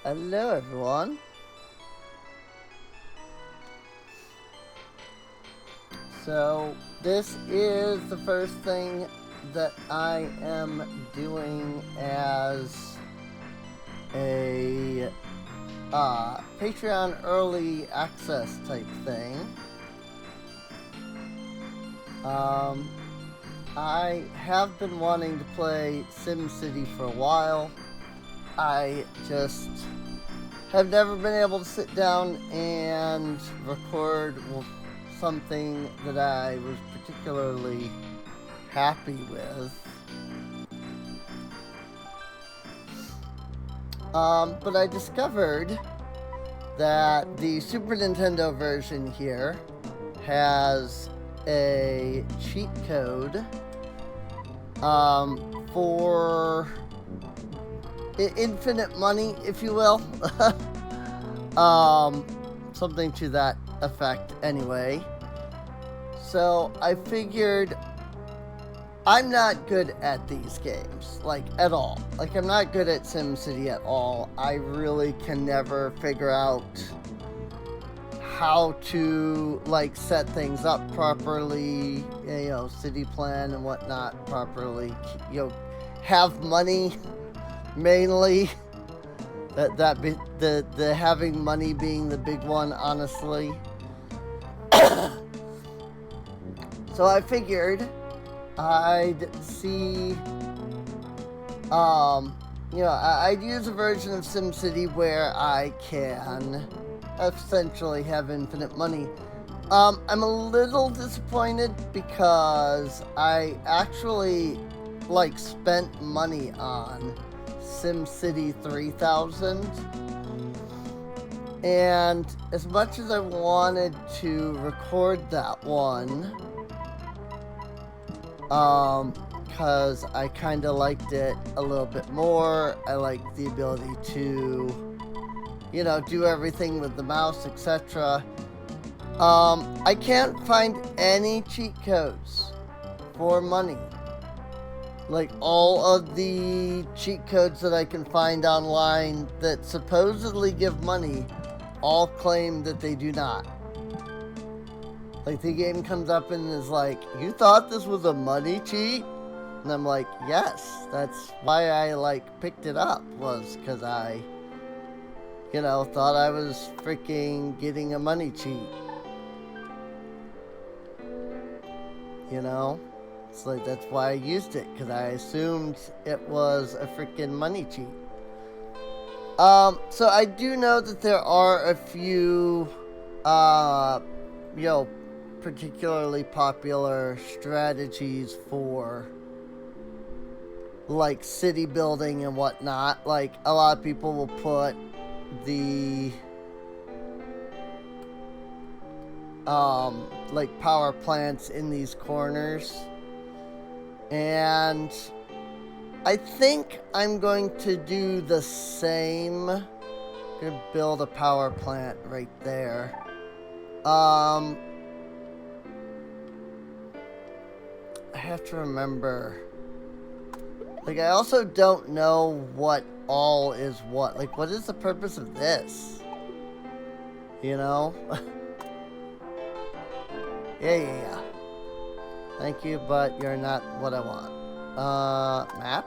Hello everyone. So this is the first thing that I am doing as a Patreon early access type thing. I have been wanting to play SimCity for a while. I just have never been able to sit down and record something that I was particularly happy with. But I discovered that the Super Nintendo version here has a cheat code for infinite money, if you will. Something to that effect anyway. So I figured I'm not good at these games, like at all. Like I'm not good at SimCity at all. I really can never figure out how to like set things up properly, city plan and whatnot properly, have money mainly. The having money being the big one, honestly. So I figured I'd see, I'd use a version of SimCity where I can essentially have infinite money. I'm a little disappointed because I actually spent money on SimCity 3000, and as much as I wanted to record that one, because I kind of liked it a little bit more. I liked the ability to, do everything with the mouse, etc. I can't find any cheat codes for money. Like all of the cheat codes that I can find online that supposedly give money all claim that they do not. Like the game comes up and is like, you thought this was a money cheat? And I'm like, yes, that's why I picked it up, was because I, thought I was freaking getting a money cheat. It's like, that's why I used it, because I assumed it was a freaking money cheat. So I do know that there are a few, particularly popular strategies for city building and whatnot. Like a lot of people will put the power plants in these corners, and I think I'm going to do the same. I'm gonna build a power plant right there. I have to remember. I also don't know what all is what. What is the purpose of this? Yeah. Thank you, but you're not what I want. Map?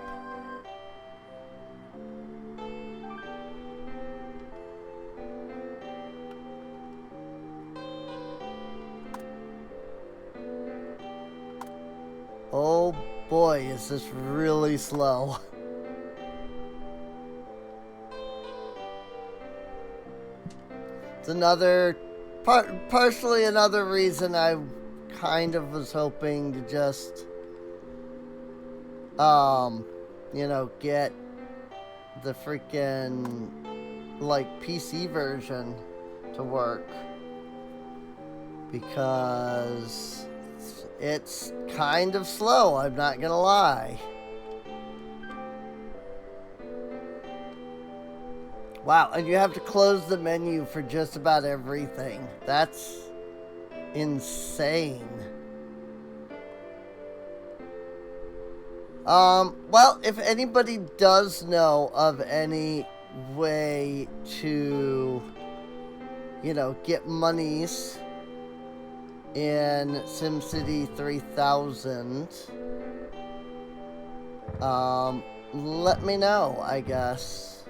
Oh boy, is this really slow. It's partially another reason I kind of was hoping to just, get the freaking, PC version to work. Because it's kind of slow, I'm not gonna lie. Wow, and you have to close the menu for just about everything. That's insane. Well, if anybody does know of any way to, you know, get monies in SimCity 3000, let me know, I guess.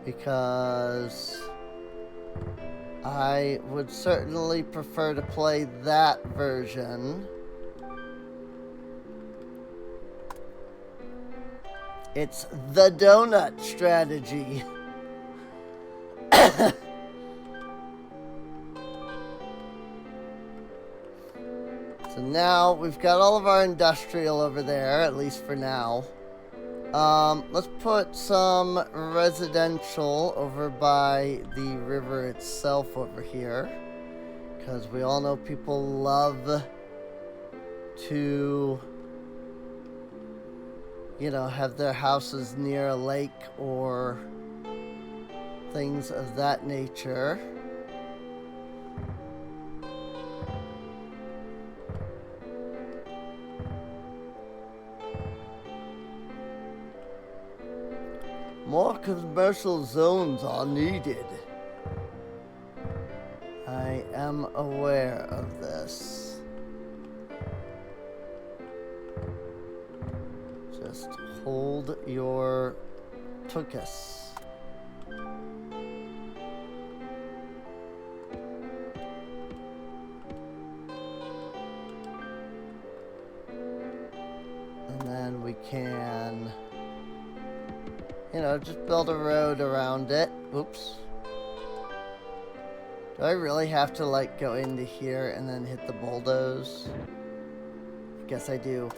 Because I would certainly prefer to play that version. It's the donut strategy. So now we've got all of our industrial over there, at least for now. Let's put some residential over by the river itself over here, because we all know people love to, you know, have their houses near a lake or things of that nature. More commercial zones are needed. I am aware of this. Just hold your tuchus. And then we can, you know, just build a road around it. Oops. Do I really have to, like, go into here and then hit the bulldoze? I guess I do.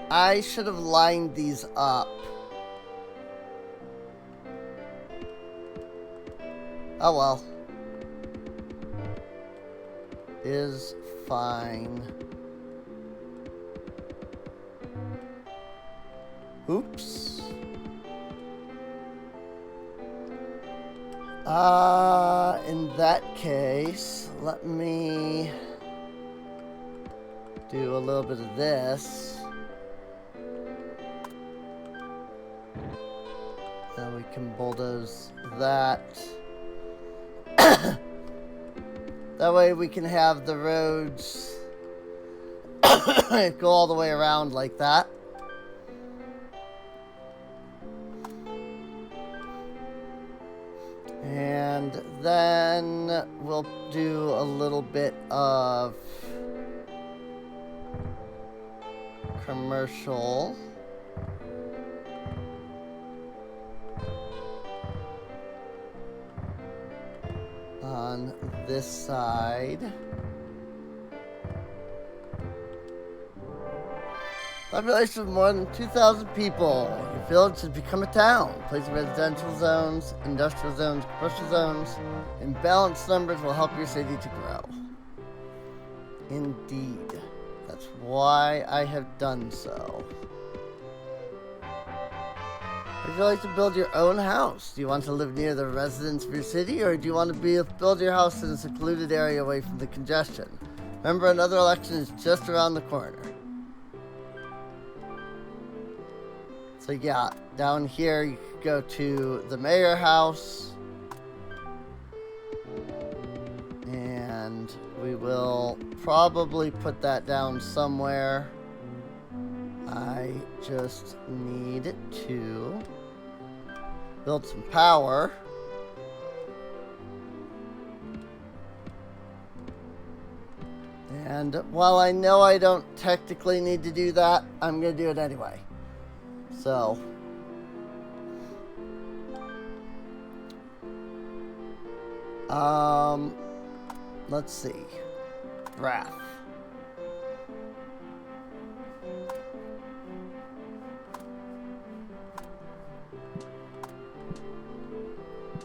I should have lined these up. Oh well. Is fine. Oops. In that case, let me do a little bit of this. Then we can bulldoze that. That way we can have the roads go all the way around like that. And then we'll do a little bit of commercial. On this side. Population of more than 2,000 people. Your village has become a town. Placing residential zones, industrial zones, commercial zones in balanced numbers will help your city to grow. Indeed. That's why I have done so. Would you like to build your own house? Do you want to live near the residents of your city, or do you want to build your house in a secluded area away from the congestion? Remember, another election is just around the corner. So yeah, down here you could go to the mayor house. And we will probably put that down somewhere. I just need to build some power. And while I know I don't technically need to do that, I'm going to do it anyway. So, let's see. Wrath.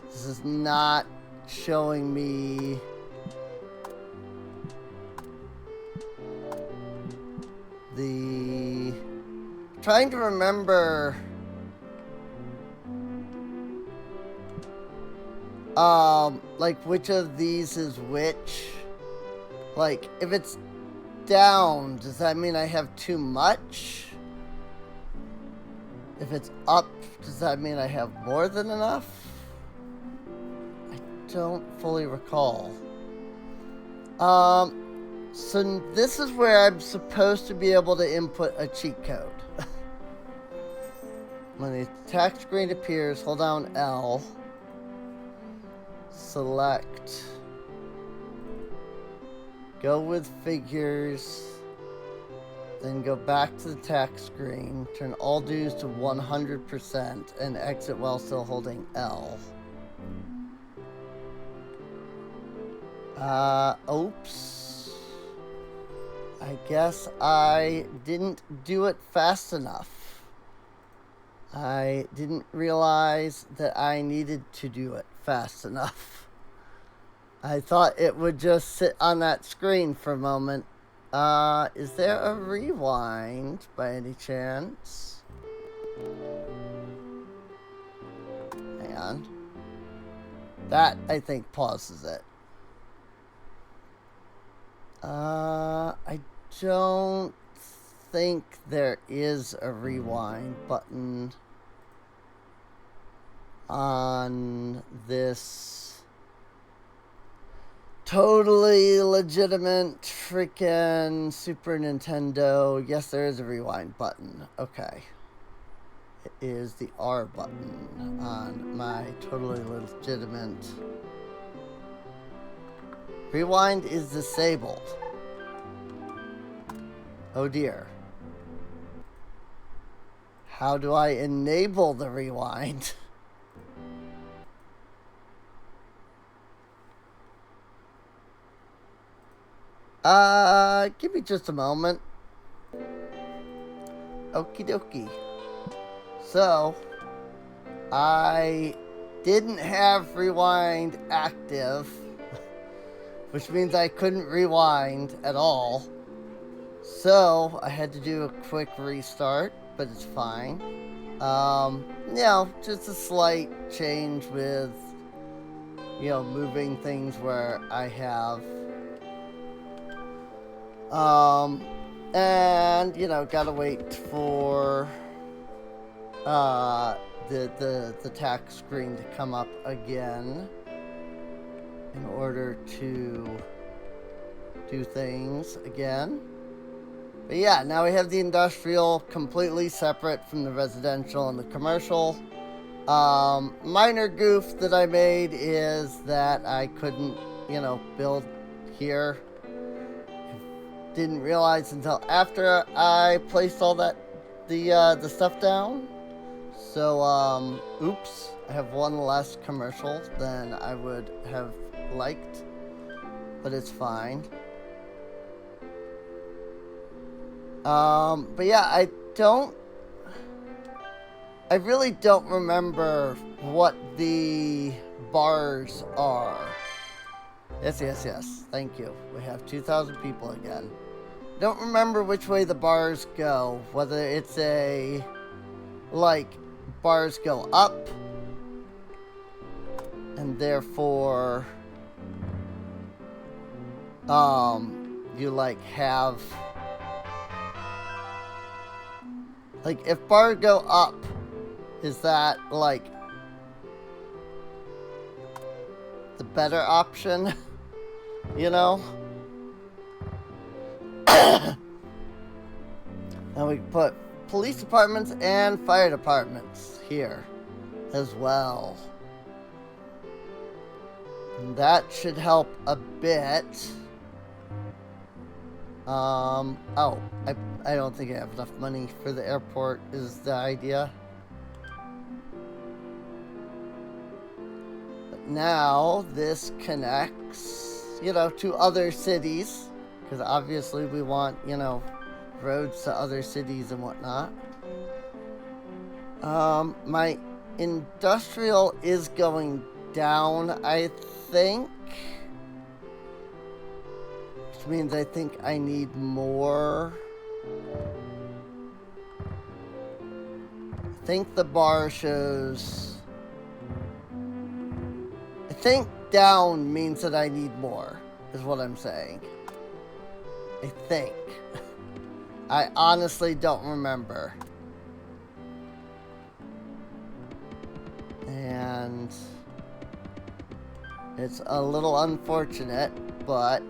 This is not showing me the... Trying to remember... like which of these is which. Like, if it's down, does that mean I have too much? If it's up, does that mean I have more than enough? I don't fully recall. So this is where I'm supposed to be able to input a cheat code. When the attack screen appears, hold down L. Select. Go with figures. Then go back to the attack screen. Turn all dues to 100% and exit while still holding L. Oops. I guess I didn't do it fast enough. I didn't realize that I needed to do it fast enough. I thought it would just sit on that screen for a moment. Is there a rewind by any chance? Hang on. That, I think, pauses it. I don't think there is a rewind button on this totally legitimate freaking Super Nintendo. Yes, there is a rewind button. Okay. It is the R button on my totally legitimate. Rewind is disabled. Oh dear. How do I enable the rewind? Give me just a moment. Okie dokie. So, I didn't have rewind active, which means I couldn't rewind at all. So, I had to do a quick restart, but it's fine. You know, just a slight change with, you know, moving things where I have. And, you know, gotta wait for, the tax screen to come up again in order to do things again. But yeah, now we have the industrial completely separate from the residential and the commercial. Minor goof that I made is that I couldn't, you know, build here. Didn't realize until after I placed all that, the stuff down. So, oops, I have one less commercial than I would have liked, but it's fine. But yeah, I really don't remember what the bars are. Yes. Thank you. We have 2,000 people again. Don't remember which way the bars go. Whether it's like, bars go up, and therefore, you, like, have... Like, if bars go up, is that, like, the better option? You know? And we put police departments and fire departments here as well. And that should help a bit. Oh, I don't think I have enough money for the airport is the idea. But now this connects, you know, to other cities. Because obviously we want, you know, roads to other cities and whatnot. My industrial is going down, I think. Which means I think I need more I think the bar shows... I think down means that I need more, is what I'm saying. I think. I honestly don't remember. And it's a little unfortunate, but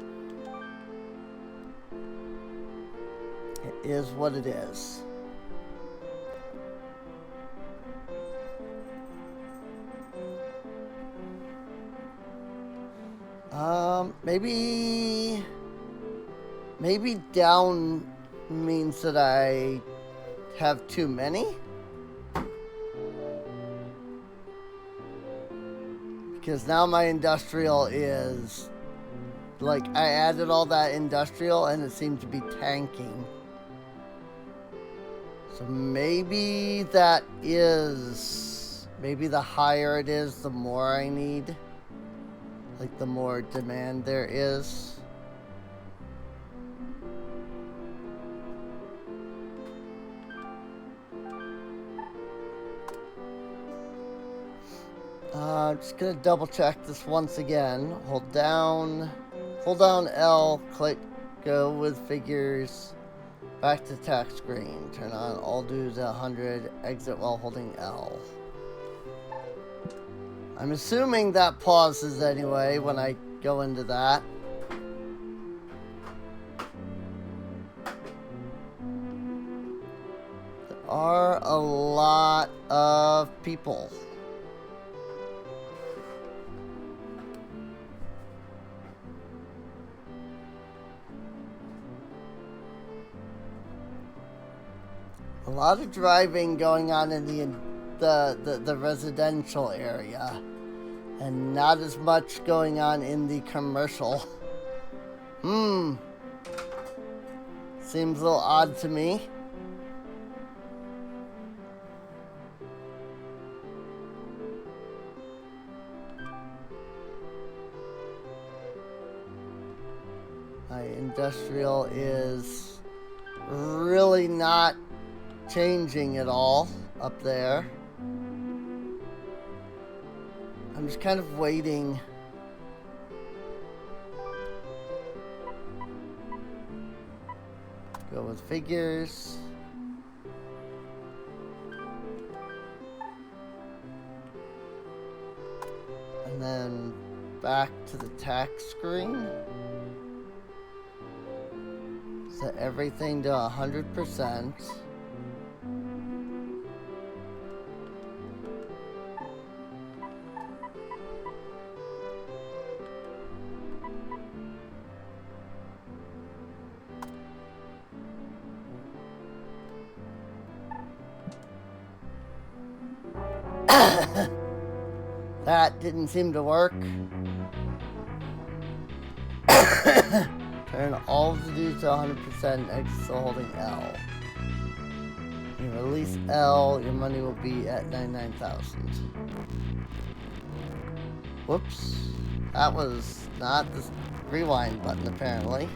it is what it is. Maybe down means that I have too many? Because now my industrial is, like, I added all that industrial and it seemed to be tanking. So maybe that is, maybe the higher it is, the more I need. Like, the more demand there is. I'm just gonna double check this once again. Hold down L, click go with figures, back to tax screen, turn on all dues at 100, exit while holding L. I'm assuming that pauses anyway when I go into that. There are a lot of people. A lot of driving going on in the residential area, and not as much going on in the commercial. Seems a little odd to me. My industrial is really not changing at all up there. I'm just kind of waiting. Go with figures. And then back to the tax screen. Set everything to 100%. That didn't seem to work. Turn all of the dues to 100%, exit still holding L. You release L, your money will be at 99,000. Whoops. That was not the rewind button, apparently.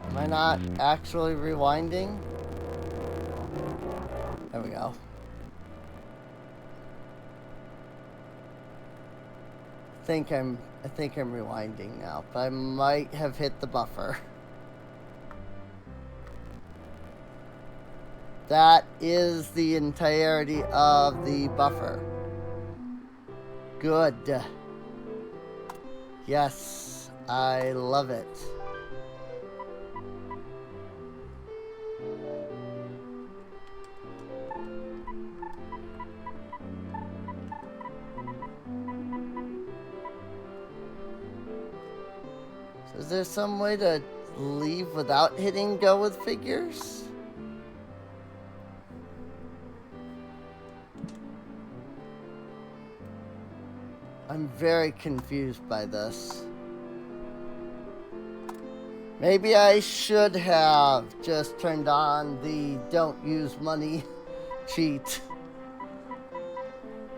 Am I not actually rewinding? There we go. I think I'm rewinding now, but I might have hit the buffer. That is the entirety of the buffer. Good. Yes, I love it. Is there some way to leave without hitting go with figures? I'm very confused by this. Maybe I should have just turned on the don't use money cheat.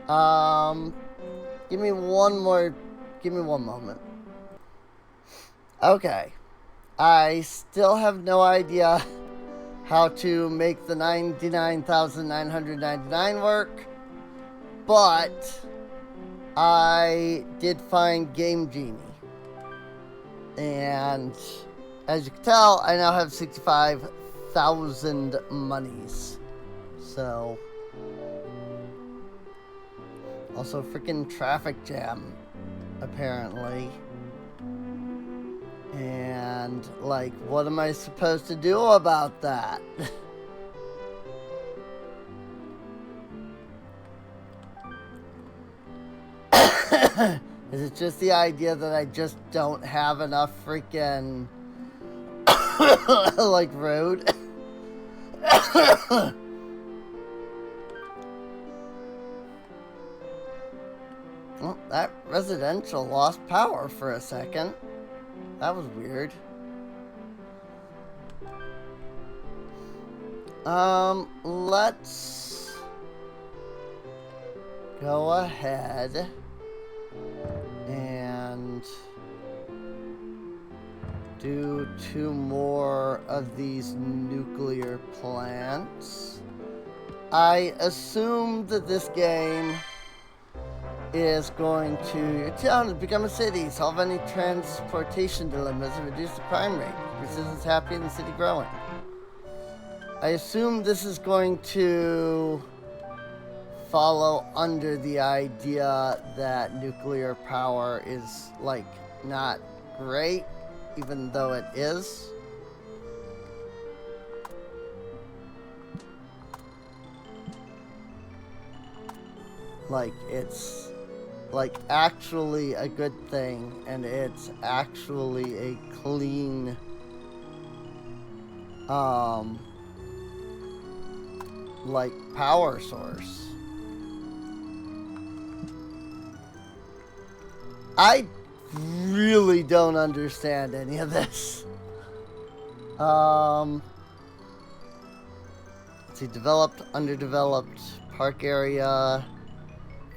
Give me one moment. Okay. I still have no idea how to make the 99,999 work, but I did find Game Genie. And as you can tell, I now have 65,000 monies. So, also freaking traffic jam, apparently. And, like, what am I supposed to do about that? Is it just the idea that I just don't have enough freaking, like, road? Well, that residential lost power for a second. That was weird. Let's go ahead and do 2 more of these nuclear plants. I assume that this game is going to your town has become a city, solve any transportation dilemmas, and reduce the crime rate. Your citizens happy and the city growing. I assume this is going to follow under the idea that nuclear power is, like, not great, even though it is. Like, it's, like, actually a good thing, and it's actually a clean, like, power source. I really don't understand any of this. Let's see, developed, underdeveloped, park area,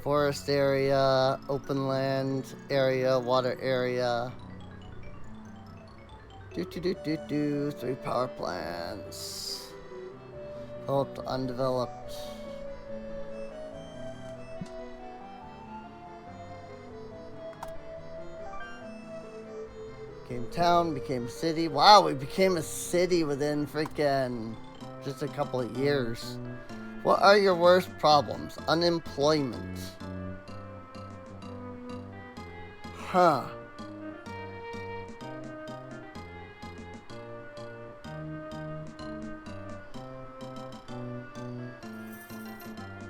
forest area, open land area, water area. 3 power plants. Developed, undeveloped. Became town, became city. Wow, we became a city within freaking just a couple of years. What are your worst problems? Unemployment. Huh.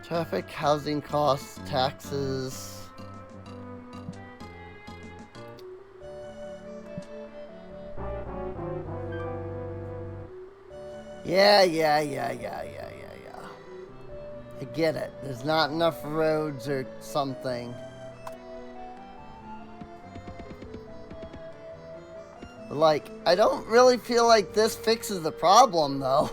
Traffic, housing costs, taxes. Yeah. I get it. There's not enough roads or something. But, like, I don't really feel like this fixes the problem, though.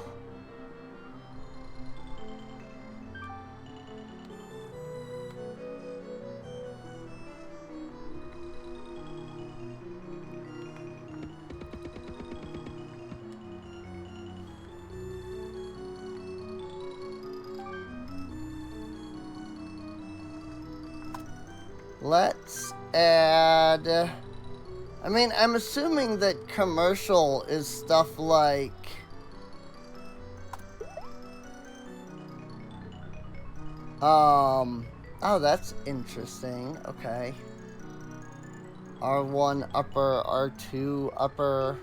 Let's add... I mean, I'm assuming that commercial is stuff like... Oh, that's interesting. Okay. R1 upper, R2 upper...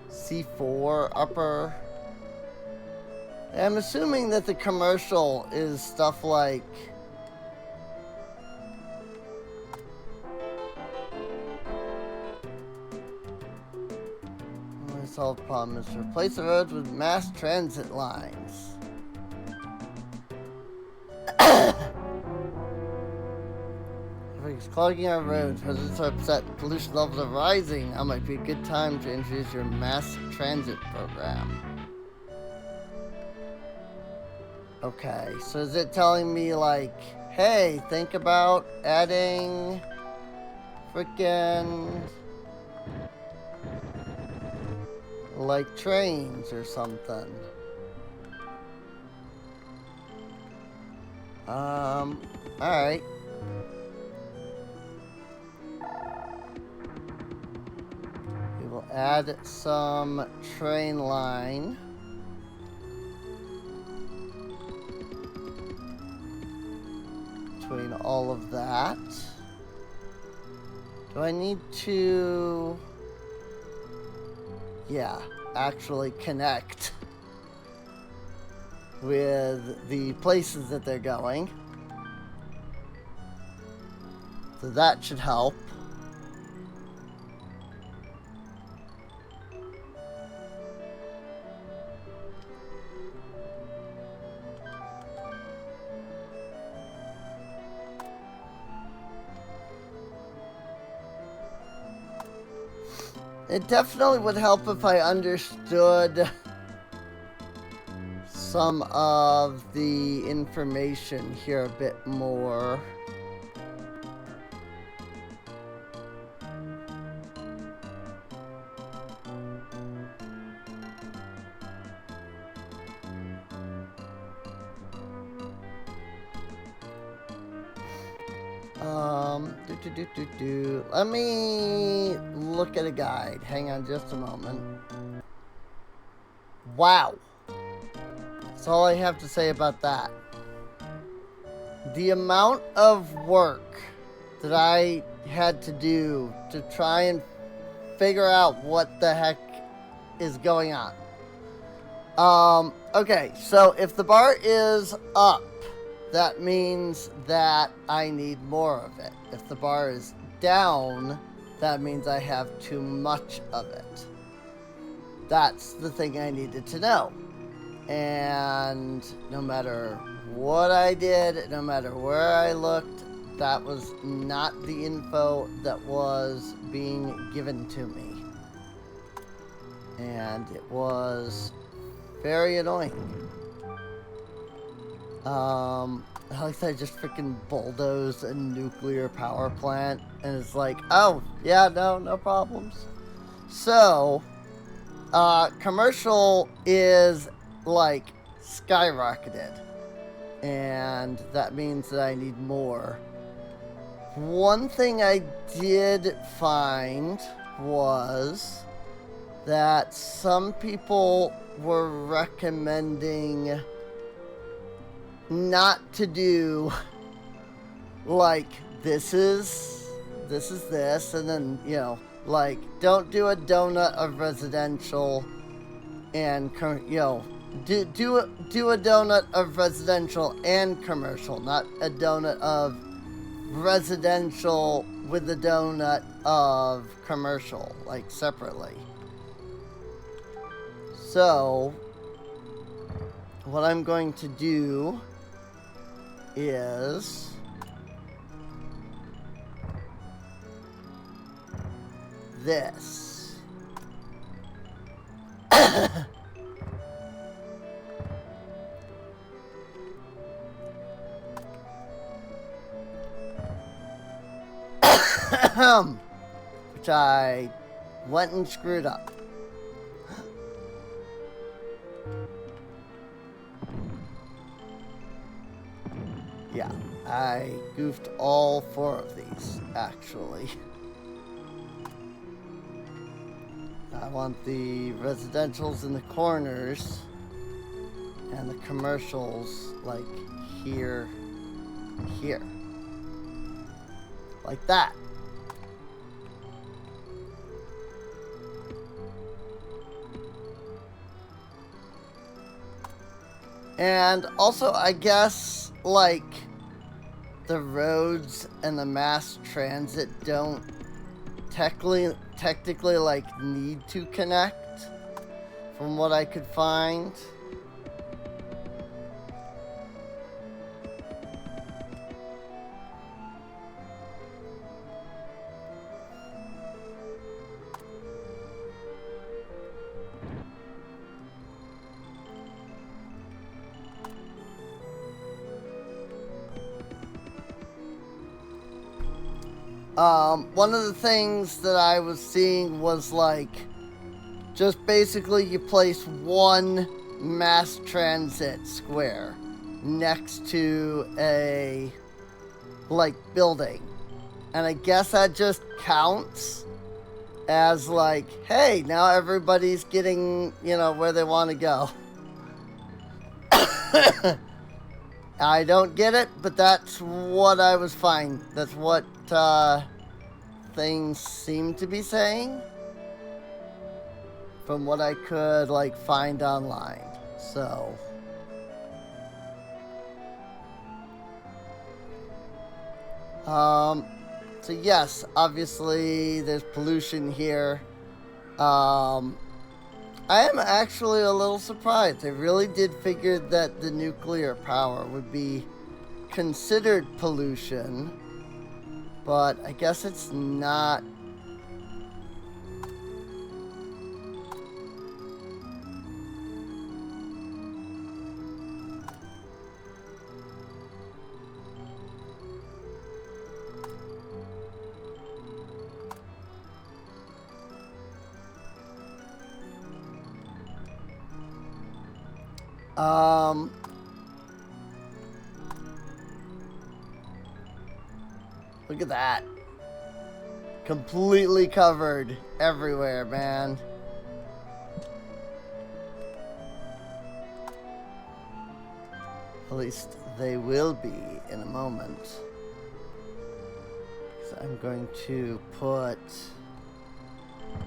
C4 upper... I'm assuming that the commercial is stuff like... Solve problem is to replace the roads with mass transit lines. It's clogging our roads. Residents are upset. Pollution levels are rising. Now might be a good time to introduce your mass transit program. Okay, so is it telling me like, hey, think about adding frickin' like trains or something? Alright. We will add some train line. Between all of that. Do I need to... Yeah, actually connect with the places that they're going. So that should help. It definitely would help if I understood some of the information here a bit more. Let me look at a guide. Hang on just a moment. Wow. That's all I have to say about that. The amount of work that I had to do to try and figure out what the heck is going on. Okay, so if the bar is up, that means that I need more of it. If the bar is down, that means I have too much of it. That's the thing I needed to know. And no matter what I did, no matter where I looked, that was not the info that was being given to me. And it was very annoying. Like I just freaking bulldozed a nuclear power plant, and it's like, oh, yeah, no problems. So, commercial is, like, skyrocketed, and that means that I need more. One thing I did find was that some people were recommending not to do like this is this, and then, you know, like, don't do a donut of residential and you know, do a donut of residential and commercial, not a donut of residential with a donut of commercial, like, separately. So what I'm going to do is this. Which I went and screwed up. Yeah, I goofed all 4 of these, actually. I want the residentials in the corners and the commercials, like, here, here. Like that. And also, I guess, like, the roads and the mass transit don't technically, like, need to connect, from what I could find. One of the things that I was seeing was like, just basically you place one mass transit square next to a, like, building. And I guess that just counts as like, hey, now everybody's getting, you know, where they want to go. I don't get it, but that's what I was finding. That's what things seem to be saying from what I could, like, find online. So so yes, obviously there's pollution here. I am actually a little surprised. I really did figure that the nuclear power would be considered pollution, but I guess it's not. Look at that. Completely covered everywhere, man. At least they will be in a moment. So I'm going to put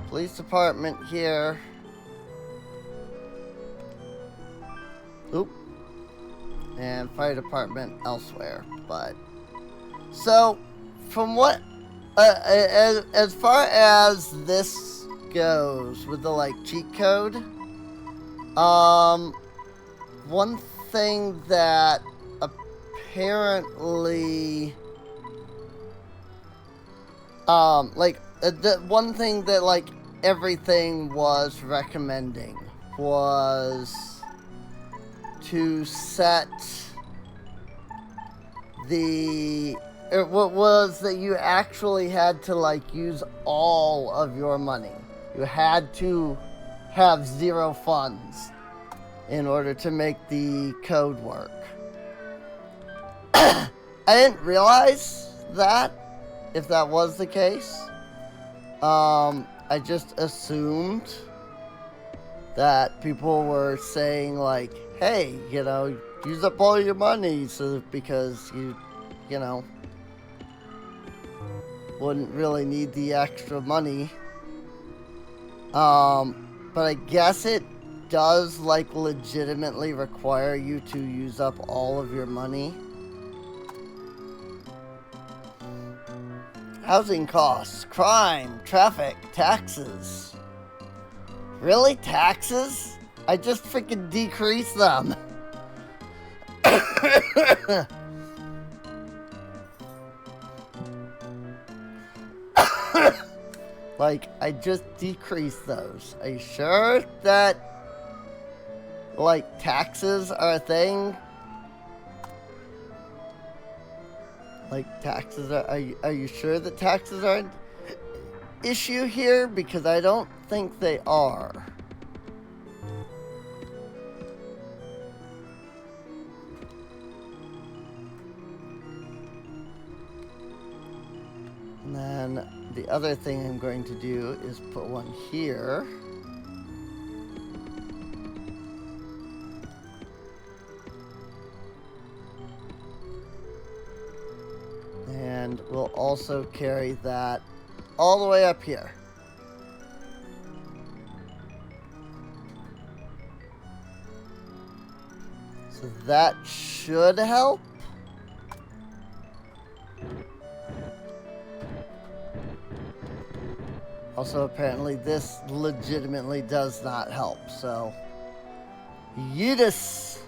police department here. Oop. And fire department elsewhere. But so from what as far as this goes with the, like, cheat code, one thing that apparently the one thing that, like, everything was recommending was to set the what was that you actually had to, like, use all of your money. You had to have 0 funds in order to make the code work. I didn't realize that, if that was the case. I just assumed that people were saying, like, hey, you know, use up all your money, so because you know, wouldn't really need the extra money. But I guess it does, like, legitimately require you to use up all of your money. Housing costs, crime, traffic, taxes. Really? Taxes? I just freaking decreased them. Like, I just decreased those. Are you sure that, like, taxes are a thing? Like, taxes are you sure that taxes are an issue here? Because I don't think they are. And then the other thing I'm going to do is put one here. And we'll also carry that all the way up here. So that should help. Also, apparently this legitimately does not help, so Yeetus.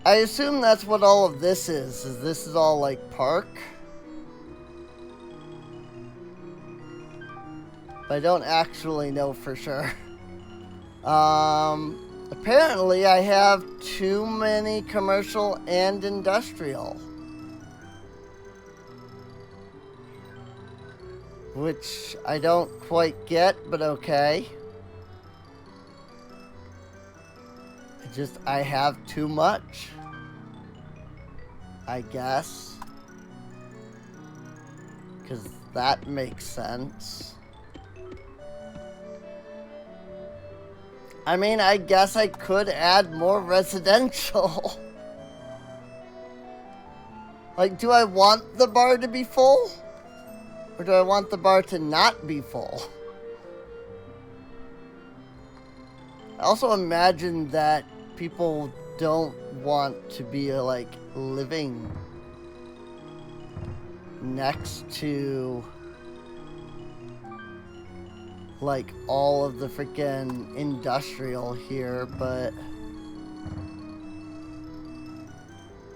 I assume that's what all of this is this is all, like, park. But I don't actually know for sure. Apparently, I have too many commercial and industrial. Which I don't quite get, but okay. I have too much, I guess. Because that makes sense. I mean, I guess I could add more residential. Like, do I want the bar to be full? Or do I want the bar to not be full? I also imagine that people don't want to be, like, living next to, like, all of the freaking industrial here, but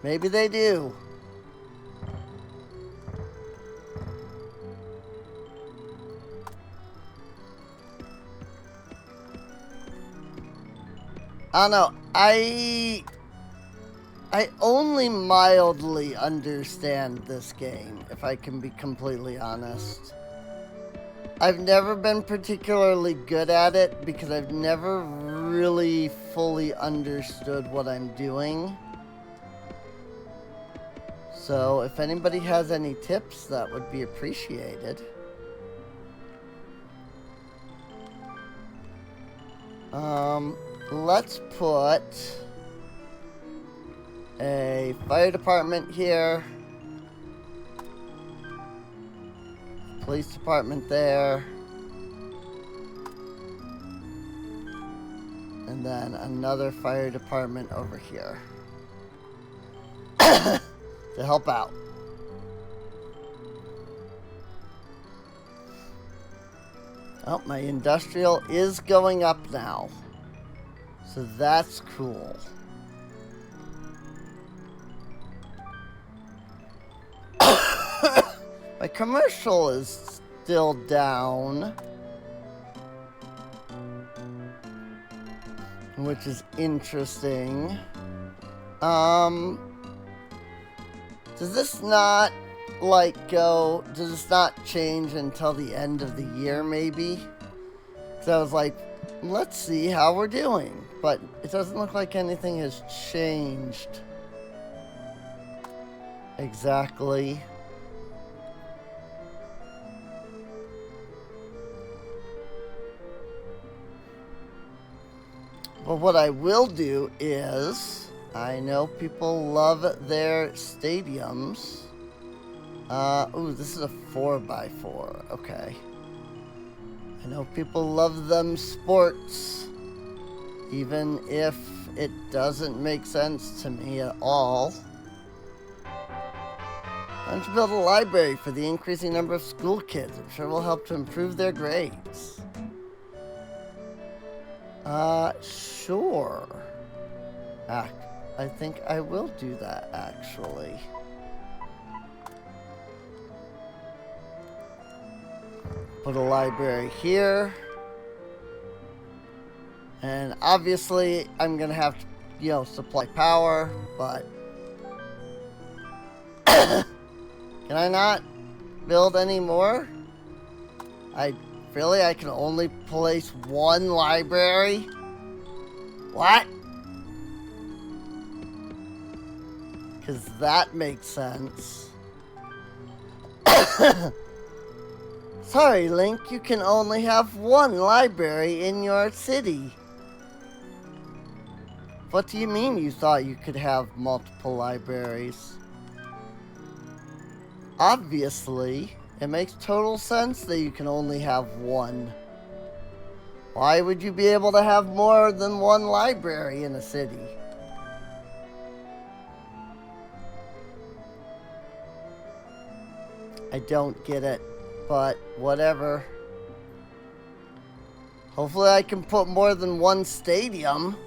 maybe they do. I don't know. I only mildly understand this game, if I can be completely honest. I've never been particularly good at it because I've never really fully understood what I'm doing. So if anybody has any tips, that would be appreciated. Let's put a fire department here, police department there, and then another fire department over here to help out. Oh, my industrial is going up now. So that's cool. My commercial is still down, which is interesting. Does this not, like, does this not change until the end of the year, maybe? Because I was like, let's see how we're doing. But it doesn't look like anything has changed exactly. But what I will do is, I know people love their stadiums. Ooh, this is a 4x4. Okay. I know people love them sports, even if it doesn't make sense to me at all. Why don't you build a library for the increasing number of school kids? I'm sure it will help to improve their grades. Sure. I think I will do that, actually. Put a library here. And obviously, I'm gonna have to, you know, supply power, but can I not build any more? I can only place one library? What? Because that makes sense. Sorry, Link, you can only have one library in your city. What do you mean you thought you could have multiple libraries? Obviously, it makes total sense that you can only have one. Why would you be able to have more than one library in a city? I don't get it, but whatever. Hopefully I can put more than one stadium.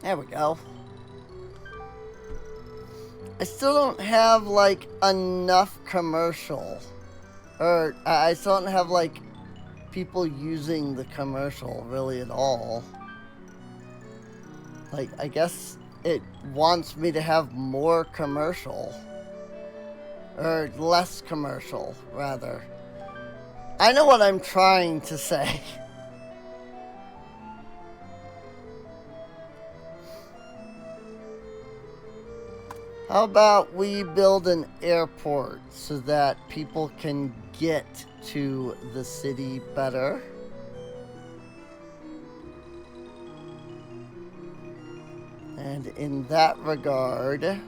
There we go. I still don't have, like, enough commercial. Or, I still don't have, like, people using the commercial really at all. Like, I guess it wants me to have more commercial. Or less commercial, rather. I know what I'm trying to say. How about we build an airport so that people can get to the city better? And in that regard,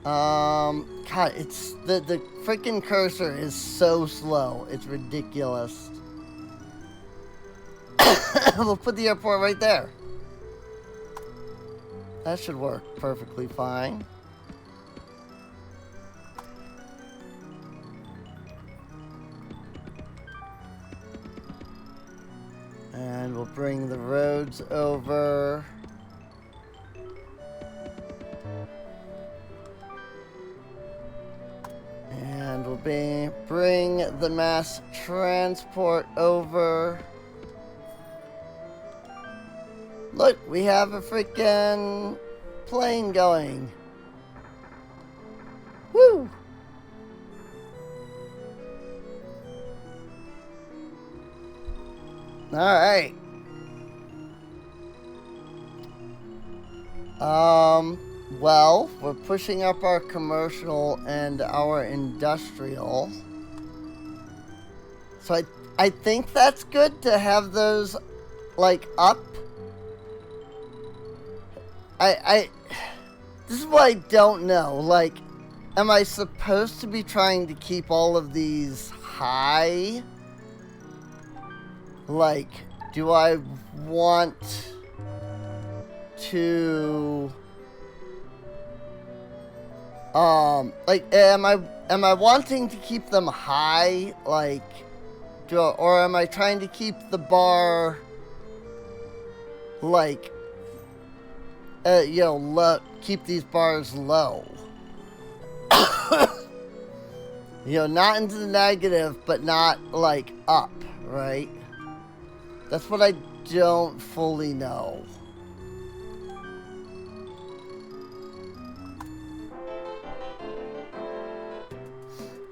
God, it's the freaking cursor is so slow. It's ridiculous. We'll put the airport right there. That should work perfectly fine. And we'll bring the roads over. And we'll bring the mass transport over. Look, we have a freaking plane going. Woo! Alright. Well, we're pushing up our commercial and our industrial. So I think that's good to have those, like, up. This is what I don't know. Like, am I supposed to be trying to keep all of these high? Like, do I want to, like, am I wanting to keep them high? Like, or am I trying to keep the bar, like, you know, keep these bars low. You know, not into the negative, but not, like, up, right? That's what I don't fully know.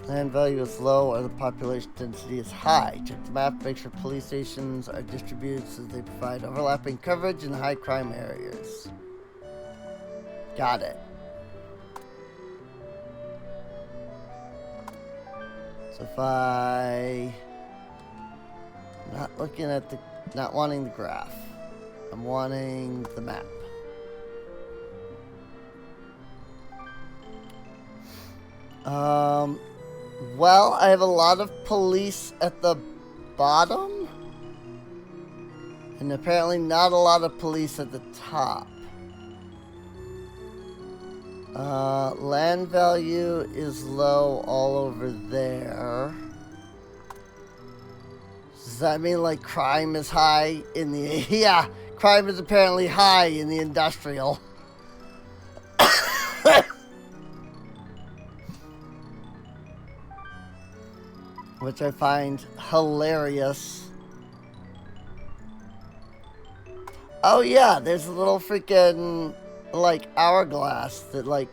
Land value is low or the population density is high. Check the map, make sure police stations are distributed so they provide overlapping coverage in high crime areas. Got it. So if I'm not looking at the, not wanting the graph, I'm wanting the map. Well, I have a lot of police at the bottom, and apparently not a lot of police at the top. Land value is low all over there. Does that mean, like, crime is high in the... Yeah, crime is apparently high in the industrial. Which I find hilarious. Oh yeah, there's a little freaking, like, hourglass that, like,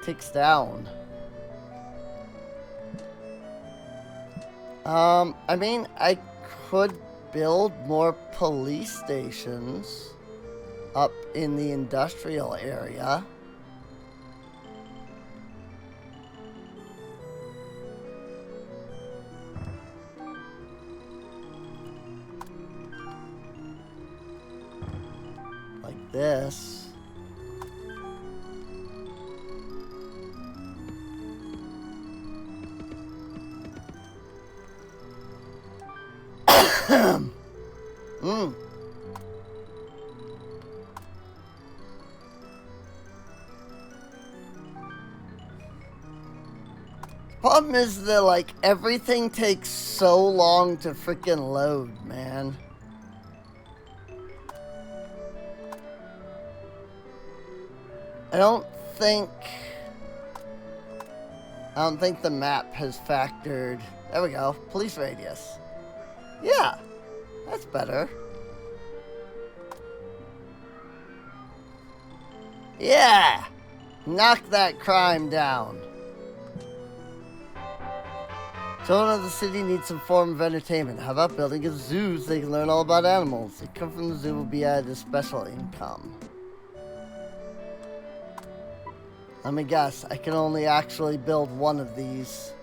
ticks down. I mean, I could build more police stations up in the industrial area. Like this. Problem is that, like, everything takes so long to freaking load, man. I don't think the map has factored. There we go. Police radius. Yeah, that's better. Yeah! Knock that crime down. Children of the city need some form of entertainment. How about building a zoo so they can learn all about animals? The income from the zoo will be added as special income. Let me guess, I can only actually build one of these.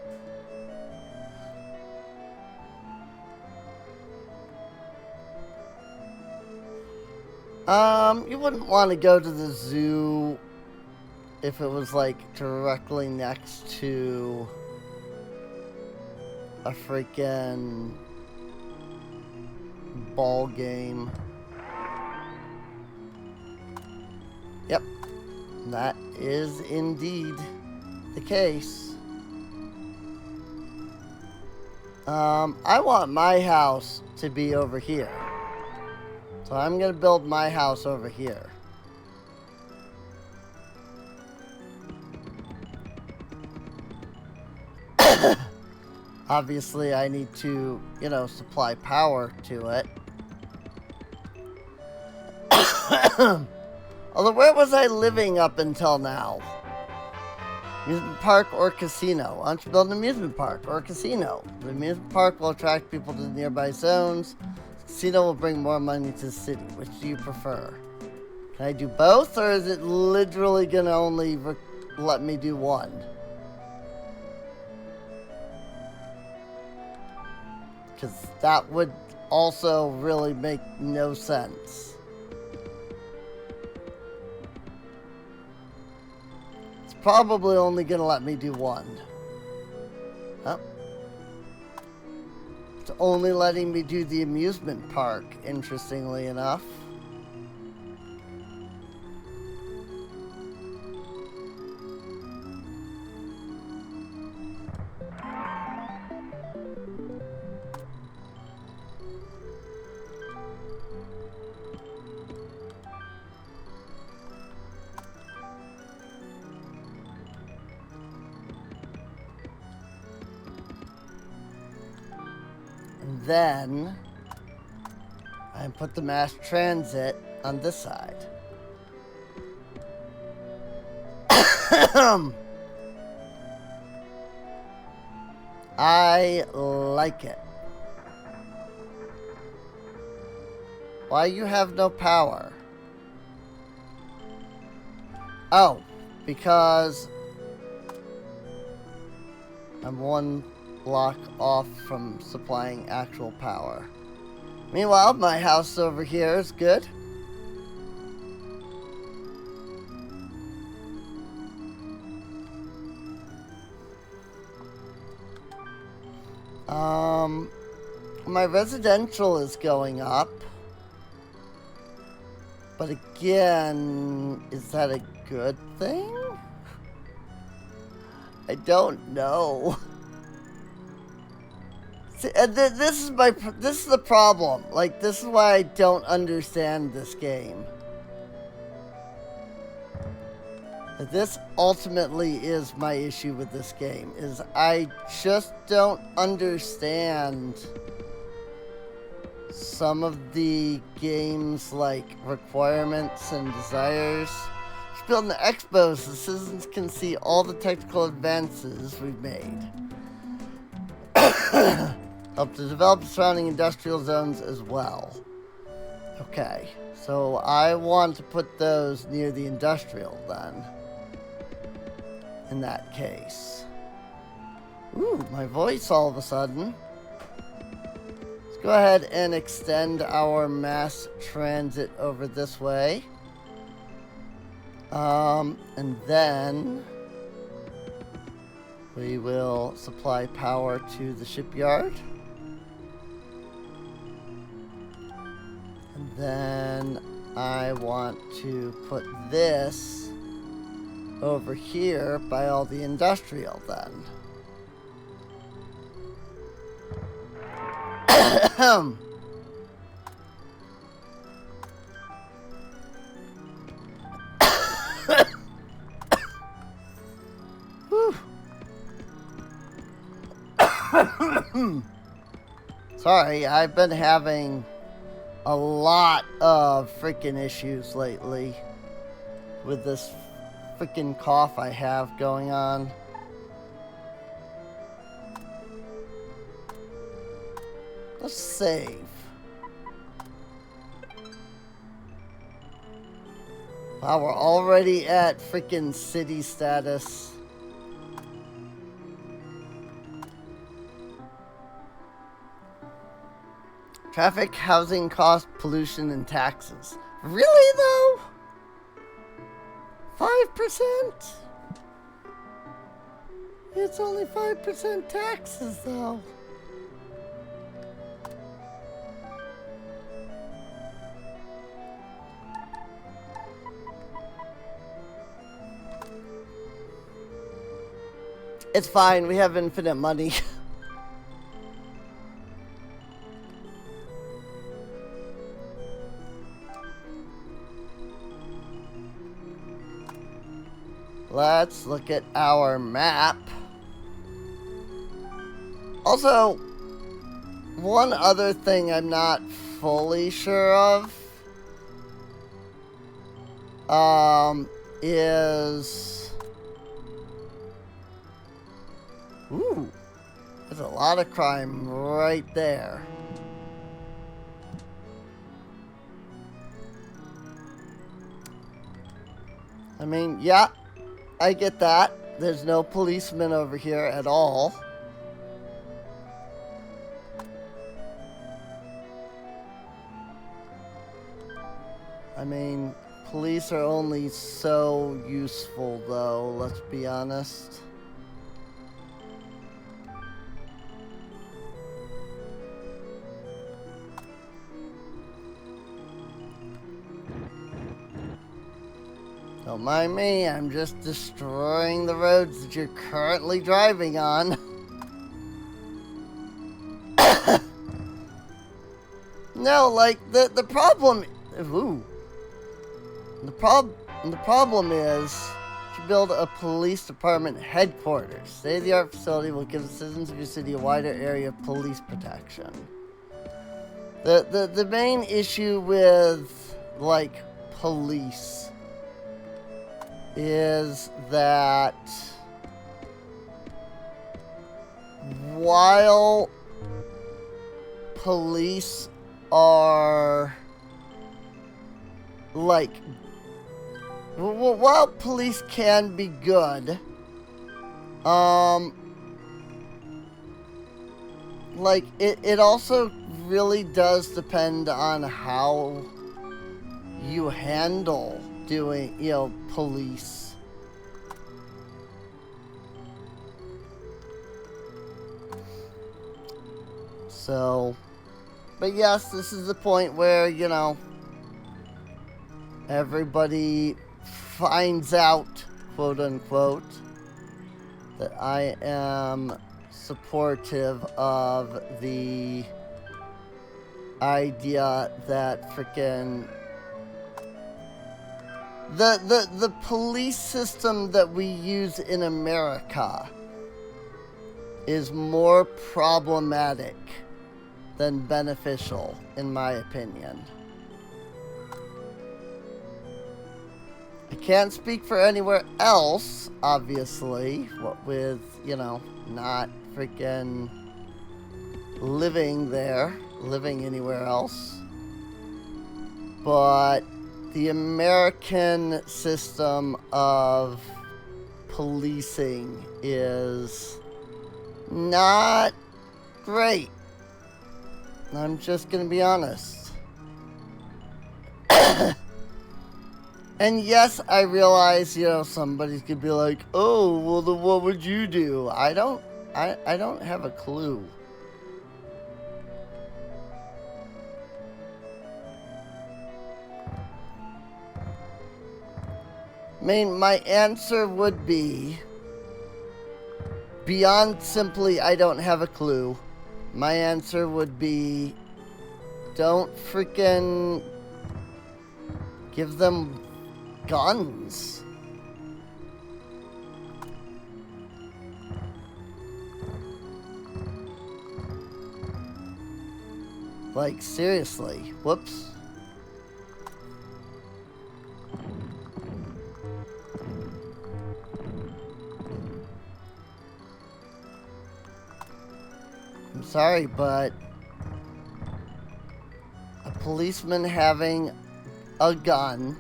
You wouldn't want to go to the zoo if it was like directly next to a freaking ball game. Yep, that is indeed the case. I want my house to be over here. So I'm gonna build my house over here. Obviously, I need to, you know, supply power to it. Although, where was I living up until now? Amusement park or casino? Why don't you build an amusement park or a casino? The amusement park will attract people to the nearby zones. The casino will bring more money to the city. Which do you prefer? Can I do both, or is it literally gonna only let me do one? Because that would also really make no sense. It's probably only going to let me do one. Oh. It's only letting me do the amusement park, interestingly enough. Then I put the mass transit on this side. I like it. Why you have no power? Oh, because I'm one block off from supplying actual power. Meanwhile, my house over here is good. My residential is going up. But again, is that a good thing? I don't know. See, this is the problem. Like, this is why I don't understand this game. This ultimately is my issue with this game, is I just don't understand some of the game's, like, requirements and desires. Just building the expos so citizens can see all the technical advances we've made. Help to develop the surrounding industrial zones as well. Okay, so I want to put those near the industrial then. In that case. Ooh, my voice all of a sudden. Let's go ahead and extend our mass transit over this way. And then we will supply power to the shipyard. And then I want to put this over here by all the industrial then. Sorry, I've been having a lot of freaking issues lately with this freaking cough I have going on. Let's save. Wow, we're already at freaking city status. Traffic, housing cost, pollution, and taxes. Really, though? 5%? It's only 5% taxes, though. It's fine, we have infinite money. Let's look at our map. Also, one other thing I'm not fully sure of is... Ooh, there's a lot of crime right there. I mean, yeah, I get that. There's no policemen over here at all. I mean, police are only so useful, though, let's be honest. Don't mind me, I'm just destroying the roads that you're currently driving on. No, like, the problem... Ooh. The problem is to build a police department headquarters. State-of-the-art facility will give the citizens of your city a wider area of police protection. The main issue with, like, police is that while police are like, while police can be good, like it also really does depend on how you handle doing, you know, police. So, but yes, this is the point where, you know, everybody finds out, quote unquote, that I am supportive of the idea that frickin' the police system that we use in America is more problematic than beneficial, in my opinion. I can't speak for anywhere else, obviously, what with, you know, not freaking living anywhere else. But the American system of policing is not great. I'm just gonna be honest. And yes, I realize, you know, somebody's gonna be like, oh, well, then what would you do? I don't have a clue. I mean, my answer would be, beyond simply I don't have a clue, my answer would be, don't freaking give them guns. Like, seriously. Whoops. I'm sorry, but a policeman having a gun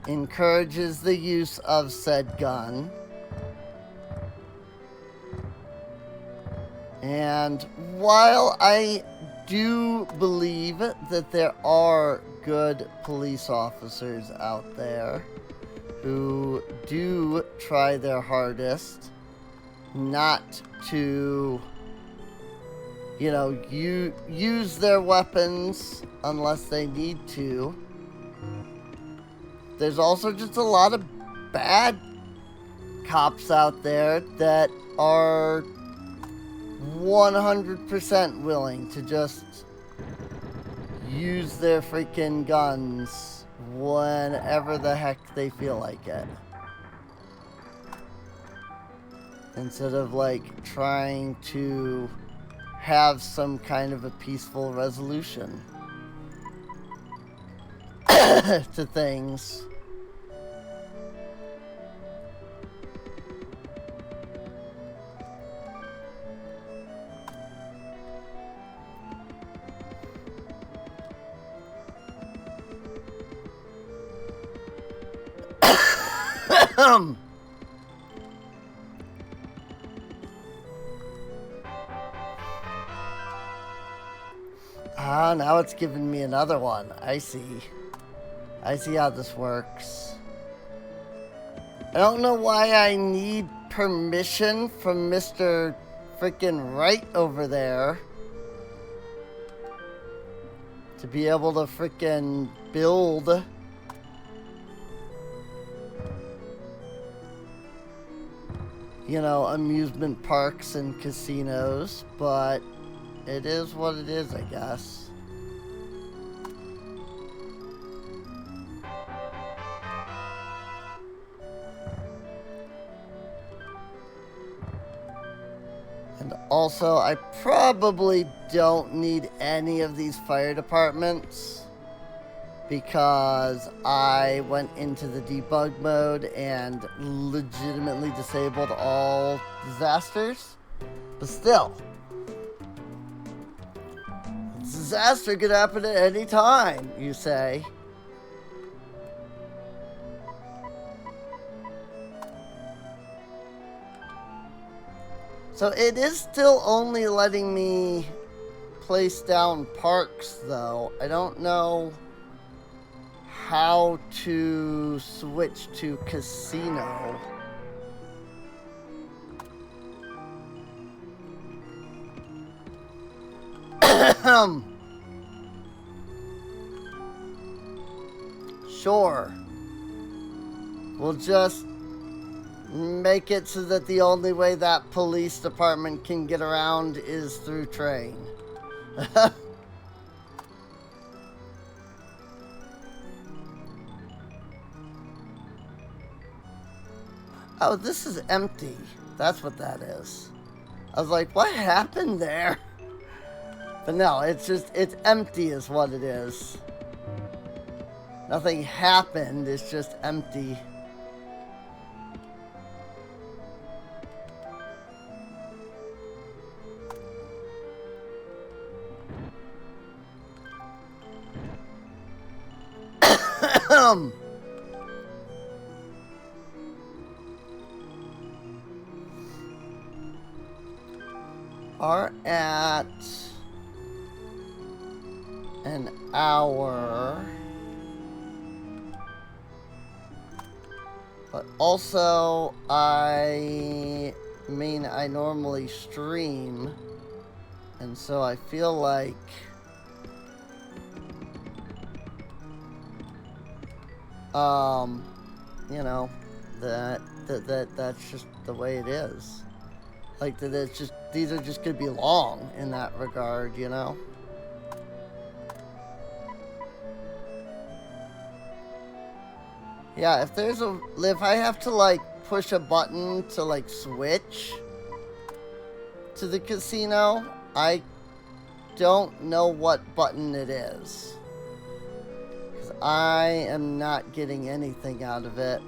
encourages the use of said gun. And while I do believe that there are good police officers out there who do try their hardest not to, you know, use their weapons unless they need to, there's also just a lot of bad cops out there that are 100% willing to just use their freaking guns whenever the heck they feel like it. Instead of, like, trying to have some kind of a peaceful resolution to things. Ah, now it's giving me another one. I see. I see how this works. I don't know why I need permission from Mr. Frickin' Right over there to be able to frickin' build amusement parks and casinos, but it is what it is, I guess. And also, I probably don't need any of these fire departments because I went into the debug mode and legitimately disabled all disasters. But still, disaster could happen at any time, you say. So it is still only letting me place down parks, though. I don't know how to switch to casino. Sure. We'll just make it so that the only way that police department can get around is through train. Oh, this is empty. That's what that is. I was like, what happened there? But no, it's empty is what it is. Nothing happened, it's just empty. Are at an hour, but also I normally stream, and so I feel like that's just the way it is. Like, that it's just, these are just gonna be long in that regard, you know? Yeah, if I have to, like, push a button to, like, switch to the casino, I don't know what button it is. Because I am not getting anything out of it.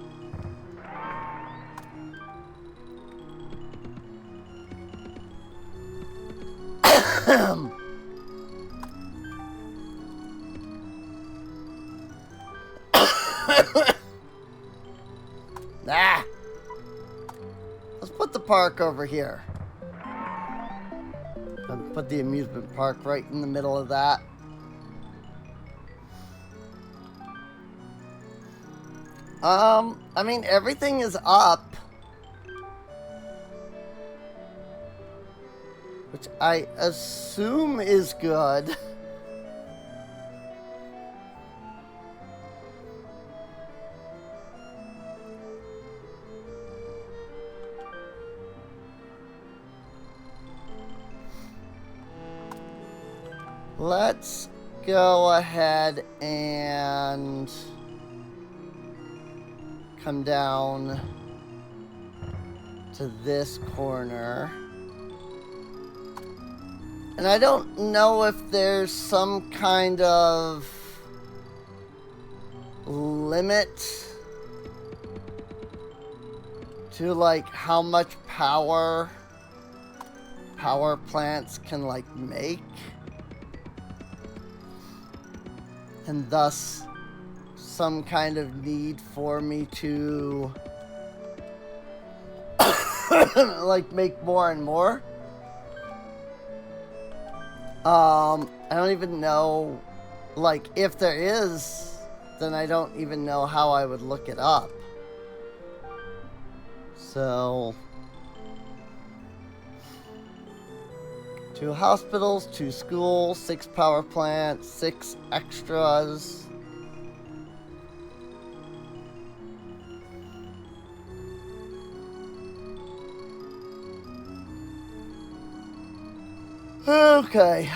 Ah! Let's put the park over here. And put the amusement park right in the middle of that. I mean, everything is up. Which I assume is good. Let's go ahead and come down to this corner. And I don't know if there's some kind of limit to like how much power plants can like make. And thus some kind of need for me to like make more and more. I don't even know, like, if there is, then I don't even know how I would look it up. So 2 hospitals, 2 schools, 6 power plants, 6 extras. Okay.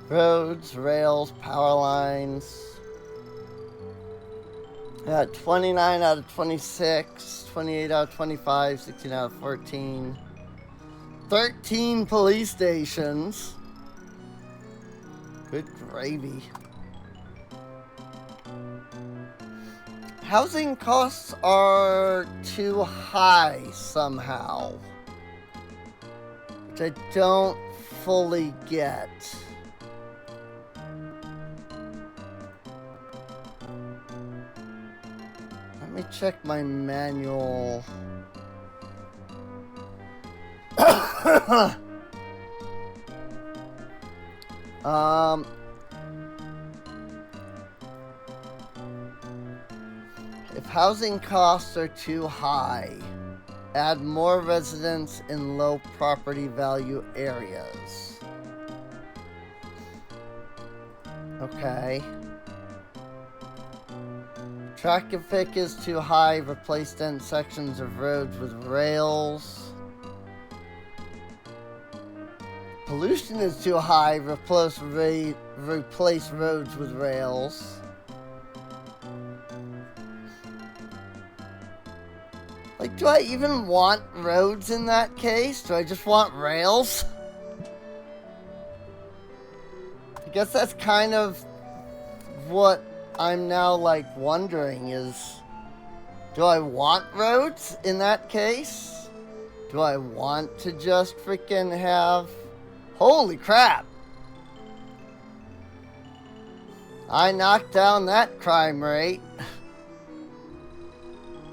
Roads, rails, power lines. 29 out of 26, 28 out of 25, 16 out of 14. 13 police stations. Good gravy. Housing costs are too high somehow, which I don't fully get. Let me check my manual. If housing costs are too high, add more residents in low property value areas. Okay. Traffic is too high, replace dense sections of roads with rails. Pollution is too high, replace roads with rails. Like, do I even want roads in that case? Do I just want rails? I guess that's kind of what I'm now, like, wondering is, do I want roads in that case? Do I want to just freaking have... Holy crap! I knocked down that crime rate.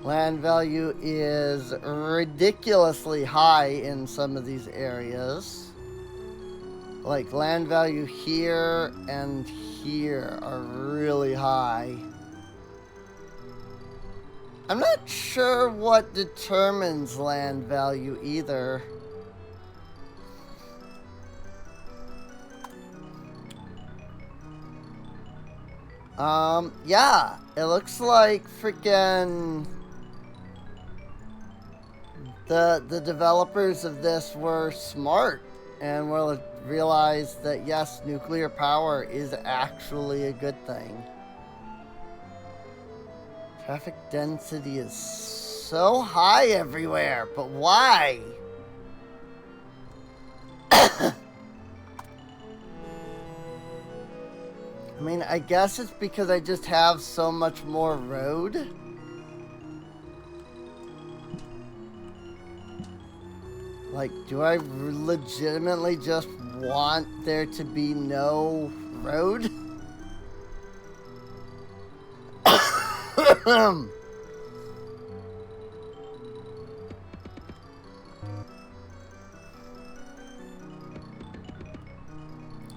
Land value is ridiculously high in some of these areas. Like, land value here and here are really high. I'm not sure what determines land value either. Yeah, it looks like freaking the developers of this were smart and will realize that yes, nuclear power is actually a good thing. Traffic density is so high everywhere, but why? mean, I guess it's because I just have so much more road. Like, do I legitimately just want there to be no road? I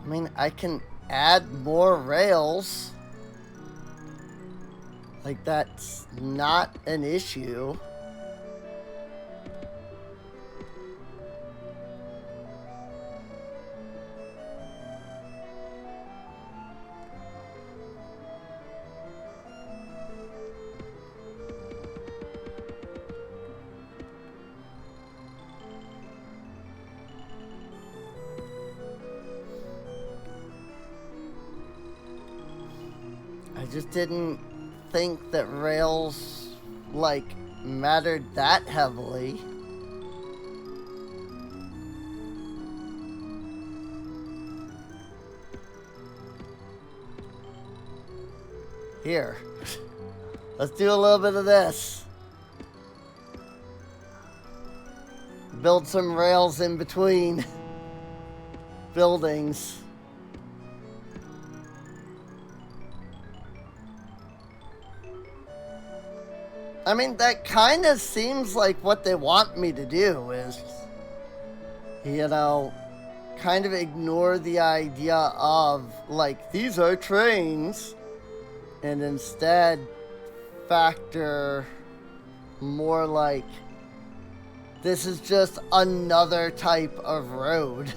mean, I can add more rails. Like, that's not an issue. I just didn't think that rails, like, mattered that heavily. Here. Let's do a little bit of this. Build some rails in between buildings. I mean, that kind of seems like what they want me to do is, you know, kind of ignore the idea of, like, these are trains, and instead factor more like, this is just another type of road,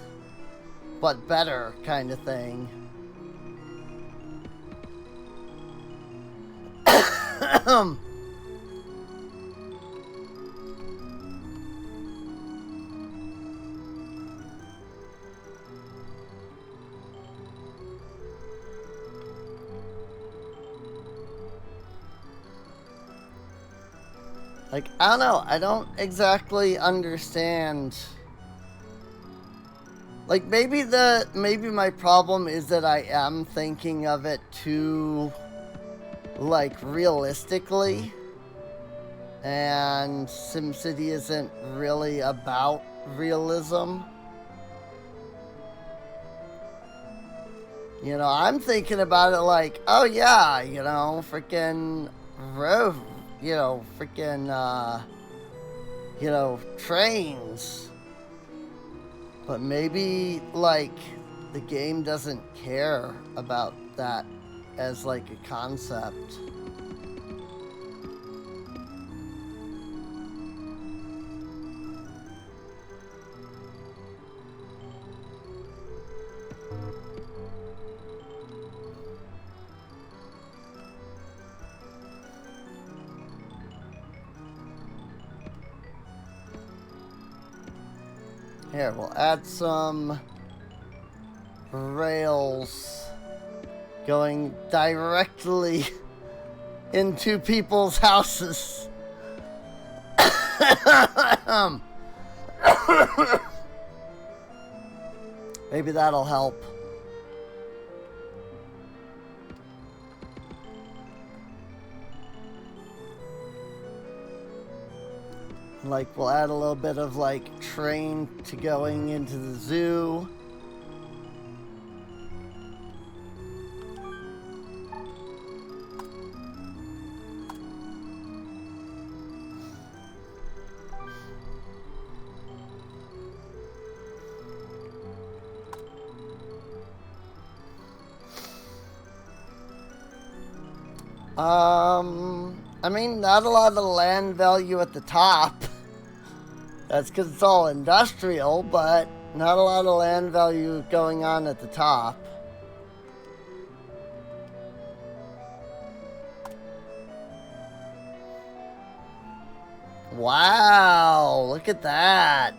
but better kind of thing. Like, I don't know, I don't exactly understand. Like, maybe my problem is that I am thinking of it too, like, realistically. And SimCity isn't really about realism. You know, I'm thinking about it like, oh yeah, you know, freaking road. You know, freaking, you know, trains. But maybe, like, the game doesn't care about that as, like, a concept. Here, we'll add some rails going directly into people's houses. Maybe that'll help. Like, we'll add a little bit of, like, train to going into the zoo. I mean, not a lot of land value at the top. That's because it's all industrial, but not a lot of land value going on at the top. Wow, look at that.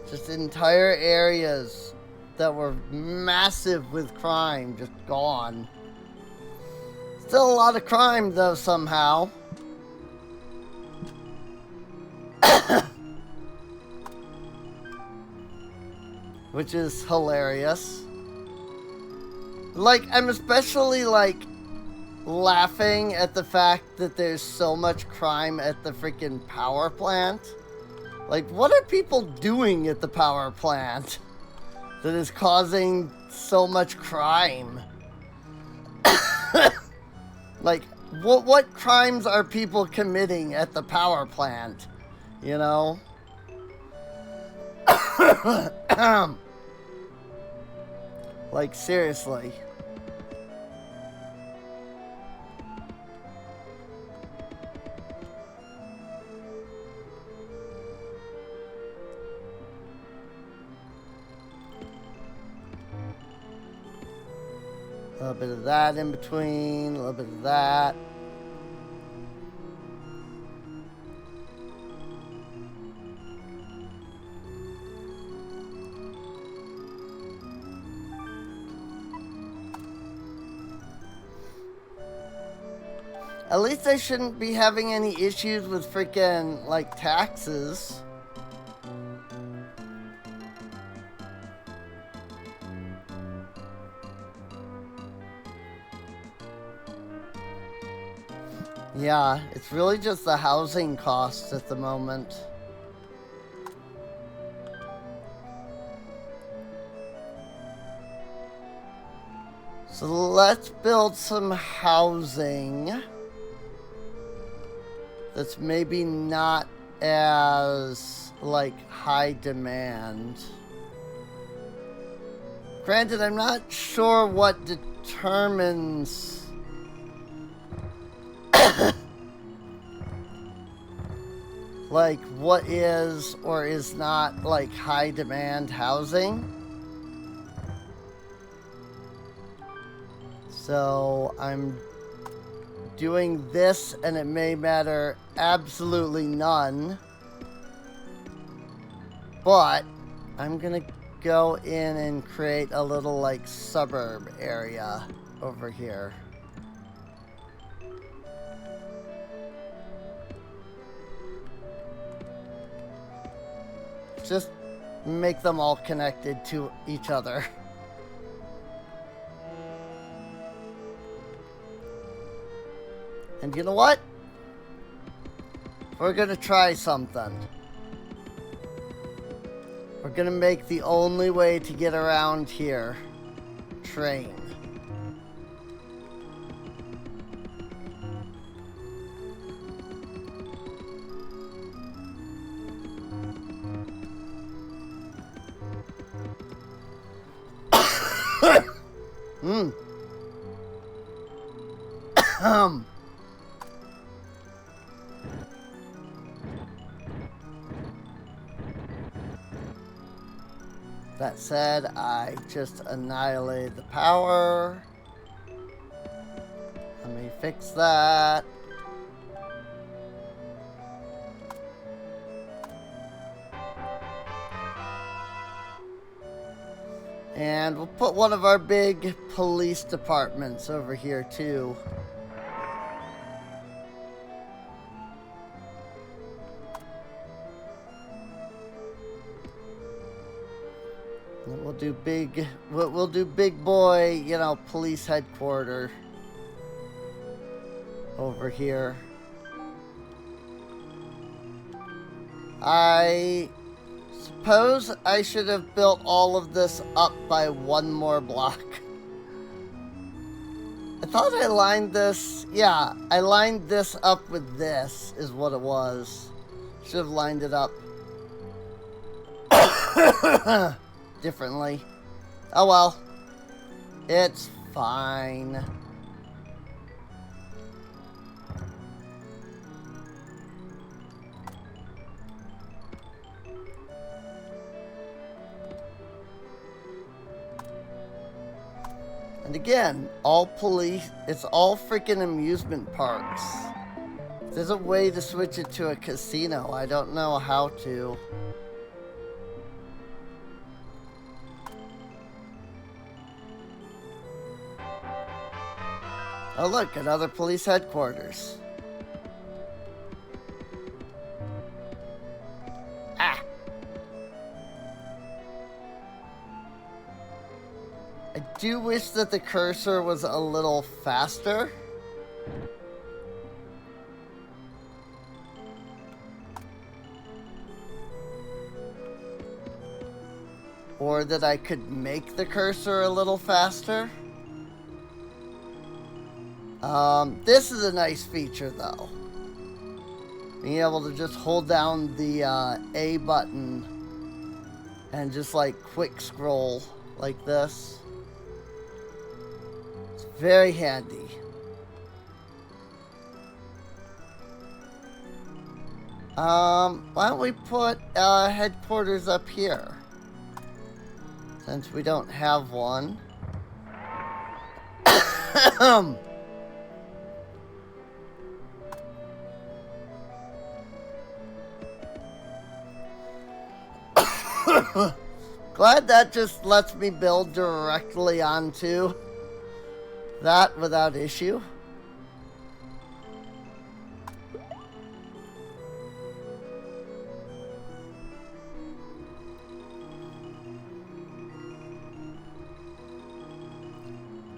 Just entire areas that were massive with crime just gone. Still a lot of crime, though, somehow. Which is hilarious. Like, I'm especially, like, laughing at the fact that there's so much crime at the freaking power plant. Like, what are people doing at the power plant that is causing so much crime? Like, what crimes are people committing at the power plant? You know? Like, seriously. A little bit of that in between, a little bit of that. At least I shouldn't be having any issues with freaking, like, taxes. Yeah, it's really just the housing costs at the moment. So let's build some housing that's maybe not as, like, high demand. Granted, I'm not sure what determines like what is or is not like high demand housing. So I'm doing this, and it may matter absolutely none, but I'm gonna go in and create a little like suburb area over here. Just make them all connected to each other. And you know what? We're gonna try something. We're gonna make the only way to get around here train. That said, I just annihilated the power. Let me fix that. And we'll put one of our big police departments over here too. And we'll do big boy, you know, police headquarters over here. I suppose I should have built all of this up by one more block. I thought I lined this, yeah, I lined this up with this is what it was. Should have lined it up differently. Oh well, it's fine. And again, all police, it's all freaking amusement parks. If there's a way to switch it to a casino, I don't know how to. Oh look, another police headquarters. Ah! I do wish that the cursor was a little faster. Or that I could make the cursor a little faster. This is a nice feature though. Being able to just hold down the A button and just like quick scroll like this. It's very handy. Why don't we put headquarters up here? Since we don't have one. Glad that just lets me build directly onto that without issue.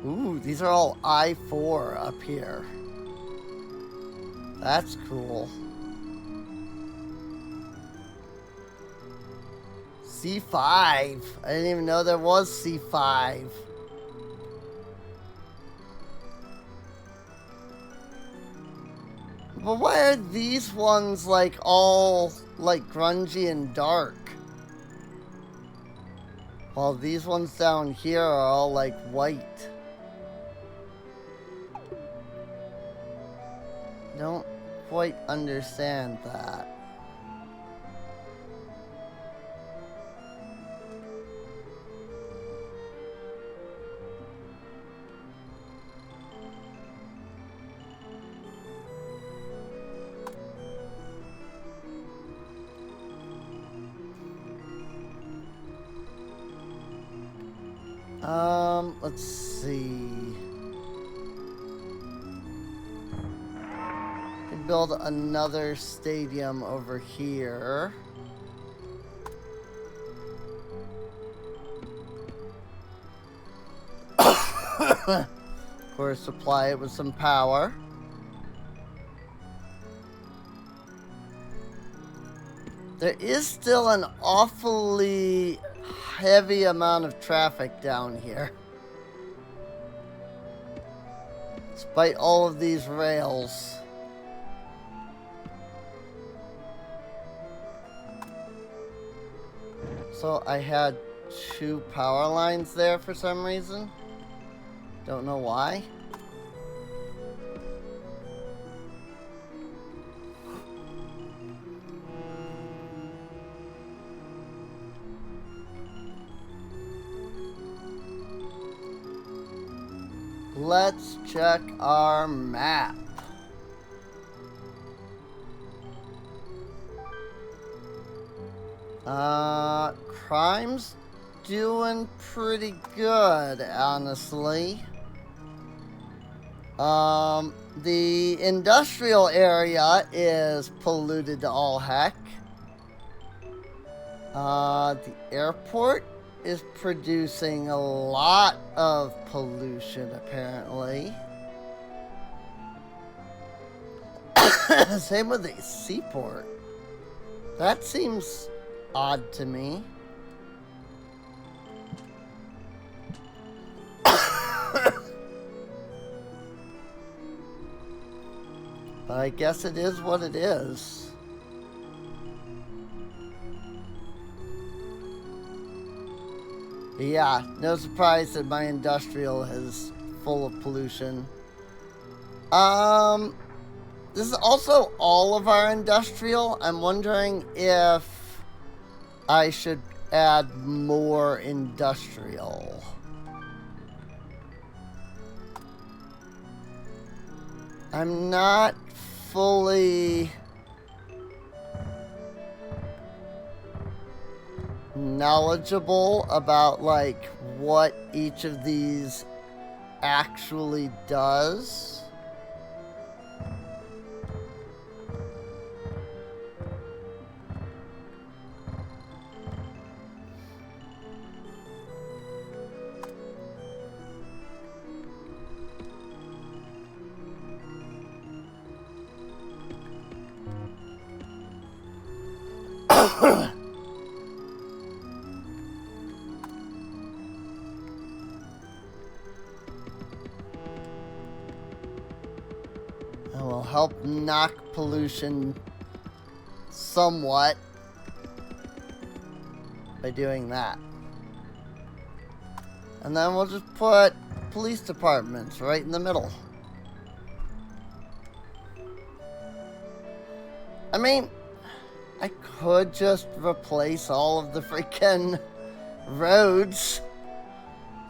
Ooh, these are all I-4 up here. That's cool. C5. I didn't even know there was C5. But why are these ones like all like grungy and dark? While these ones down here are all like white. Don't quite understand that. Let's see. Can build another stadium over here. Of course, supply it with some power. There is still an awfully heavy amount of traffic down here. Despite all of these rails. So I had 2 power lines there for some reason. Don't know why. Let's check our map. Crime's doing pretty good, honestly. The industrial area is polluted to all heck. The airport is producing a lot of pollution, apparently. Same with the seaport. That seems odd to me. But I guess it is what it is. Yeah, no surprise that my industrial is full of pollution. This is also all of our industrial. I'm wondering if I should add more industrial. I'm not fully knowledgeable about like what each of these actually does. It will help knock pollution somewhat by doing that. And then we'll just put police departments right in the middle. I mean, I could just replace all of the freaking roads.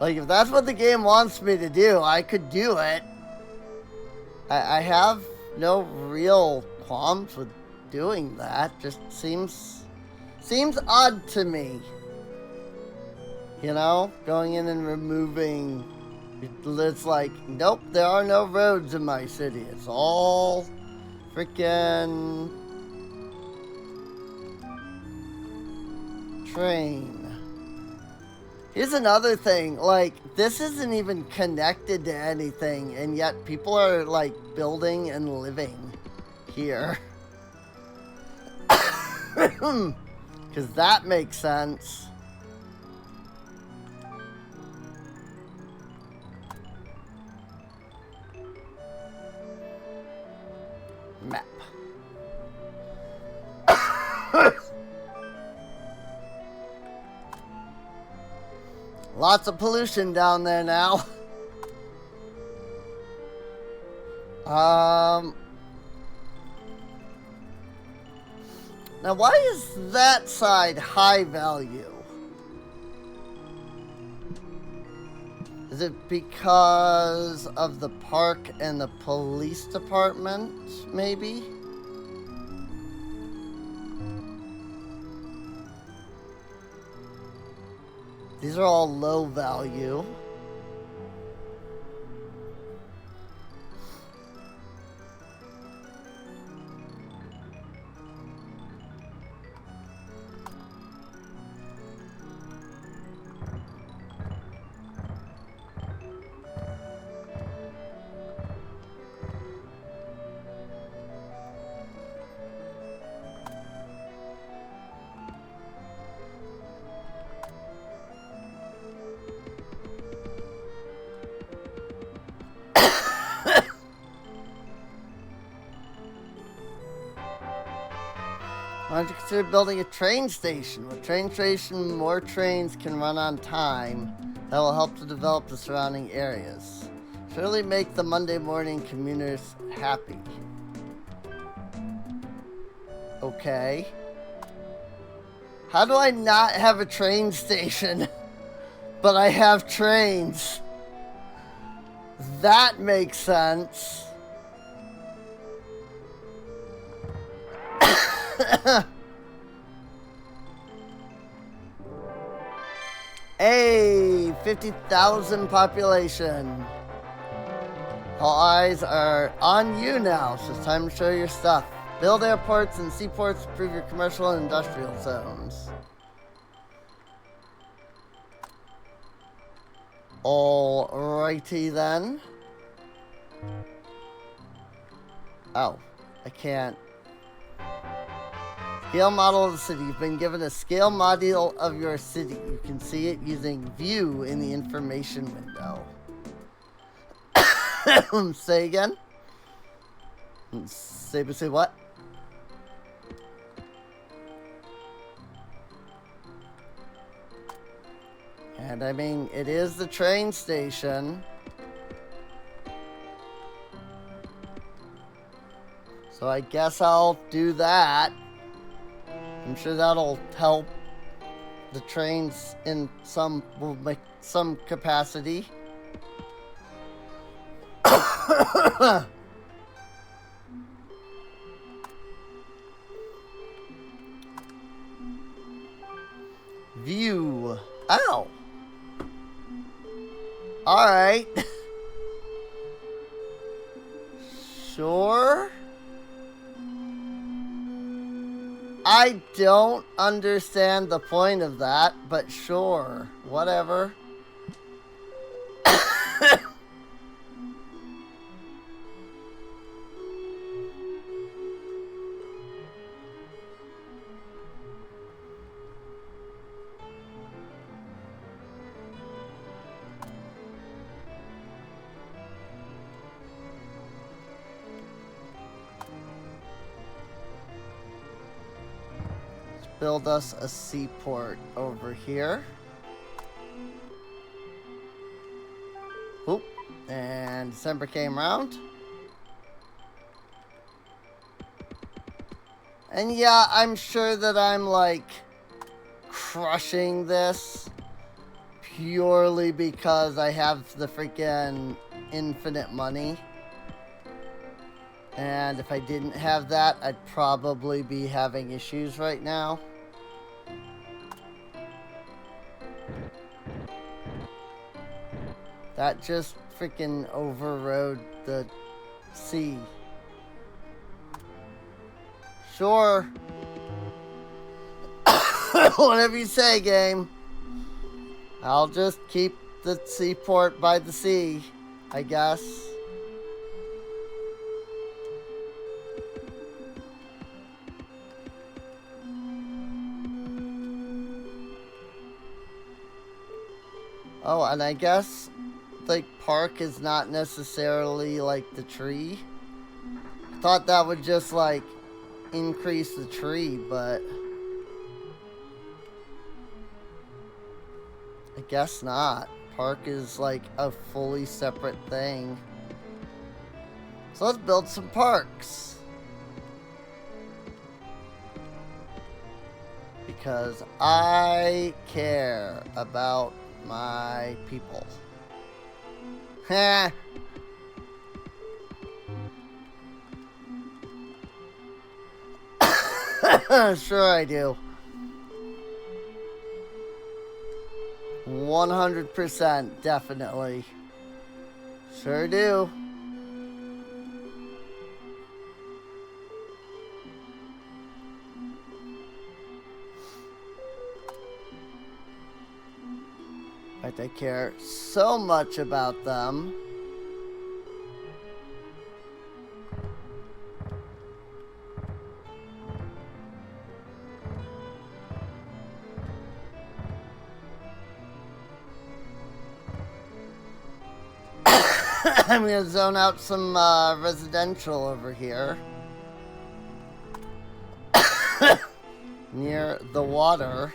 Like, if that's what the game wants me to do, I could do it. I have no real qualms with doing that. Just seems odd to me. You know, going in and removing, it's like, nope, there are no roads in my city. It's all freaking train. Here's another thing, like, this isn't even connected to anything, and yet people are, like, building and living here. Because that makes sense. Map. Lots of pollution down there now. Now why is that side high value? Is it because of the park and the police department, maybe? These are all low value. Why don't you consider building a train station? With a train station, more trains can run on time. That will help to develop the surrounding areas. Surely make the Monday morning commuters happy. Okay. How do I not have a train station, but I have trains? That makes sense. Hey, 50,000 population. All eyes are on you now, so it's time to show your stuff. Build airports and seaports to improve your commercial and industrial zones. Alrighty then. Oh, I can't. Scale model of the city. You've been given a scale model of your city. You can see it using view in the information window. Say again? Say what? And I mean, it is the train station. So I guess I'll do that. I'm sure that'll help the trains in some capacity. View. Ow. All right. Sure. I don't understand the point of that, but sure, whatever. build us a seaport over here. Oop. And December came around. And yeah, I'm sure that I'm like crushing this purely because I have the freaking infinite money. And if I didn't have that, I'd probably be having issues right now. That just freaking overrode the sea. Sure. Whatever you say, game. I'll just keep the seaport by the sea, I guess. Oh, and I guess, like, park is not necessarily, like, the tree. I thought that would just, like, increase the tree, but I guess not. Park is, like, a fully separate thing. So let's build some parks. Because I care about my people. Heh. Sure I do. 100% definitely. Sure do. But I care so much about them. I'm gonna zone out some residential over here. Near the water.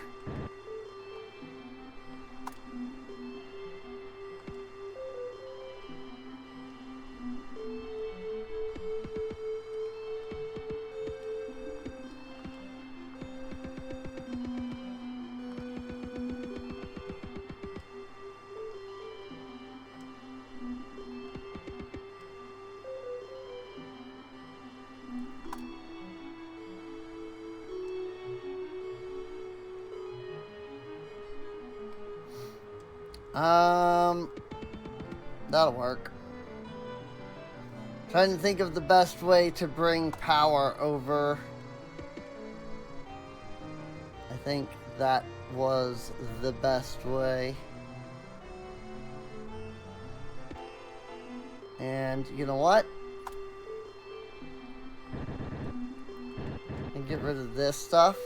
That'll work. Trying to think of the best way to bring power over. I think that was the best way. And you know what? And get rid of this stuff.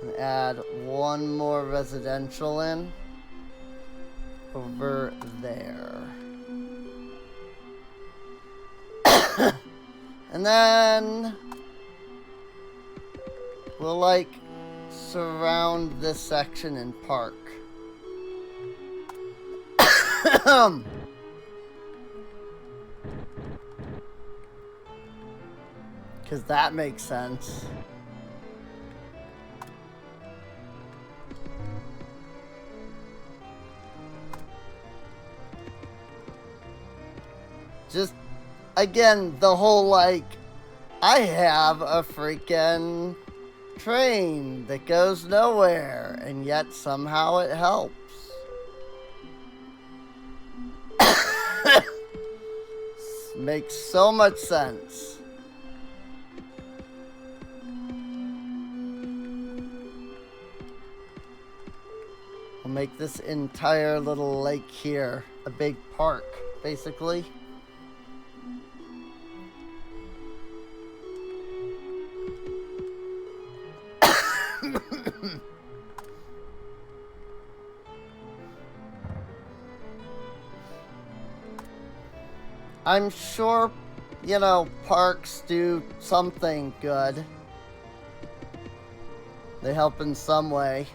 And add one more residential in. Over there. And then we'll like surround this section in park. Because that makes sense. Just, again, the whole, like, I have a freaking train that goes nowhere, and yet somehow it helps. Makes so much sense. We'll make this entire little lake here a big park, basically. I'm sure, you know, parks do something good. They help in some way.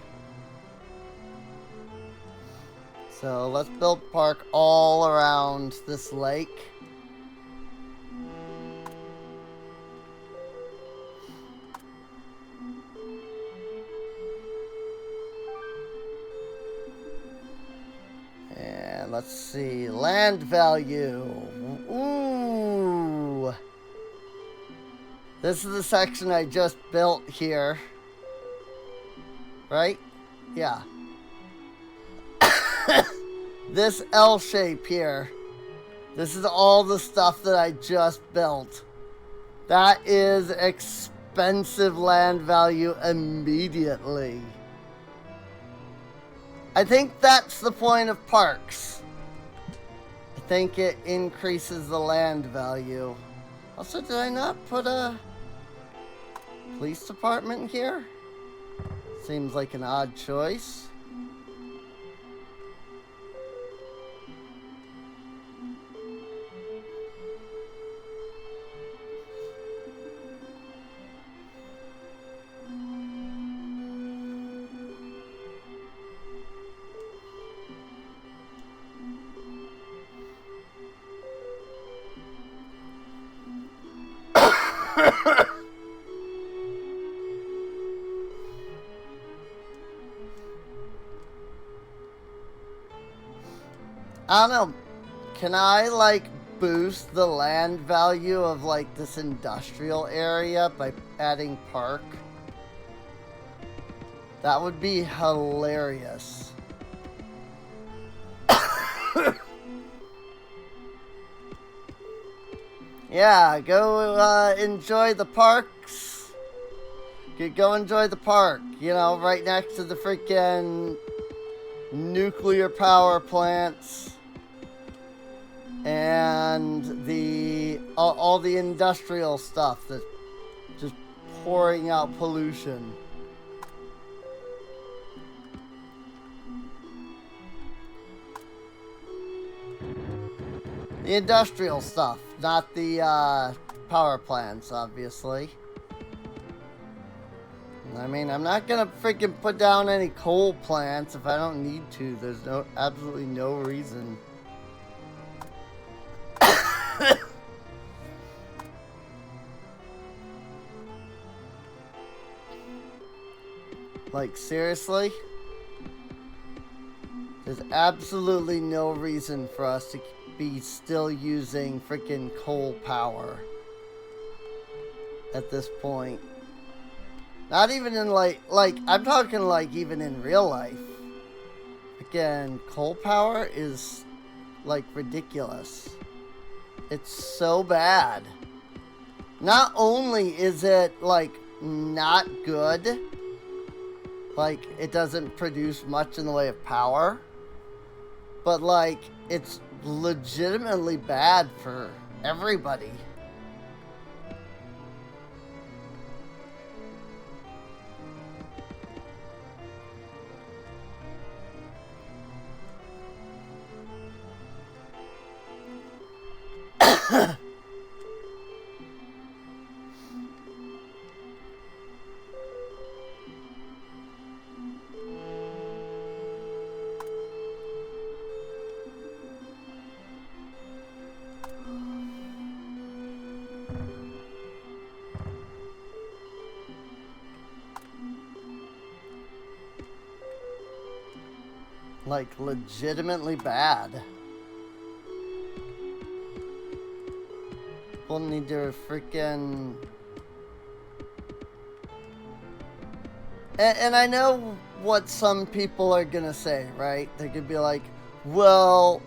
So let's build a park all around this lake. And let's see, land value. Ooh. This is the section I just built here. Right? Yeah. This L shape here. This is all the stuff that I just built. That is expensive land value immediately. I think that's the point of parks. I think it increases the land value. Also, did I not put a police department here? Seems like an odd choice. I don't know. Can I, like, boost the land value of, like, this industrial area by adding park? That would be hilarious. Yeah, go enjoy the parks. Go enjoy the park. You know, right next to the freaking nuclear power plants. And the all the industrial stuff that's just pouring out pollution. The industrial stuff, not the power plants, obviously. I mean, I'm not gonna freaking put down any coal plants if I don't need to. There's absolutely no reason. Like, seriously? There's absolutely no reason for us to be still using freaking coal power at this point. Not even in like I'm talking like even in real life. Again, coal power is like ridiculous. It's so bad. Not only is it like not good, like it doesn't produce much in the way of power, but like it's legitimately bad for everybody. Like, legitimately bad. People need to freaking... And I know what some people are gonna say, right? They could be like, well,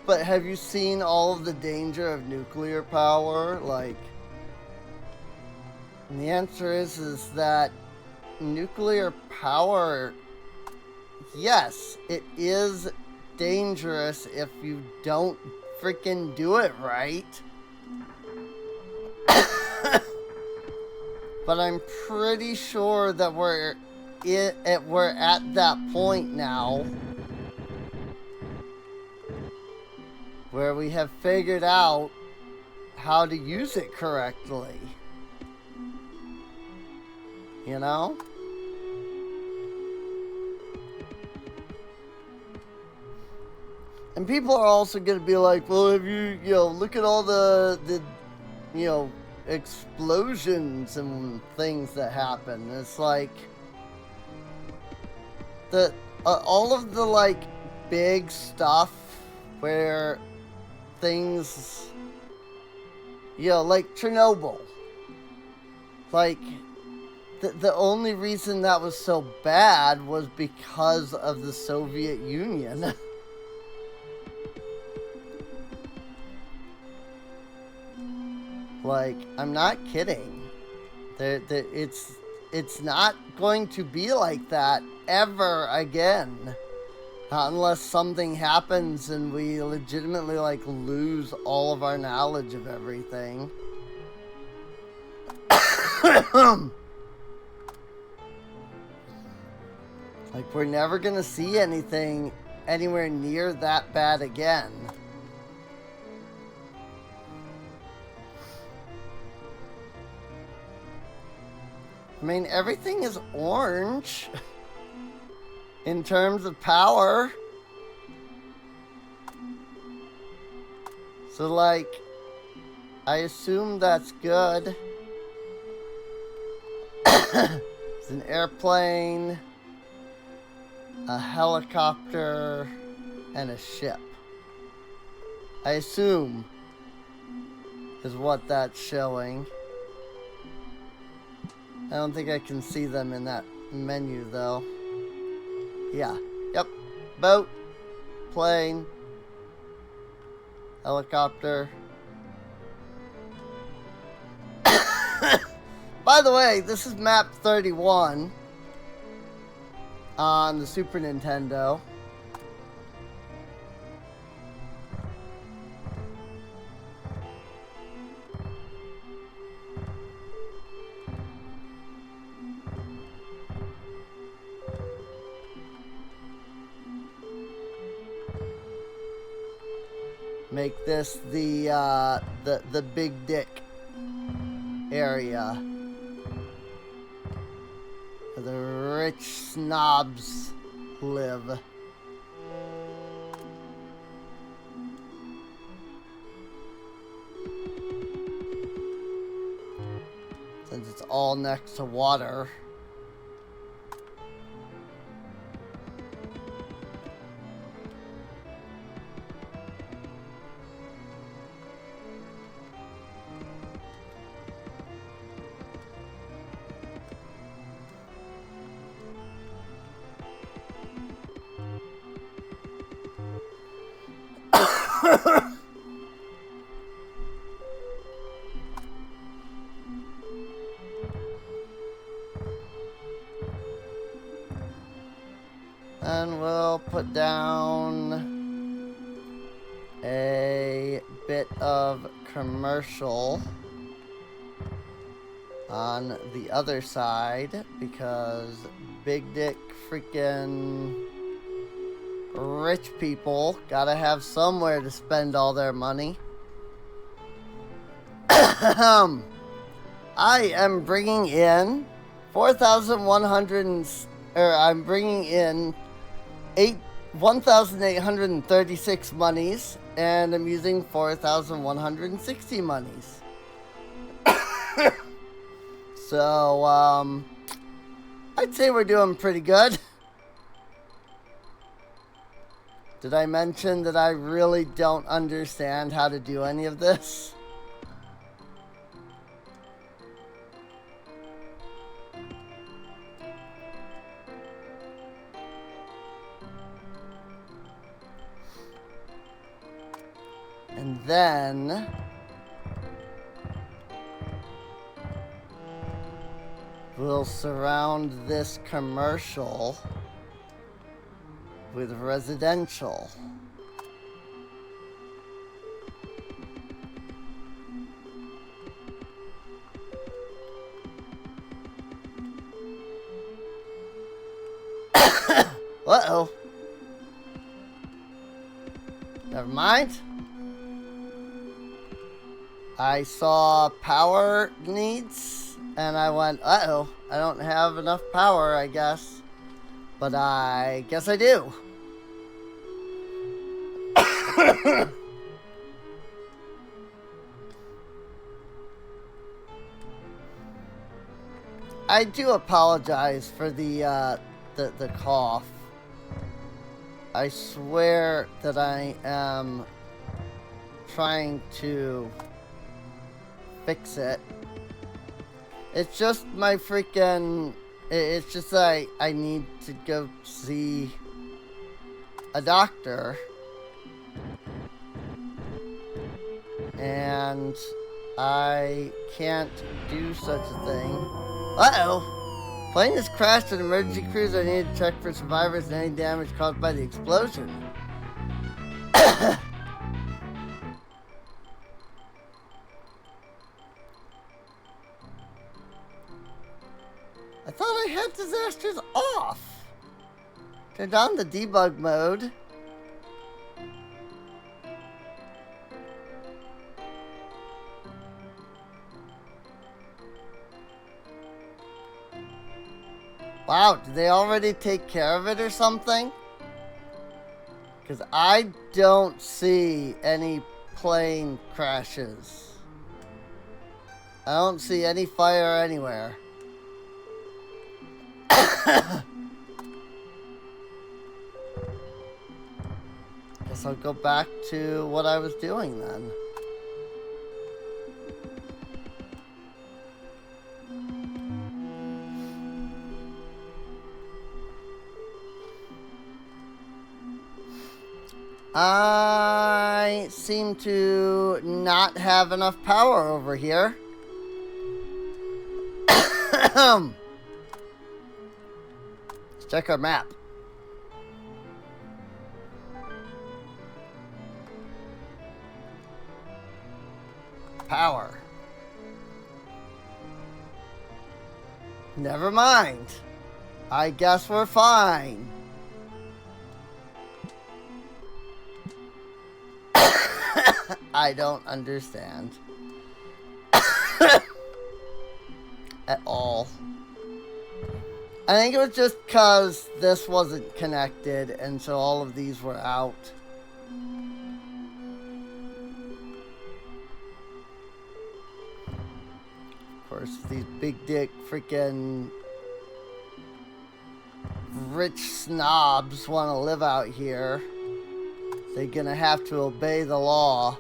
but have you seen all of the danger of nuclear power? Like, and the answer is that nuclear power... Yes, it is dangerous if you don't freaking do it right. But I'm pretty sure that we're at that point now where we have figured out how to use it correctly. You know? And people are also going to be like, well, have you know, look at all the you know, explosions and things that happen. It's like, all of the, like, big stuff where things, you know, like Chernobyl. Like, the only reason that was so bad was because of the Soviet Union. Like, I'm not kidding. It's not going to be like that ever again. Not unless something happens and we legitimately, like, lose all of our knowledge of everything. Like, we're never gonna see anything anywhere near that bad again. I mean, everything is orange in terms of power. So, like, I assume that's good. It's an airplane, a helicopter, and a ship. I assume is what that's showing. I don't think I can see them in that menu, though. Yeah. Yep. Boat. Plane. Helicopter. By the way, this is map 31 on the Super Nintendo. Make this the Big Dick area where the rich snobs live. Since it's all next to water. And we'll put down a bit of commercial on the other side because big dick freaking rich people gotta have somewhere to spend all their money. I am bringing in 4,100, I'm bringing in 1,836 monies, and I'm using 4,160 monies. So, I'd say we're doing pretty good. Did I mention that I really don't understand how to do any of this? And then we'll surround this commercial with residential. Uh-oh. Never mind. I saw power needs, and I went, uh-oh, I don't have enough power, I guess. But I guess I do. I do apologize for the cough. I swear that I am trying to fix it. It's just my freaking... It's just that I need to go see a doctor. And I can't do such a thing. Uh-oh! Plane has crashed an emergency cruiser. I need to check for survivors and any damage caused by the explosion. I thought I had disasters off. Turned on the debug mode. Wow, did they already take care of it or something? Because I don't see any plane crashes. I don't see any fire anywhere. Guess I'll go back to what I was doing then. I seem to not have enough power over here. Let's check our map. Power. Never mind. I guess we're fine. I don't understand. At all. I think it was just because this wasn't connected, and so all of these were out. Of course, these big dick freaking rich snobs want to live out here. They're gonna have to obey the law.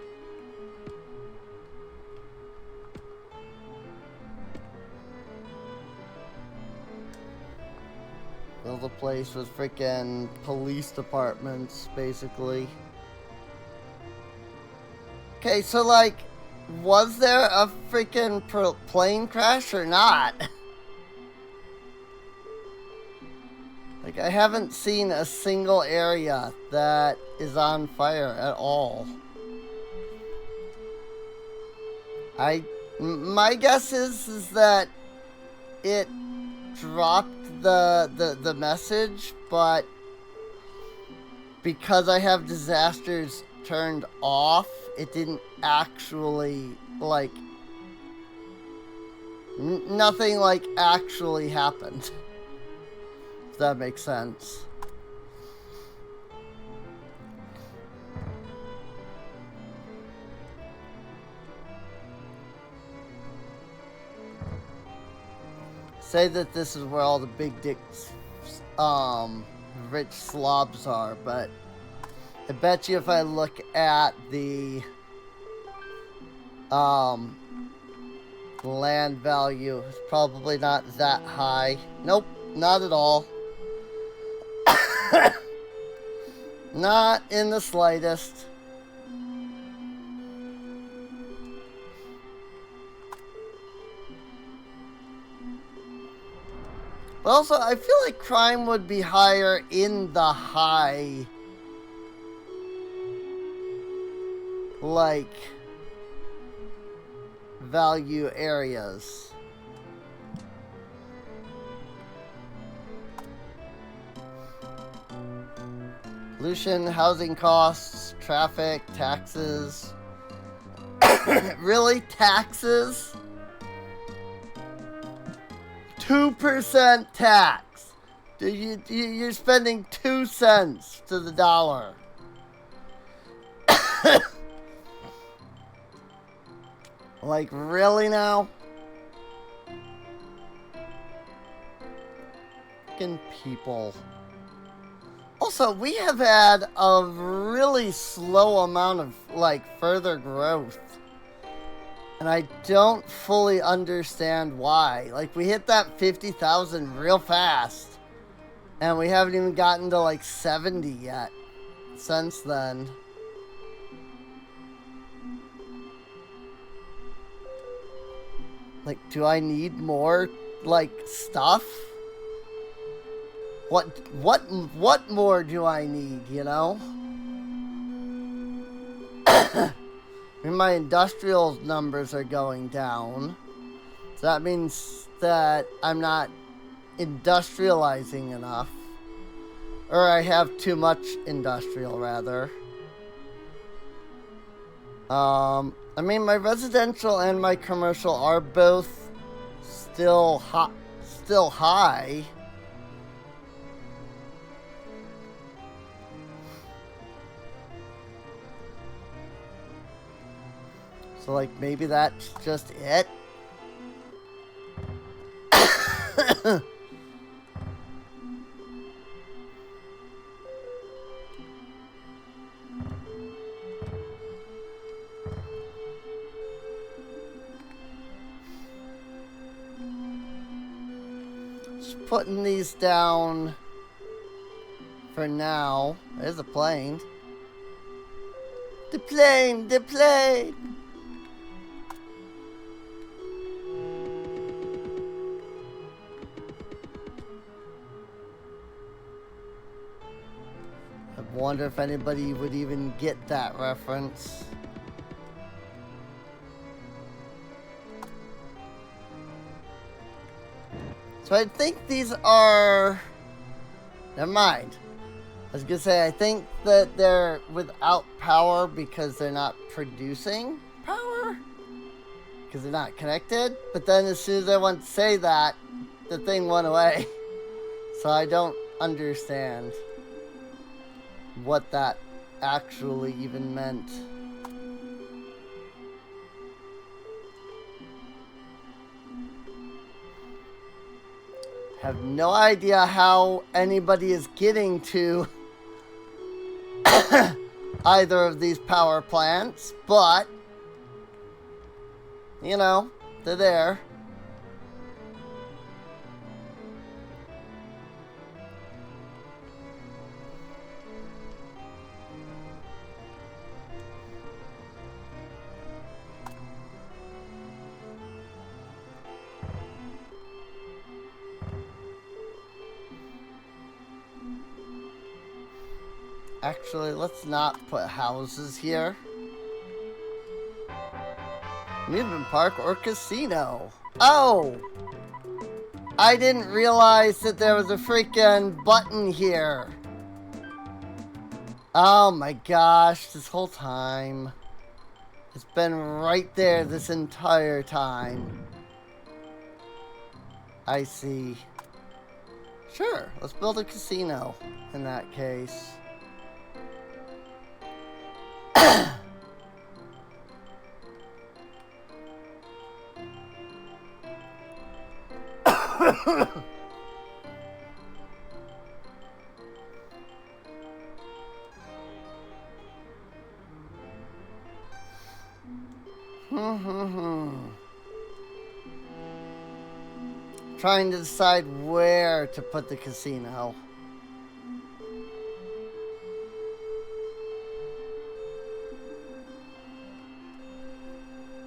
Fill the place with freaking police departments, basically. Okay, so like, was there a freaking plane crash or not? Like, I haven't seen a single area that is on fire at all. My guess is that it dropped the message, but because I have disasters turned off, it didn't actually, like, nothing, like, actually happened. If that makes sense. Say that this is where all the big dicks, rich slobs are, but I bet you if I look at the, land value, it's probably not that high. Nope, not at all. Not in the slightest. But also, I feel like crime would be higher in the high, like, value areas. Pollution, housing costs, traffic, taxes. Really? Taxes? 2% tax. You're spending 2 cents to the dollar. Like, really now? Fucking people. Also, we have had a really slow amount of, like, further growth. And I don't fully understand why. Like, we hit that 50,000 real fast. And we haven't even gotten to, like, 70 yet. Since then. Like, do I need more, like, stuff? What more do I need, you know? I mean, my industrial numbers are going down. So that means that I'm not industrializing enough. Or I have too much industrial, rather. I mean, my residential and my commercial are both still high. So, like, maybe that's just it? Just putting these down for now. There's a plane. The plane! The plane! I wonder if anybody would even get that reference. So I think these are... Never mind. I was gonna say, I think that they're without power because they're not producing power? Because they're not connected? But then as soon as I went to say that, the thing went away. So I don't understand what that actually even meant. Have no idea how anybody is getting to either of these power plants, but you know, they're there. Actually, let's not put houses here. Amusement park or casino. Oh! I didn't realize that there was a freaking button here. Oh my gosh, this whole time. It's been right there this entire time. I see. Sure, let's build a casino in that case. Trying to decide where to put the casino.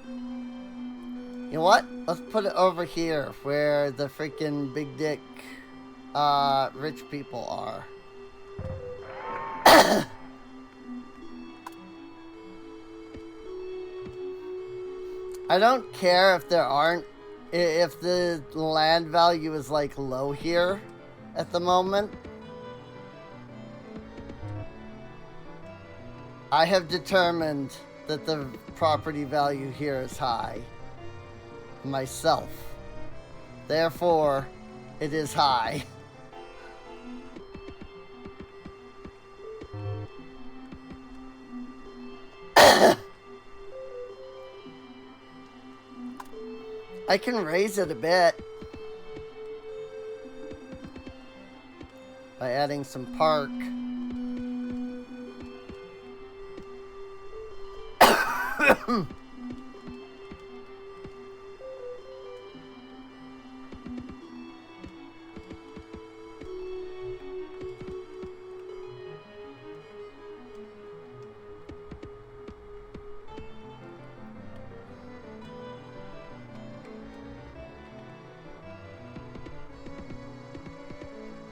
You know what? Let's put it over here where the freaking big dick rich people are. I don't care if there aren't, if the land value is like low here at the moment. I have determined that the property value here is high. Myself. Therefore, it is high. I can raise it a bit by adding some park.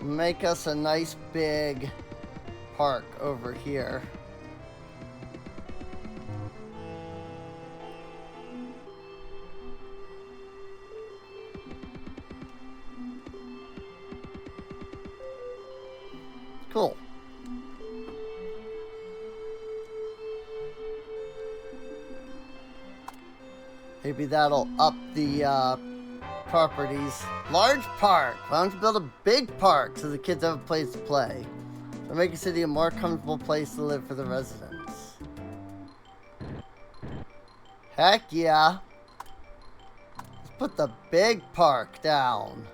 Make us a nice big park over here. Cool. Maybe that'll up the properties. Large park. Why don't you build a big park so the kids have a place to play? Or make a city a more comfortable place to live for the residents. Heck yeah. Let's put the big park down.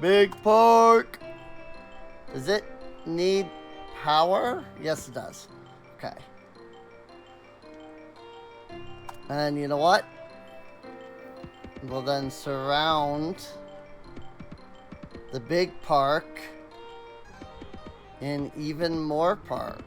Big park. Does it need power? Yes, it does. Okay. And you know what? We'll then surround the big park in even more park.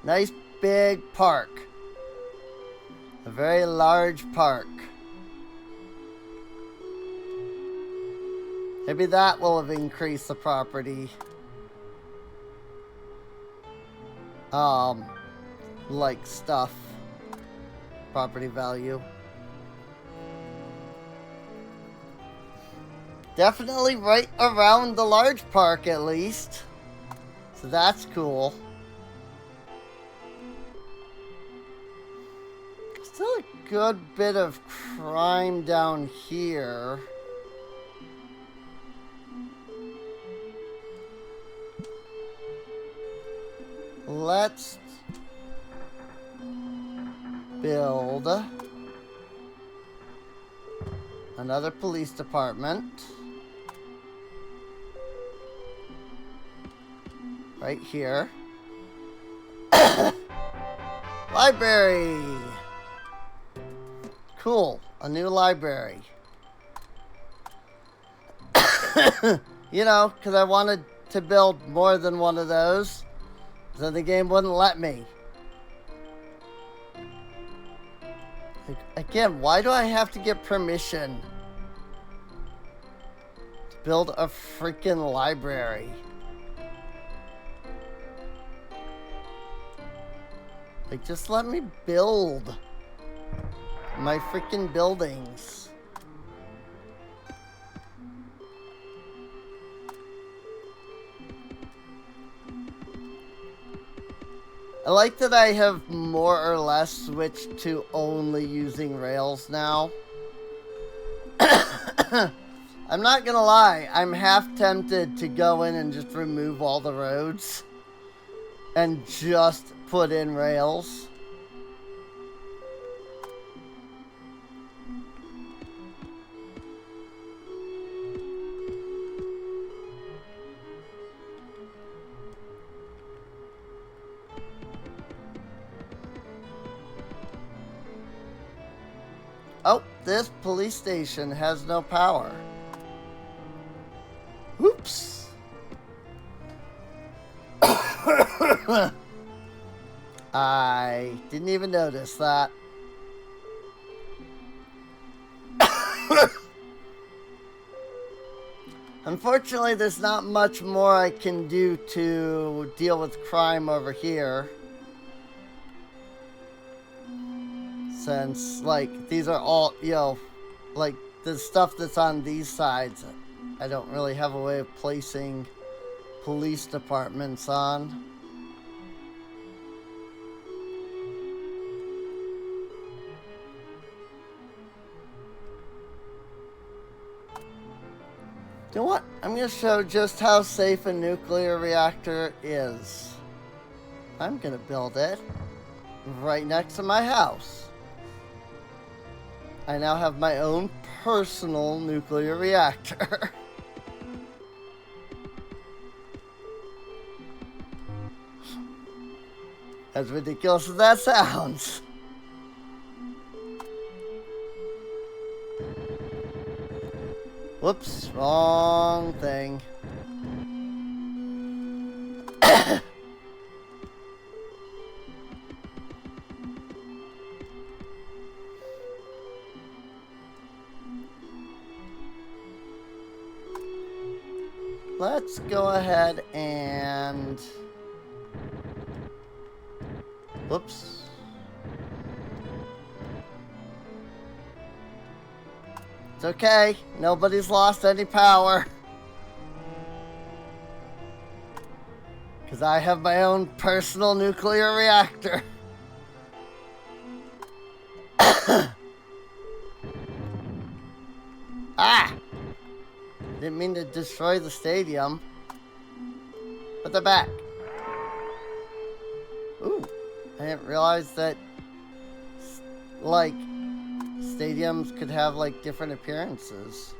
Nice big park. A very large park. Maybe that will have increased the property. Like stuff. Property value. Definitely right around the large park at least. So that's cool. Still a good bit of crime down here. Let's build another police department right here. Library. Cool, a new library. You know, because I wanted to build more than one of those, so the game wouldn't let me. Again, why do I have to get permission to build a freaking library? Like, just let me build my freaking buildings. I like that I have more or less switched to only using rails now. I'm not gonna lie, I'm half tempted to go in and just remove all the roads and just put in rails. Oh, this police station has no power. Whoops. I didn't even notice that. Unfortunately, there's not much more I can do to deal with crime over here. Since, like, these are all, you know, like, the stuff that's on these sides, I don't really have a way of placing police departments on. You know what? I'm going to show just how safe a nuclear reactor is. I'm going to build it right next to my house. I now have my own personal nuclear reactor. As ridiculous as that sounds. Whoops, wrong thing. Let's go ahead and... Whoops. It's okay. Nobody's lost any power. Because I have my own personal nuclear reactor. Ah! Didn't mean to destroy the stadium. But they're back. Ooh. I didn't realize that, like, stadiums could have, like, different appearances.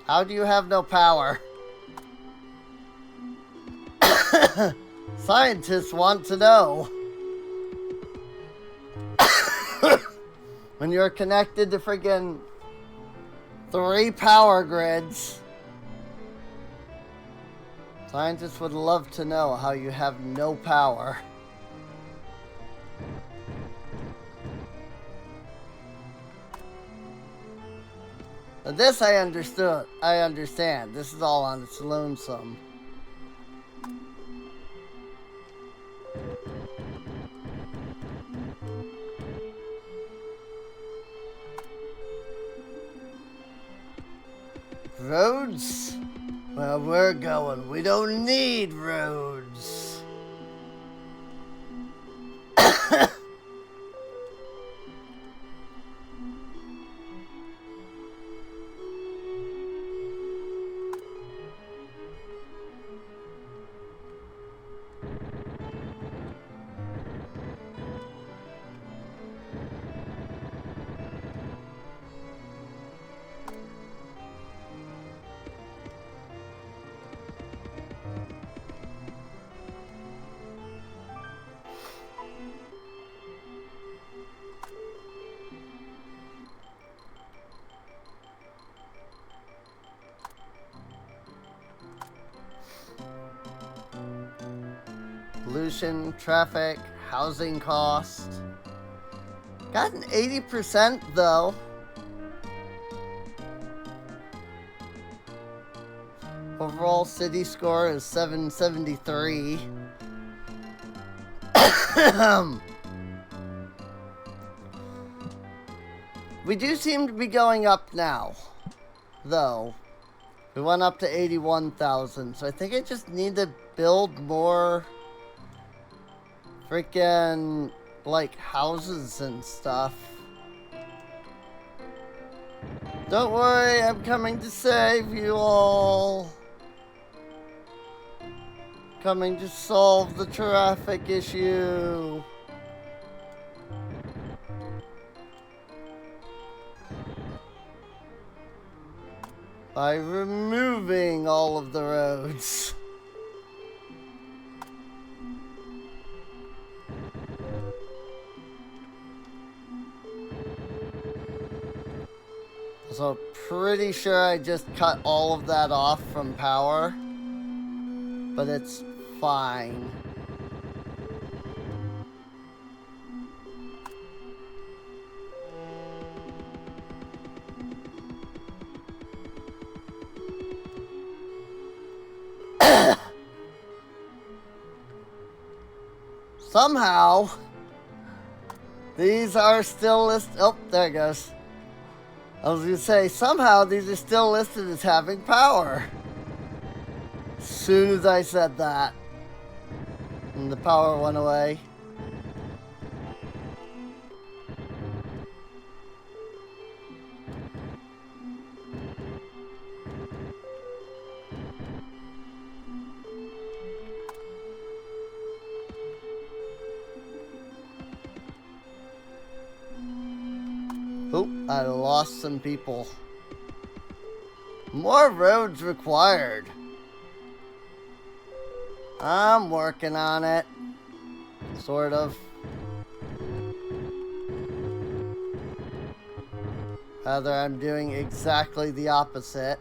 How do you have no power? Scientists want to know. When you're connected to friggin' 3 power grids, scientists would love to know how you have no power. Now this I understand. This is all on its lonesome. Roads? Where we're going, we don't need roads. Pollution, traffic, housing cost. Got an 80% though. Overall city score is 773. We do seem to be going up now, though. We went up to 81,000, so I think I just need to build more freaking, like, houses and stuff. Don't worry, I'm coming to save you all. Coming to solve the traffic issue. By removing all of the roads. So pretty sure I just cut all of that off from power, but it's fine. somehow, these are still listed. Oh, there it goes. I was going to say, somehow these are still listed as having power. As soon as I said that, and the power went away. Oh, I lost some people. More roads required. I'm working on it. Sort of. Rather, I'm doing exactly the opposite.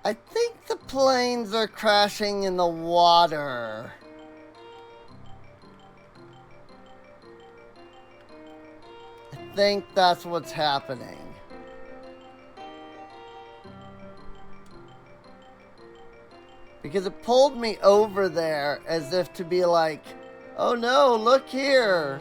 I think the planes are crashing in the water. I think that's what's happening. Because it pulled me over there as if to be like, oh no, look here.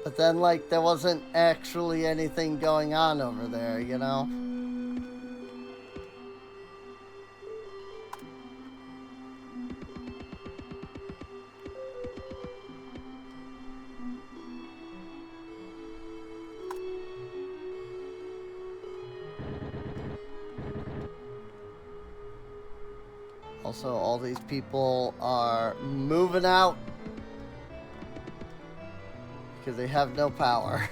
But then, like, there wasn't actually anything going on over there, you know? Also, all these people are moving out because they have no power.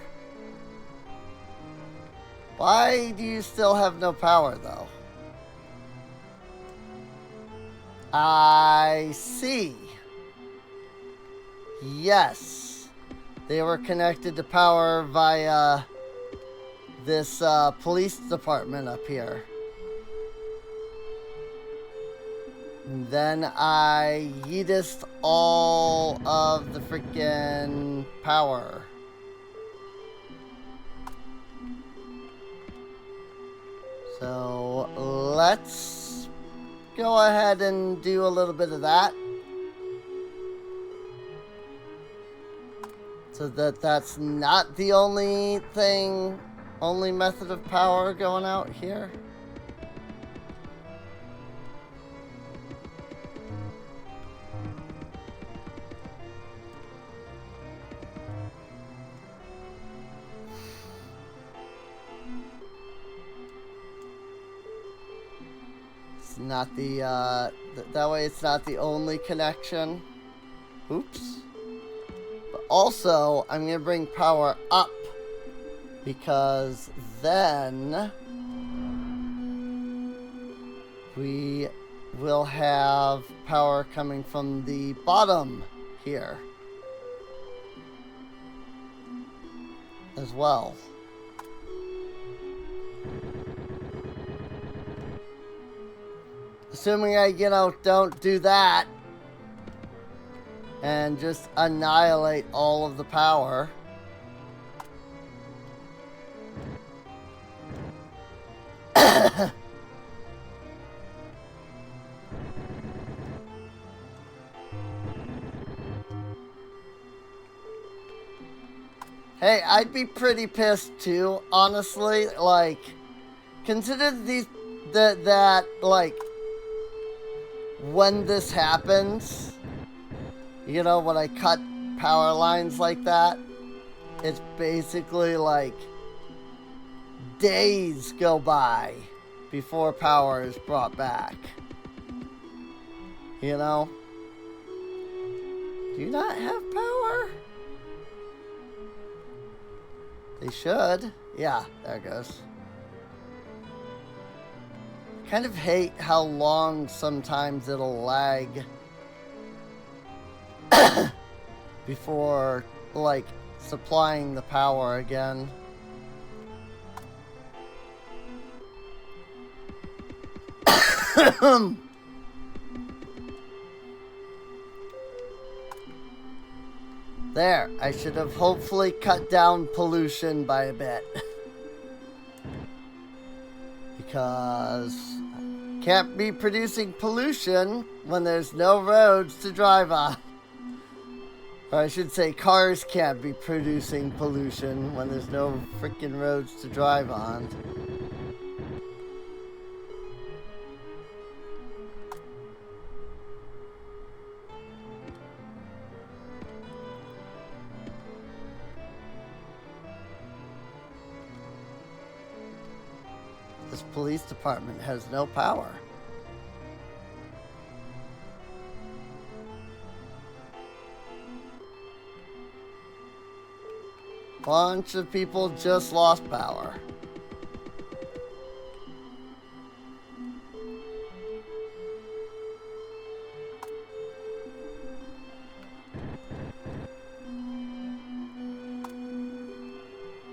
Why do you still have no power, though? I see. Yes. They were connected to power via this police department up here. And then I yeeted all of the freaking power. So let's go ahead and do a little bit of that. So that's not the only method of power going out here. Not the that way it's not the only connection. Oops. But also I'm gonna bring power up because then we will have power coming from the bottom here as well. Assuming I, don't do that and just annihilate all of the power. Hey, I'd be pretty pissed too, honestly. Like, consider that like, when this happens, when I cut power lines like that, it's basically like days go by before power is brought back. Do you not have power? They should. Yeah, there it goes. Kind of hate how long sometimes it'll lag before, like, supplying the power again. There, I should have hopefully cut down pollution by a bit. Because can't be producing pollution when there's no roads to drive on. Or I should say cars can't be producing pollution when there's no freaking roads to drive on. This police department has no power. Bunch of people just lost power.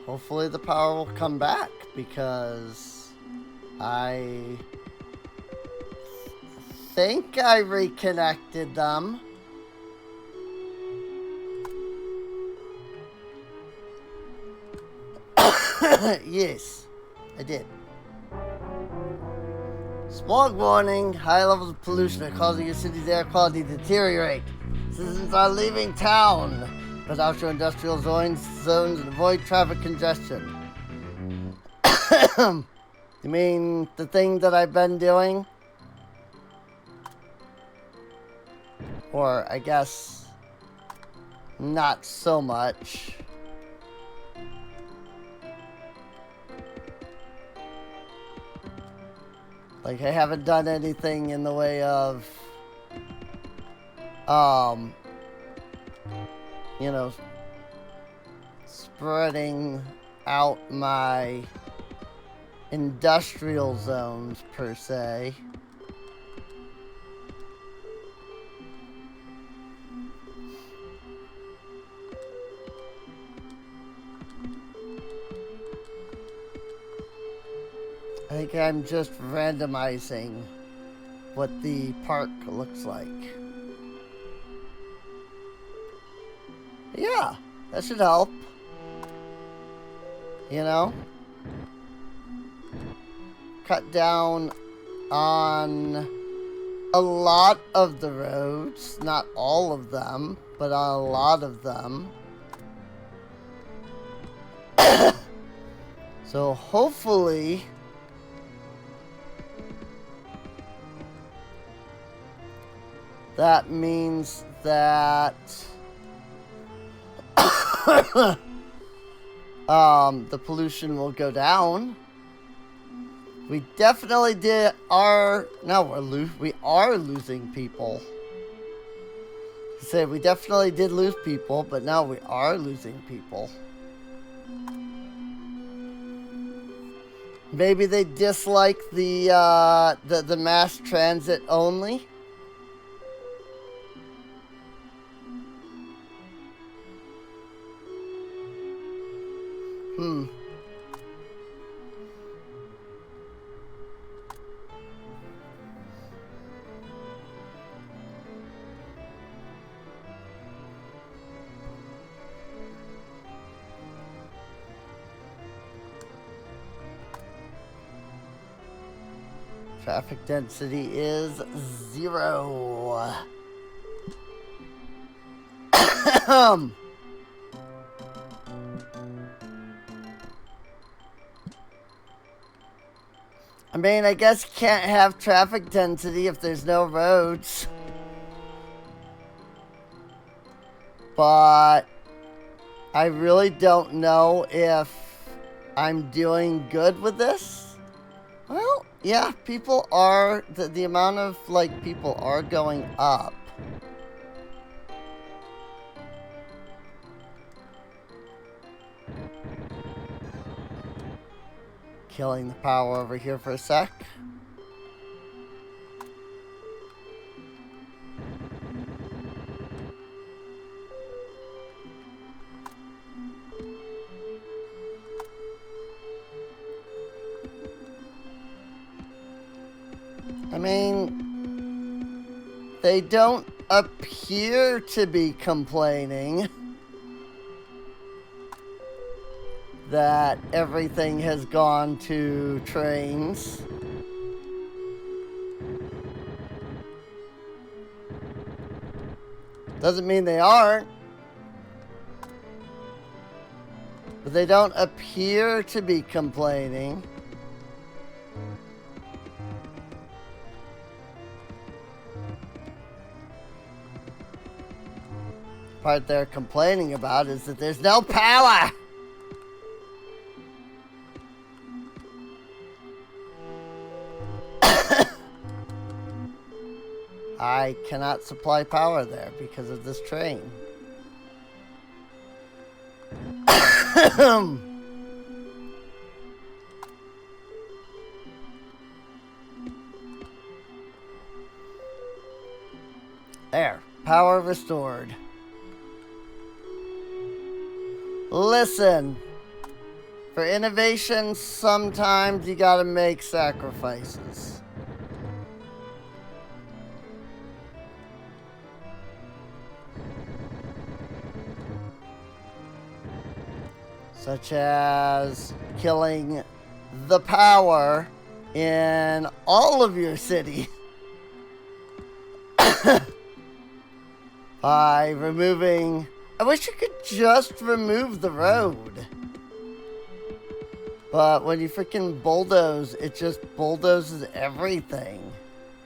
Hopefully the power will come back, because I think I reconnected them. Yes, I did. Smog warning. High levels of pollution are causing your city's air quality to deteriorate. Citizens are leaving town, but outdoor industrial zones and avoid traffic congestion. You mean the thing that I've been doing? Or I guess not so much. Like, I haven't done anything in the way of, you know, spreading out my industrial zones, per se. I think I'm just randomizing what the park looks like. Yeah, that should help. You know? Cut down on a lot of the roads. Not all of them, but on a lot of them. So hopefully that means that the pollution will go down. We definitely we are losing people. We definitely did lose people, but now we are losing people. Maybe they dislike the mass transit only. Traffic density is 0. I mean, I guess you can't have traffic density if there's no roads. But I really don't know if I'm doing good with this. Well, yeah, people are, the amount of, like, people are going up. Killing the power over here for a sec. mean, they don't appear to be complaining that everything has gone to trains. Doesn't mean they aren't. But they don't appear to be complaining. The part they're complaining about is that there's no power. I cannot supply power there because of this train. There, power restored. Listen, for innovation, sometimes you gotta make sacrifices. Such as killing the power in all of your city by removing... I wish you could just remove the road. But when you freaking bulldoze, it just bulldozes everything.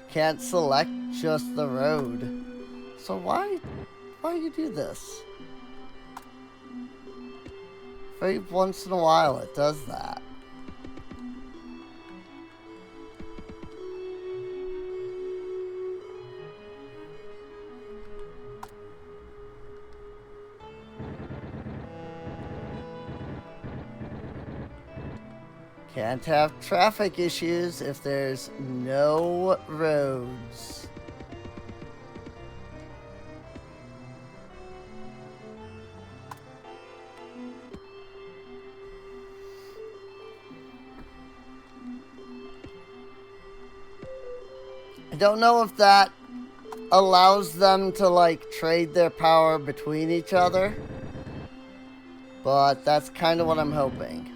Can't select just the road. So why you do this? Every once in a while it does that. Can't have traffic issues if there's no roads. I don't know if that allows them to, like, trade their power between each other, but that's kind of what I'm hoping.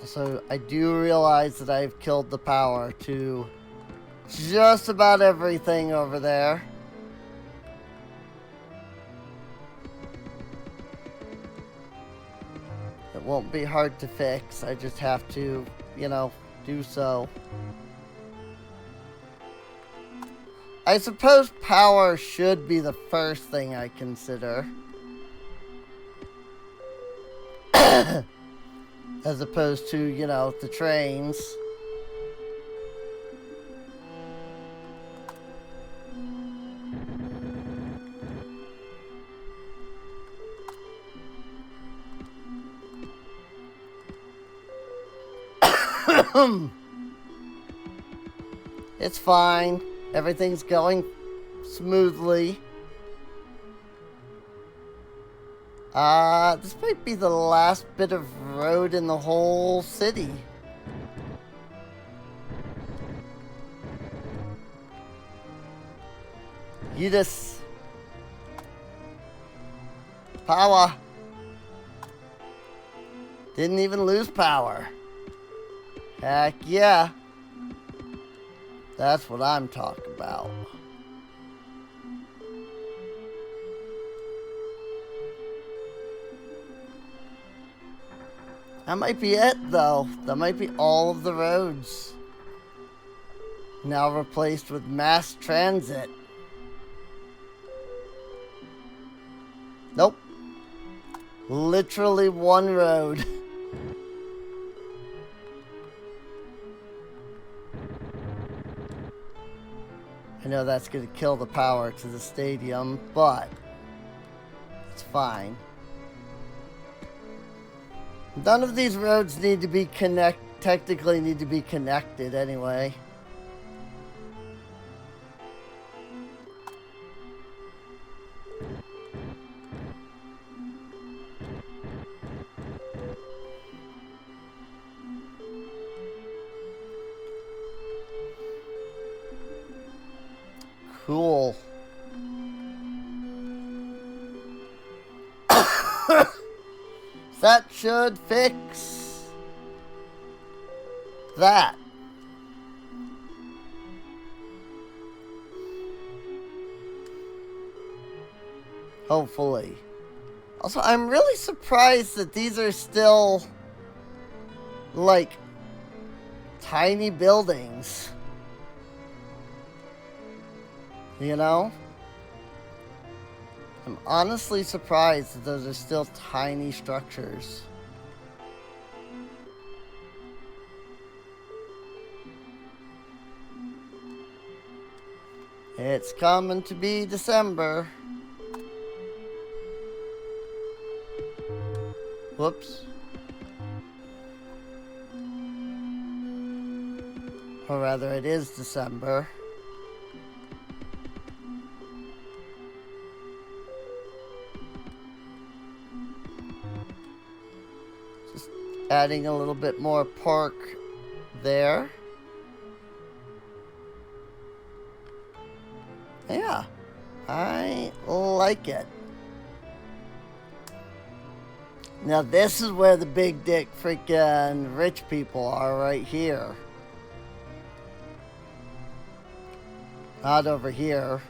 So I do realize that I've killed the power to just about everything over there. It won't be hard to fix. I just have to, you know, do so. I suppose power should be the first thing I consider. As opposed to, you know, the trains. It's fine. Everything's going smoothly. This might be the last bit of road in the whole city. You just... Power. Didn't even lose power. Heck yeah. That's what I'm talking about. That might be it, though. That might be all of the roads. Now replaced with mass transit. Nope. Literally one road. I know that's going to kill the power to the stadium, but it's fine. None of these roads need to be technically need to be connected anyway. Cool. That should fix that. Hopefully. Also, I'm really surprised that these are still, like, tiny buildings. You know? I'm honestly surprised that those are still tiny structures. It's coming to be December. Whoops. Or rather, it is December. Just adding a little bit more park there. Yeah, I like it. Now this is where the big dick freaking rich people are, right here. Not over here.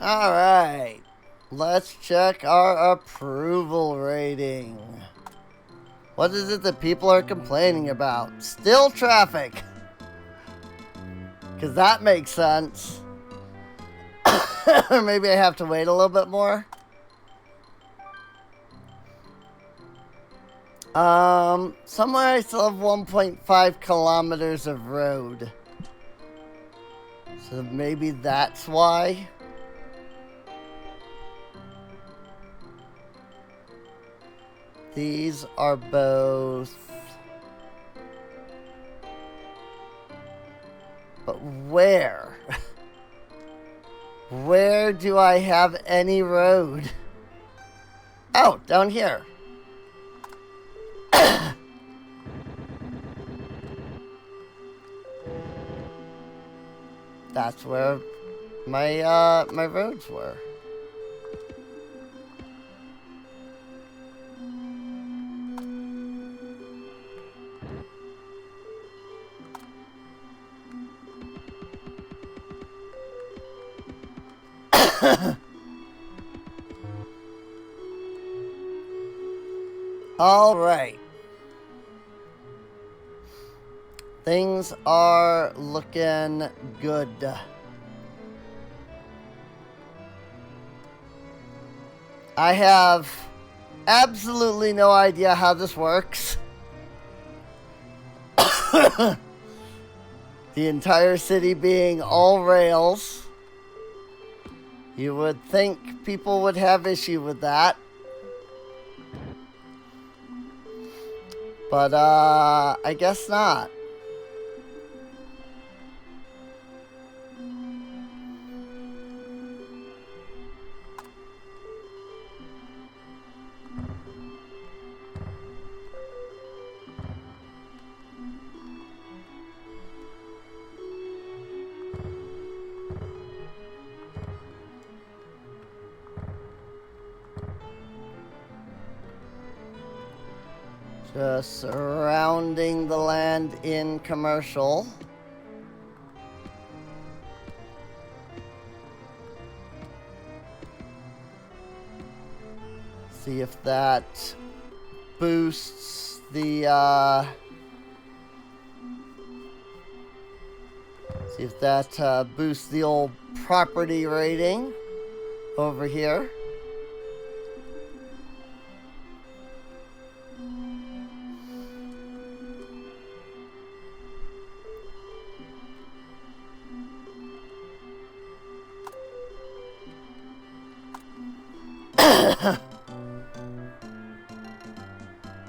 Alright, let's check our approval rating. What is it that people are complaining about? Still traffic. Because that makes sense. Or maybe I have to wait a little bit more. Somewhere I still have 1.5 kilometers of road. So maybe that's why. These are both. But where? Where do I have any road? Oh, down here. That's where my my roads were. All right. Things are looking good. I have absolutely no idea how this works. The entire city being all rails. You would think people would have issue with that. But, I guess not. Just surrounding the land in commercial. See if that boosts the, see if that boosts the old property rating over here.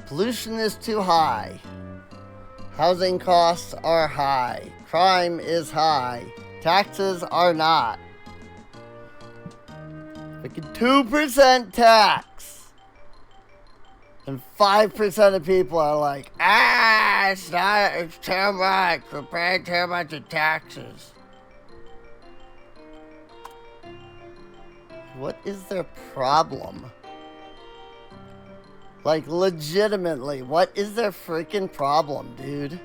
Pollution is too high. Housing costs are high. Crime is high. Taxes are not. Like a 2% tax. And 5% of people are like, it's too much. We're paying too much in taxes. What is their problem? Like, legitimately, what is their freaking problem, dude?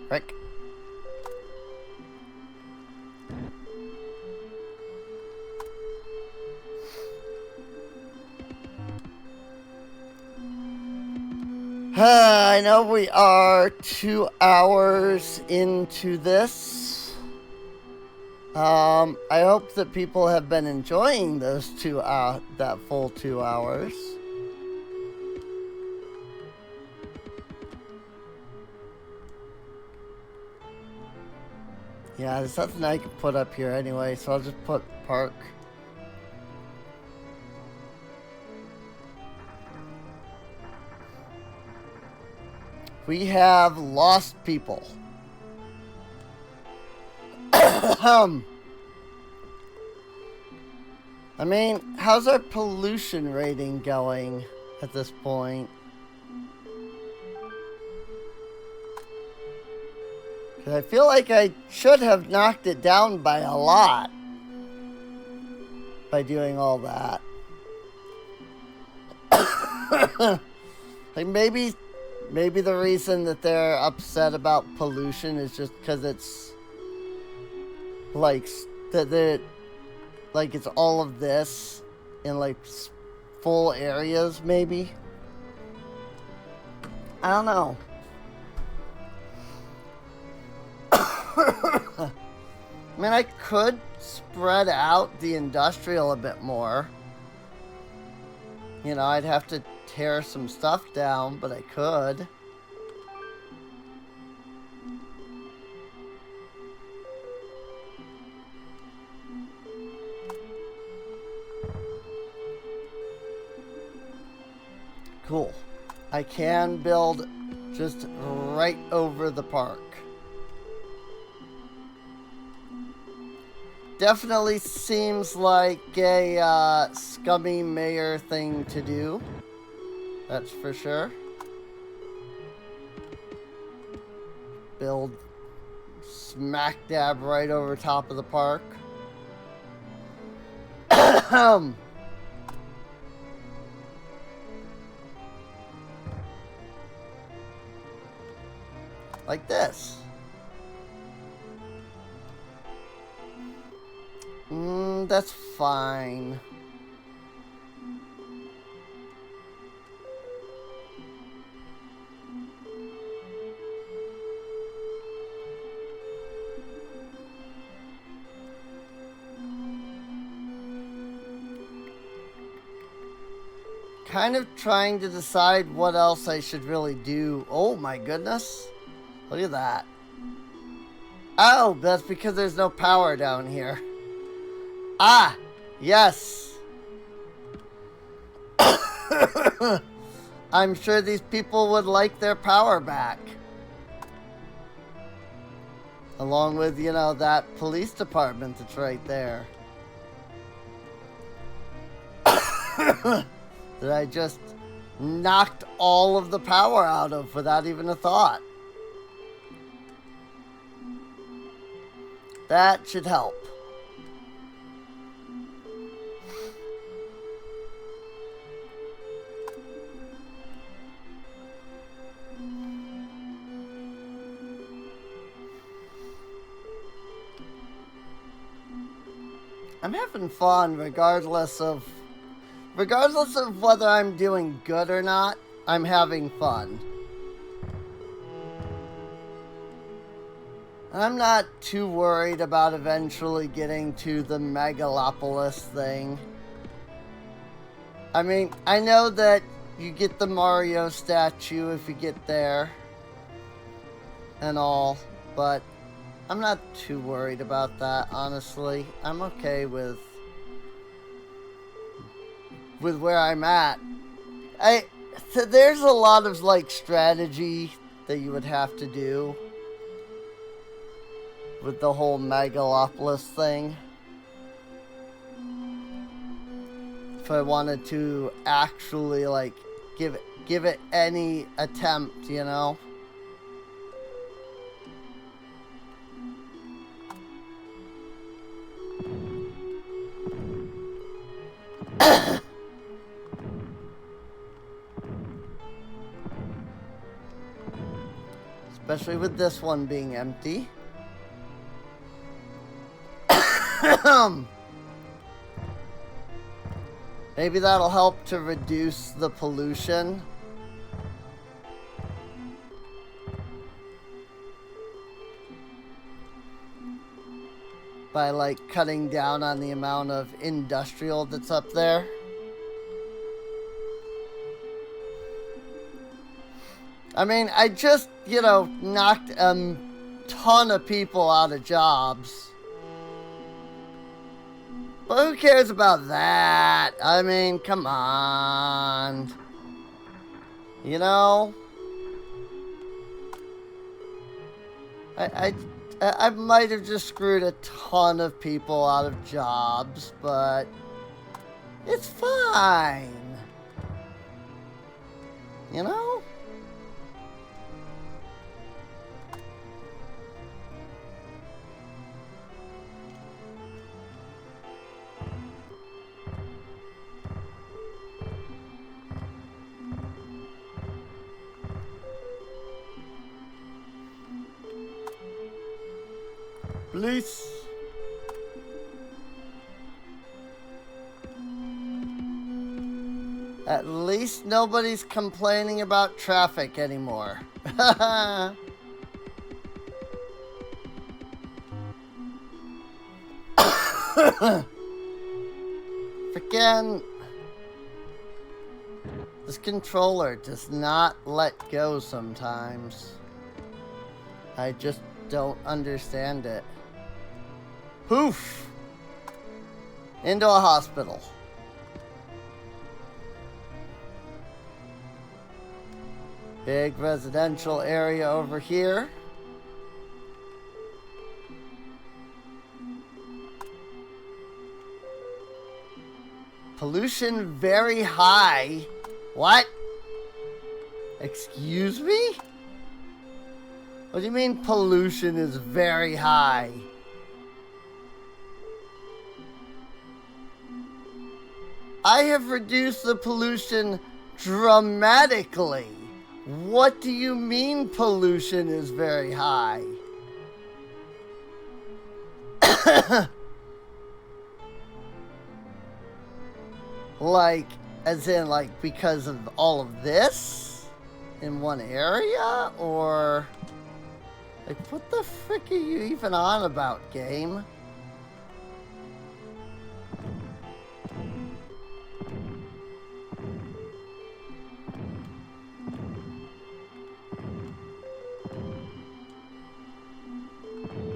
Frick. I know we are 2 hours into this. I hope that people have been enjoying those that full 2 hours. Yeah, there's nothing I can put up here anyway, so I'll just put park. We have lost people. I mean, how's our pollution rating going at this point? Because I feel like I should have knocked it down by a lot by doing all that. Like maybe the reason that they're upset about pollution is just because it's like it's all of this in like full areas, maybe. I don't know. I mean, I could spread out the industrial a bit more. You know, I'd have to tear some stuff down, but I could. Cool. I can build just right over the park. Definitely seems like a scummy mayor thing to do. That's for sure. Build smack dab right over top of the park. Like this. That's fine. Kind of trying to decide what else I should really do. Oh my goodness. Look at that. Oh, that's because there's no power down here. Ah, yes. I'm sure these people would like their power back. Along with, you know, that police department that's right there. That I just knocked all of the power out of without even a thought. That should help. I'm having fun regardless of whether I'm doing good or not. I'm having fun. I'm not too worried about eventually getting to the Megalopolis thing. I mean, I know that you get the Mario statue if you get there and all, but I'm not too worried about that, honestly. I'm okay with where I'm at. There's a lot of like strategy that you would have to do with the whole Megalopolis thing. If I wanted to actually like give it any attempt, you know. Especially with this one being empty. Maybe that'll help to reduce the pollution. By like cutting down on the amount of industrial that's up there. I mean, I just, you know, knocked a ton of people out of jobs. But who cares about that? I mean, come on. You know? I might have just screwed a ton of people out of jobs, but it's fine. You know? Police. At least nobody's complaining about traffic anymore. Freaking this controller does not let go sometimes. I just don't understand it. Poof! Into a hospital. Big residential area over here. Pollution very high. What? Excuse me? What do you mean pollution is very high? I have reduced the pollution dramatically. What do you mean pollution is very high? Like, as in, like, because of all of this in one area? Or, like, what the frick are you even on about, game?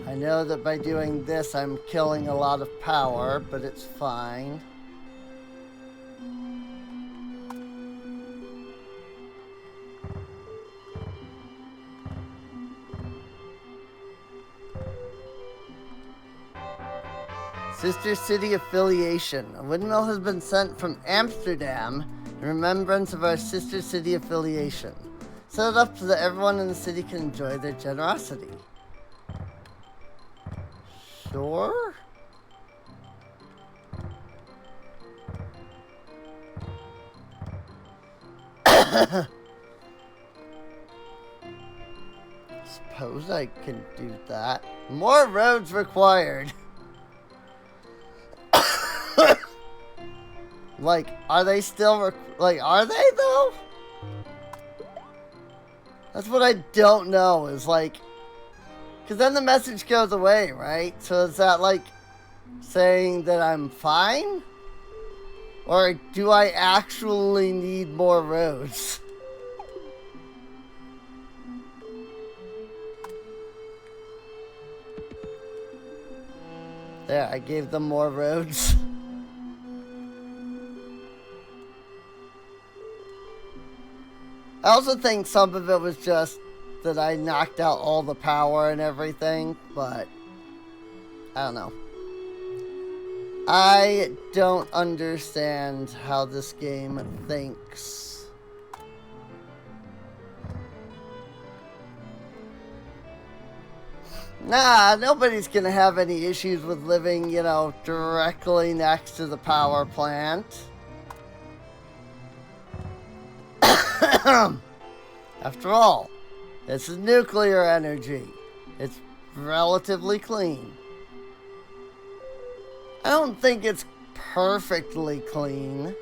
I know that by doing this, I'm killing a lot of power, but it's fine. Sister City affiliation. A windmill has been sent from Amsterdam in remembrance of our Sister City affiliation. Set it up so that everyone in the city can enjoy their generosity. Sure? Suppose I can do that. More roads required. Like, are they still are they though? That's what I don't know, is like, Because then the message goes away, right? So is that like saying that I'm fine? Or do I actually need more roads? There, I gave them more roads. I also think some of it was just that I knocked out all the power and everything, but I don't know. I don't understand how this game thinks. Nah, nobody's gonna have any issues with living, you know, directly next to the power plant. After all, this is nuclear energy. It's relatively clean. I don't think it's perfectly clean,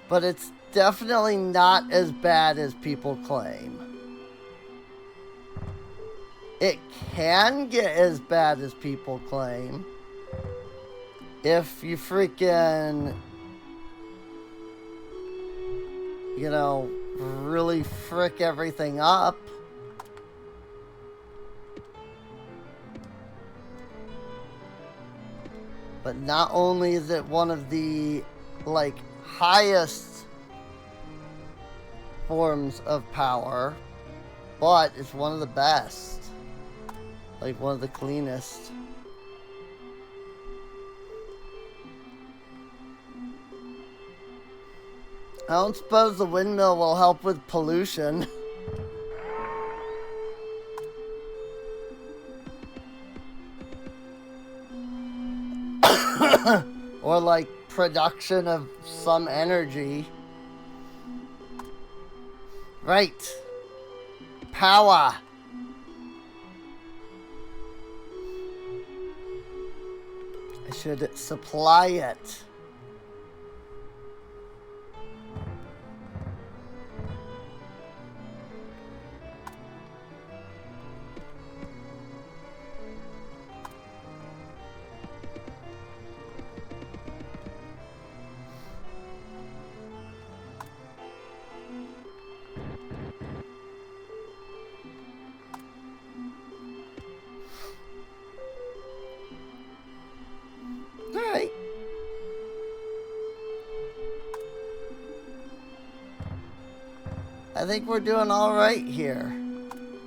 but it's definitely not as bad as people claim. It can get as bad as people claim if you freaking, you know, really frick everything up. But not only is it one of the, like, highest forms of power, but it's one of the best. Like, one of the cleanest. I don't suppose the windmill will help with pollution. Or like production of some energy. Right. Power. I should supply it. Alright. I think we're doing alright here.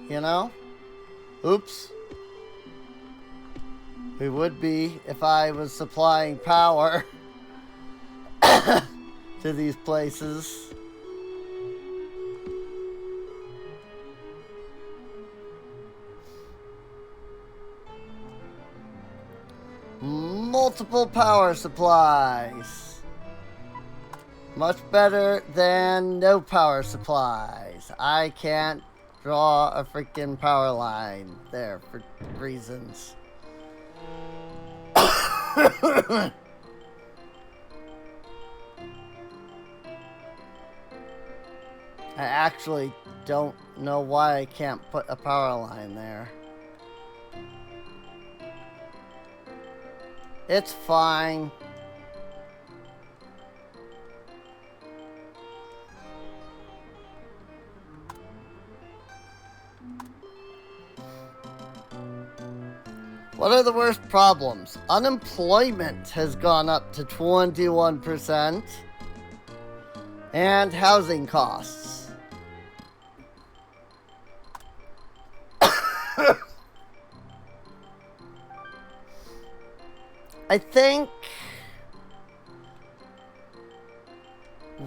You know? Oops. We would be if I was supplying power to these places. Multiple power supplies. Much better than no power supplies. I can't draw a freaking power line there for reasons. I actually don't know why I can't put a power line there. It's fine. What are the worst problems? Unemployment has gone up to 21%. And housing costs. I think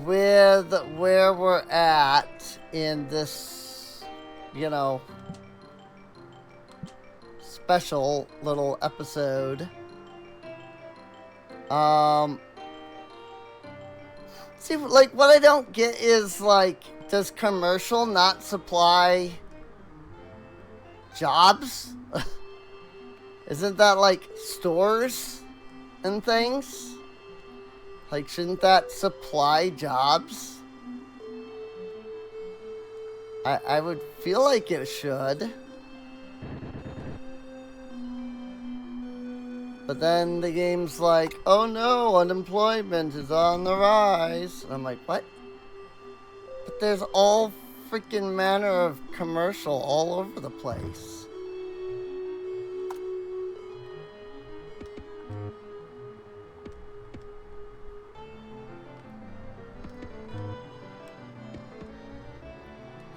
with where we're at in this, you know, special little episode, see, like, what I don't get is, like, does commercial not supply jobs? Isn't that, like, stores and things? Like, shouldn't that supply jobs? I would feel like it should. But then the game's like, oh no, unemployment is on the rise. And I'm like, what? But there's all freaking manner of commercial all over the place.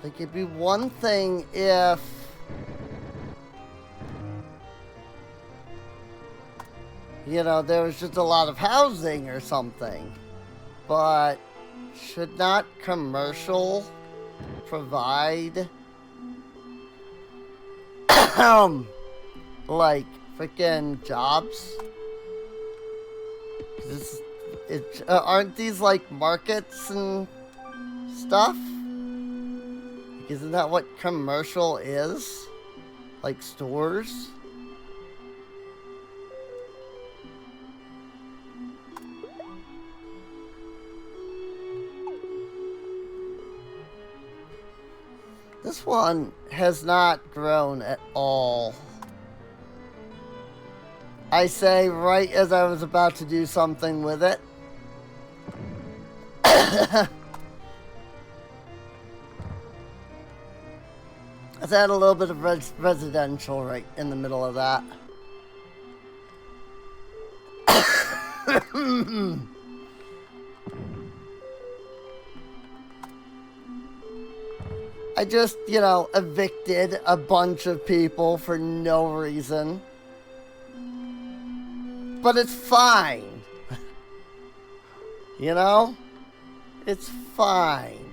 Like, it'd be one thing if... you know, there was just a lot of housing or something. But should not commercial provide like freaking jobs? Aren't these like markets and stuff? Isn't that what commercial is? Like stores? This one has not grown at all. I say right as I was about to do something with it. Let's add a little bit of residential right in the middle of that. I just, you know, evicted a bunch of people for no reason. But it's fine. You know? It's fine.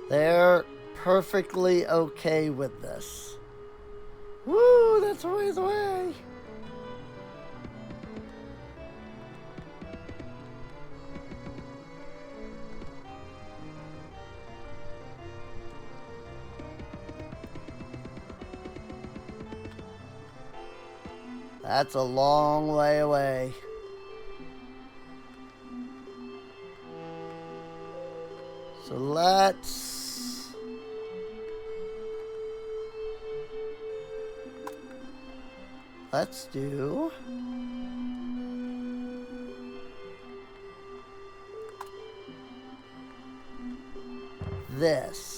They're perfectly okay with this. Woo, that's a ways away. That's a long way away. So let's do this.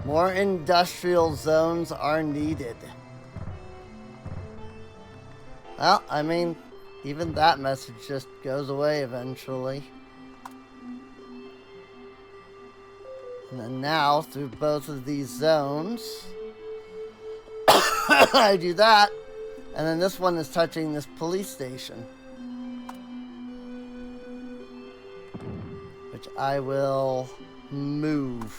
More industrial zones are needed. Well, I mean, even that message just goes away eventually. And then now, through both of these zones, I do that, and then this one is touching this police station. Which I will move.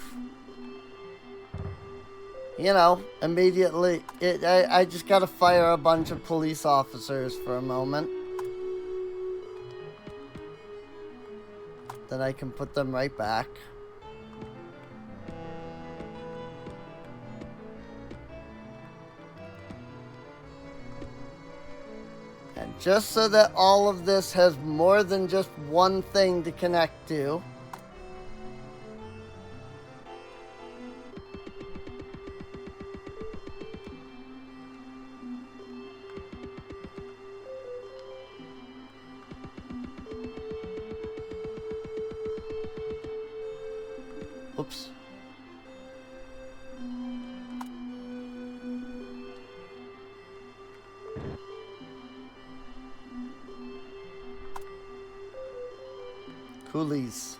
You know, immediately, I just gotta fire a bunch of police officers for a moment. Then I can put them right back. And just so that all of this has more than just one thing to connect to, oops. Coolies.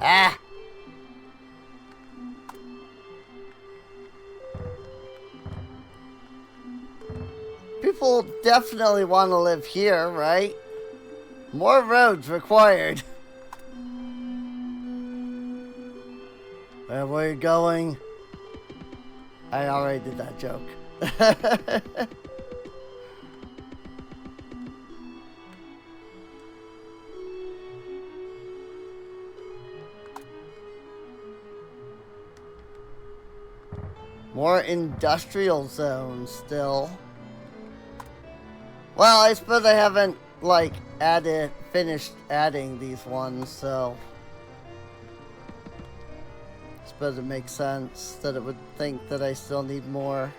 Ah! People definitely want to live here, right? More roads required. Where we're going. I already did that joke. More industrial zones still. Well, I suppose I haven't, like, finished adding these ones, so I suppose it makes sense that it would think that I still need more.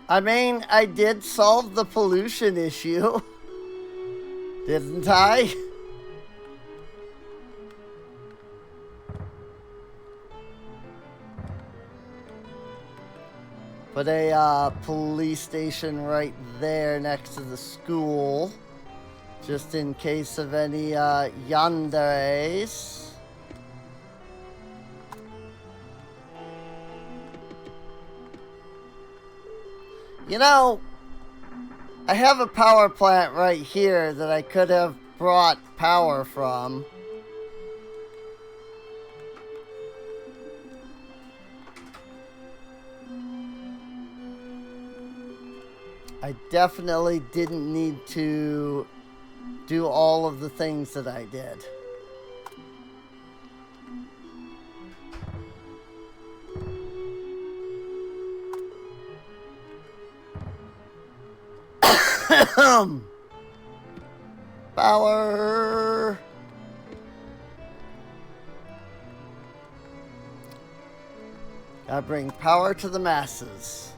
I mean, I did solve the pollution issue, didn't I? Put a police station right there next to the school, just in case of any yanderes. You know, I have a power plant right here that I could have brought power from. I definitely didn't need to do all of the things that I did. Power. Gotta bring power to the masses.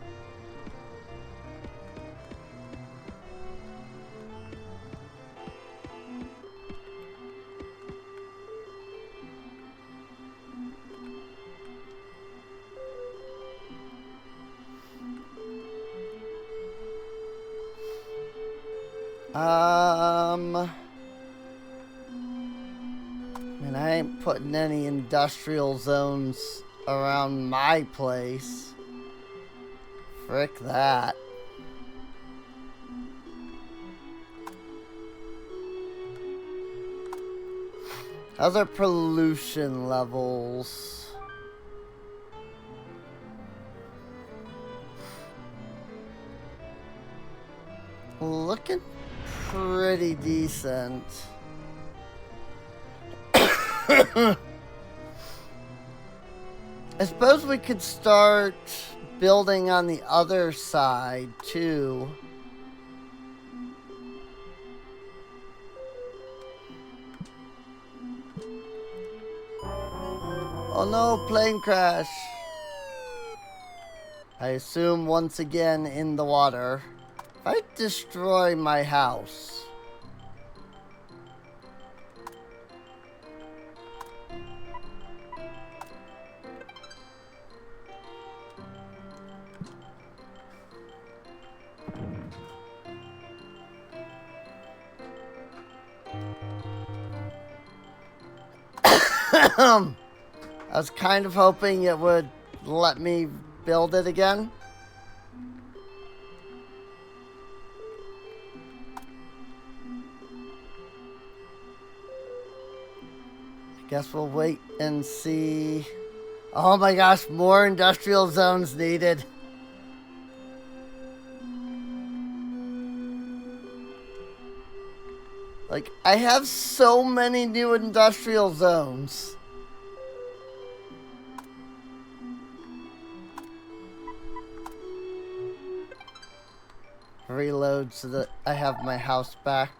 And I ain't putting any industrial zones around my place. Frick that. How's our pollution levels? Looking pretty decent. I suppose we could start building on the other side too. Oh no, plane crash. I assume once again in the water. If I destroy my house. I was kind of hoping it would let me build it again. I guess we'll wait and see. Oh my gosh, more industrial zones needed. Like, I have so many new industrial zones. Reload so that I have my house back.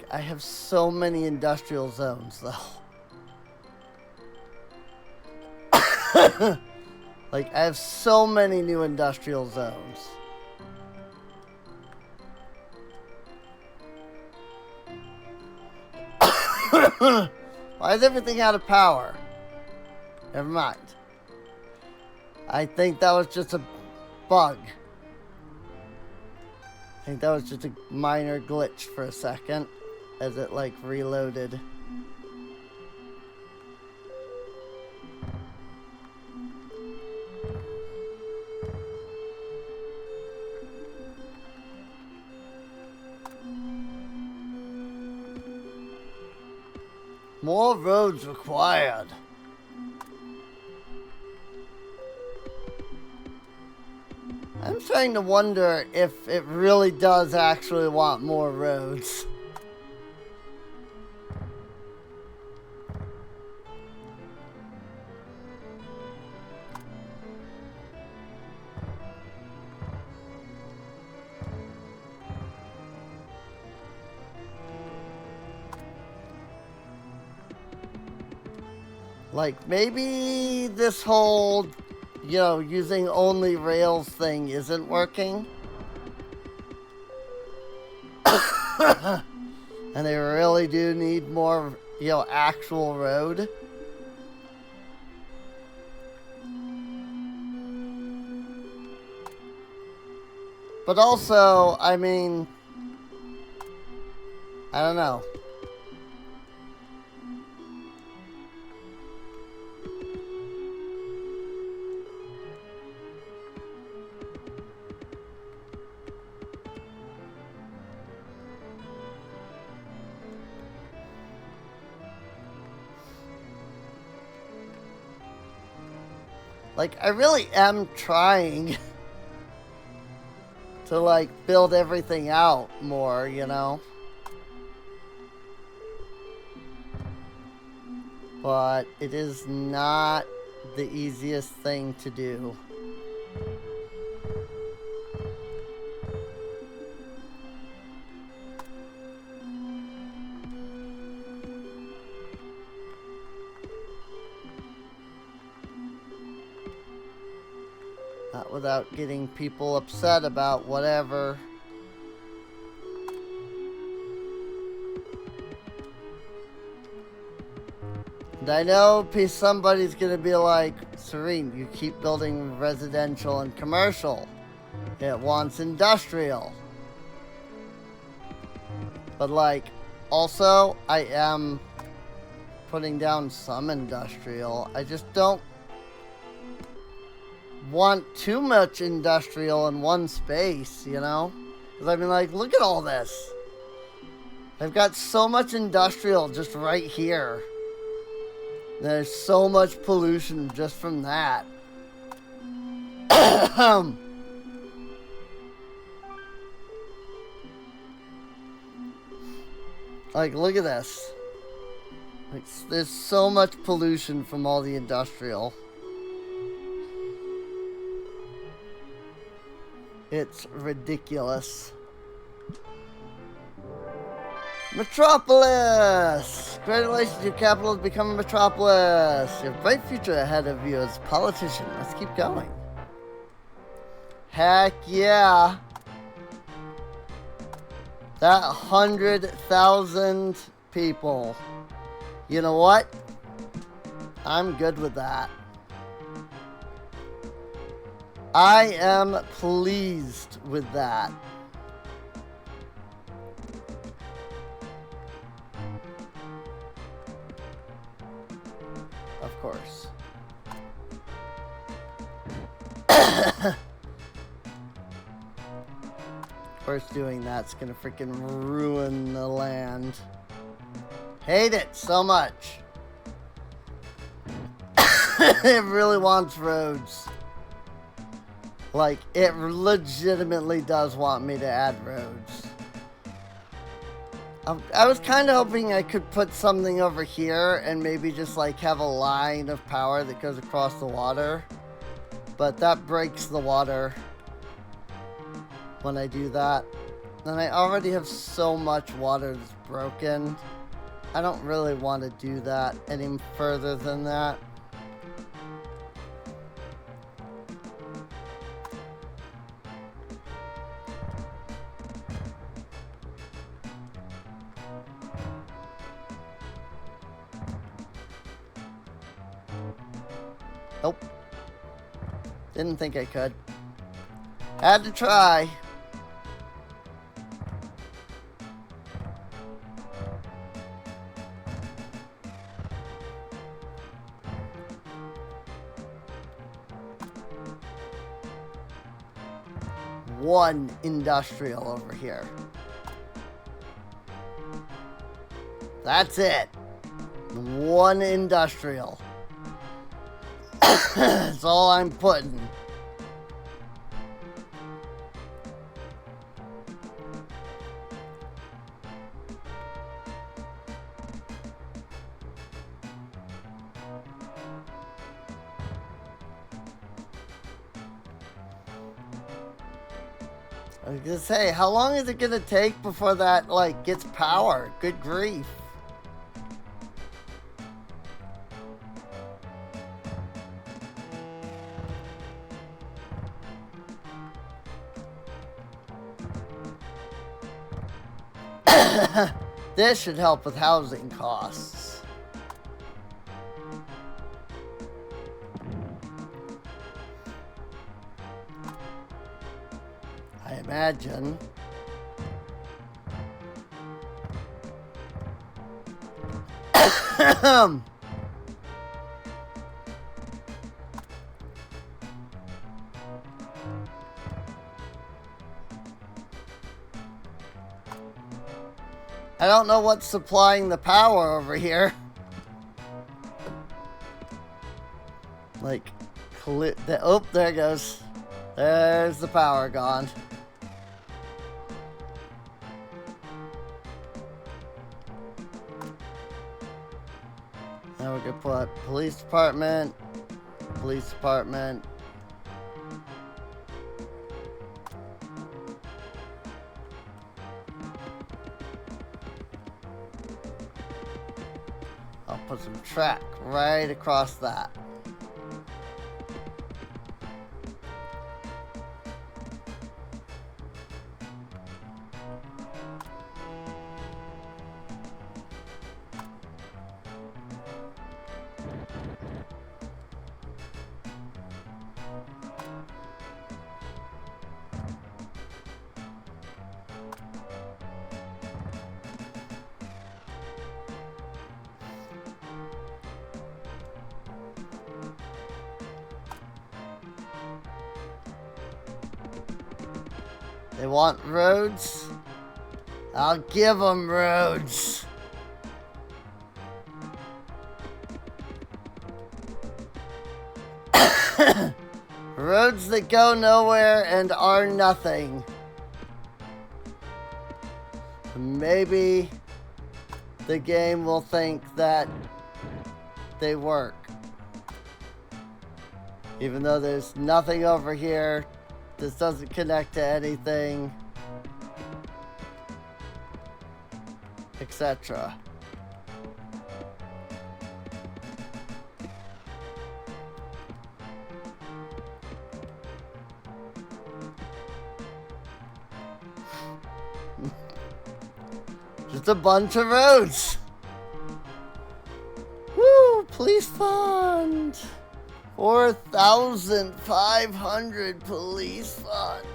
I have so many industrial zones, though. Like, I have so many new industrial zones. Why is everything out of power? Never mind. I think that was just a bug. I think that was just a minor glitch for a second as it like reloaded. More roads required. I'm starting to wonder if it really does actually want more roads. Like, maybe this whole, you know, using only rails thing isn't working. And they really do need more, you know, actual road. But also, I mean, I don't know. Like, I really am trying to, like, build everything out more, you know? But it is not the easiest thing to do. Not without getting people upset about whatever. And I know somebody's gonna be like, Serene, you keep building residential and commercial. It wants industrial. But like, also, I am putting down some industrial. I just don't want too much industrial in one space, you know? Because I mean, like, look at all this. I've got so much industrial just right here. There's so much pollution just from that. Like, look at this. Like, there's so much pollution from all the industrial. It's ridiculous. Metropolis! Congratulations, your capital has become a metropolis. You have a bright future ahead of you as a politician. Let's keep going. Heck yeah. That 100,000 people. You know what? I'm good with that. I am pleased with that. Of course. Of course, doing that's gonna freaking ruin the land. Hate it so much. It really wants roads. Like, it legitimately does want me to add roads. I was kind of hoping I could put something over here and maybe just like have a line of power that goes across the water. But that breaks the water when I do that. And I already have so much water that's broken. I don't really want to do that any further than that. Nope. Didn't think I could. Had to try. One industrial over here. That's it. One industrial. That's all I'm putting. I was gonna say, how long is it gonna take before that, like, gets power? Good grief. This should help with housing costs. I imagine. I don't know what's supplying the power over here. Like, oh, there it goes. There's the power gone. Now we can put police department, police department. I'll put some track right across that. They want roads? I'll give them roads. Roads that go nowhere and are nothing. Maybe the game will think that they work. Even though there's nothing over here. This doesn't connect to anything, etc. Just a bunch of roads. Woo! Police fund. 4,500 police fund.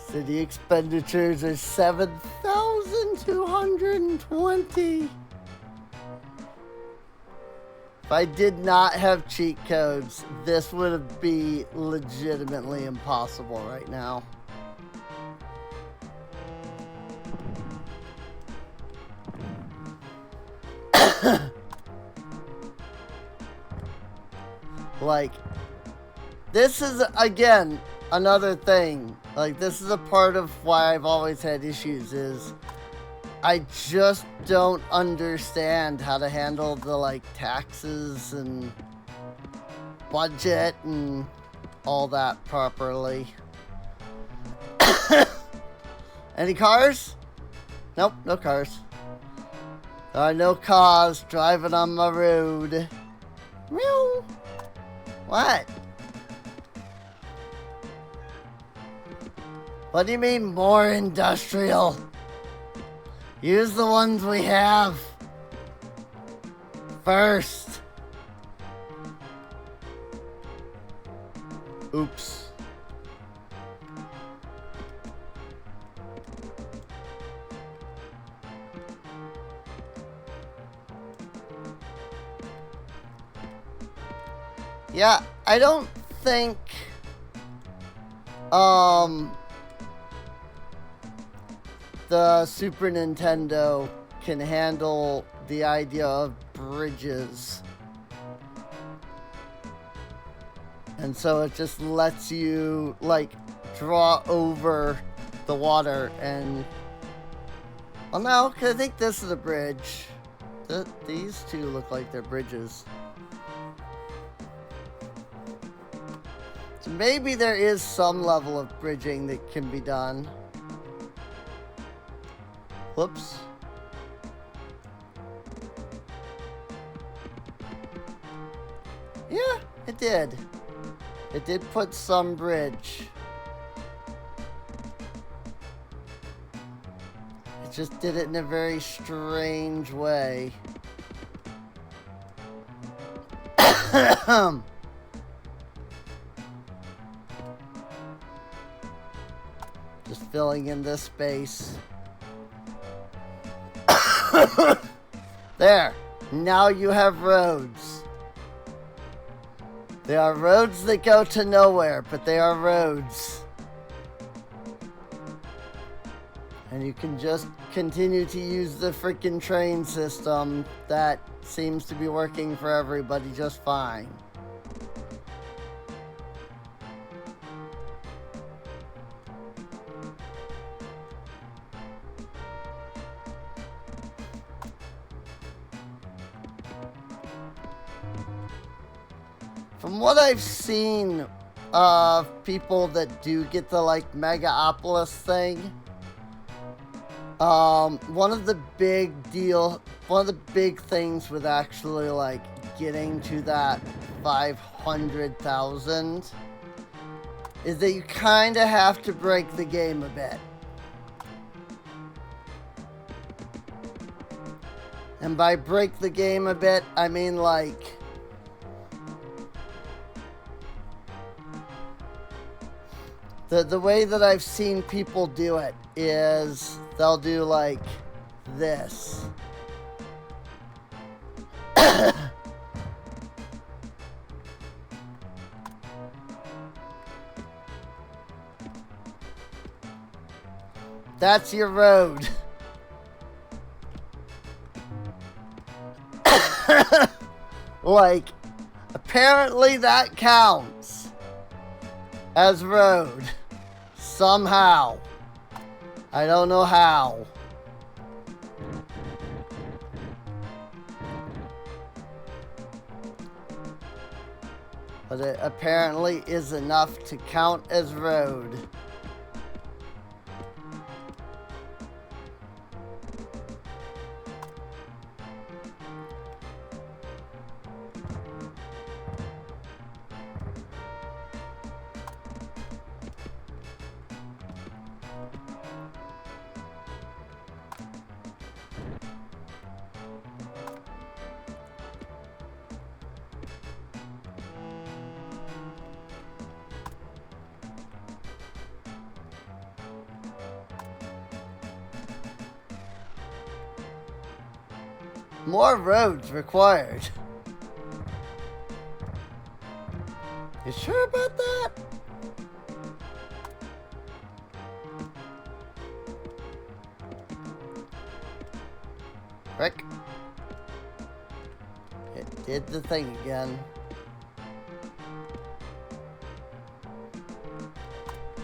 City expenditures are 7,220. If I did not have cheat codes, this would be legitimately impossible right now. Like, this is, again, another thing. Like, this is a part of why I've always had issues, is I just don't understand how to handle the, like, taxes and budget and all that properly. Any cars? Nope, no cars. There are no cars driving on my road. Meow. What? What do you mean more industrial? Use the ones we have. first. Oops. Yeah, I don't think the Super Nintendo can handle the idea of bridges. And so it just lets you, like, draw over the water and... Well, no, because I think this is a bridge. These two look like they're bridges. So maybe there is some level of bridging that can be done. Whoops. Yeah, it did. It did put some bridge. It just did it in a very strange way. Just filling in this space. There. Now you have roads. They are roads that go to nowhere, but they are roads. And you can just continue to use the freaking train system that seems to be working for everybody just fine. From what I've seen of people that do get the, like, Megaopolis thing, one of the big things with actually, like, getting to that 500,000 is that you kind of have to break the game a bit. And by break the game a bit, I mean, like, the way that I've seen people do it is they'll do like this. That's your road. Like, apparently that counts as road. Somehow. I don't know how. But it apparently is enough to count as road. More roads required. You sure about that? Frick. It did the thing again.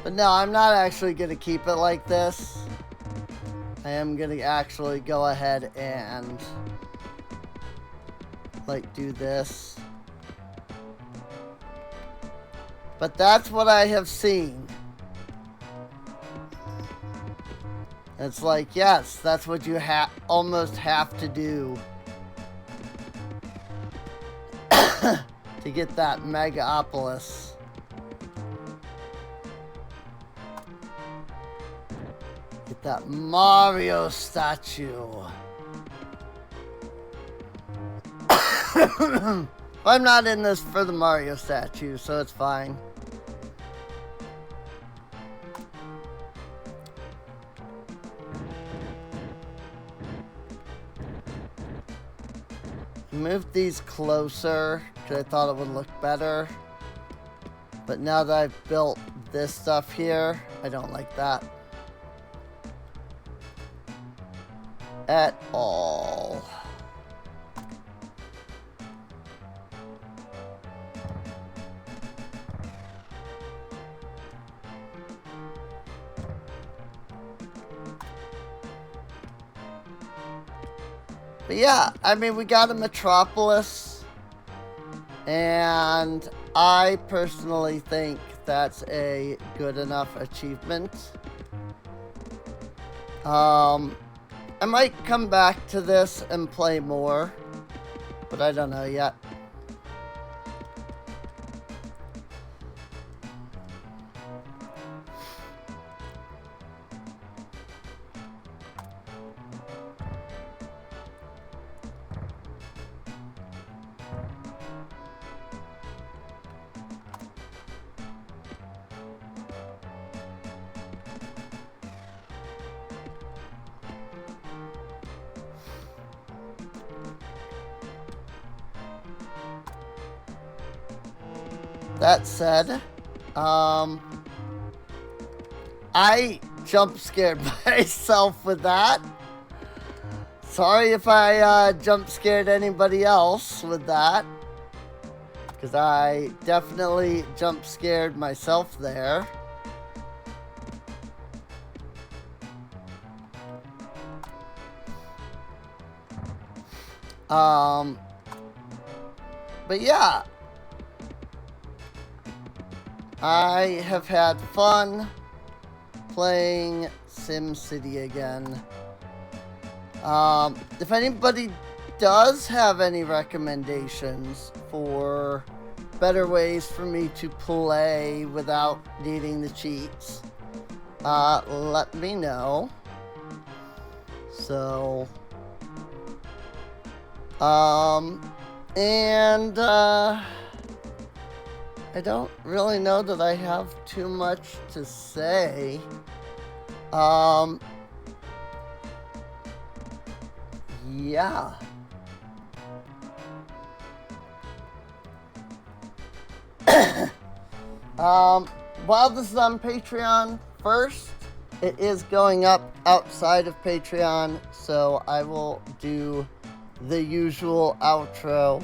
But no, I'm not actually going to keep it like this. I am going to actually go ahead and like do this. But that's what I have seen. It's like, yes, that's what you almost have to do to get that Megaopolis. Get that Mario statue. I'm not in this for the Mario statue, so it's fine. Moved these closer because I thought it would look better. But now that I've built this stuff here, I don't like that at all. But yeah, I mean, we got a metropolis, and I personally think that's a good enough achievement. I might come back to this and play more, but I don't know yet. That said, I jump scared myself with that. Sorry if I jump scared anybody else with that, because I definitely jump scared myself there. But yeah, I have had fun playing SimCity again. If anybody does have any recommendations for better ways for me to play without needing the cheats, let me know. So, I don't really know that I have too much to say. Yeah. While this is on Patreon, first, it is going up outside of Patreon, so I will do the usual outro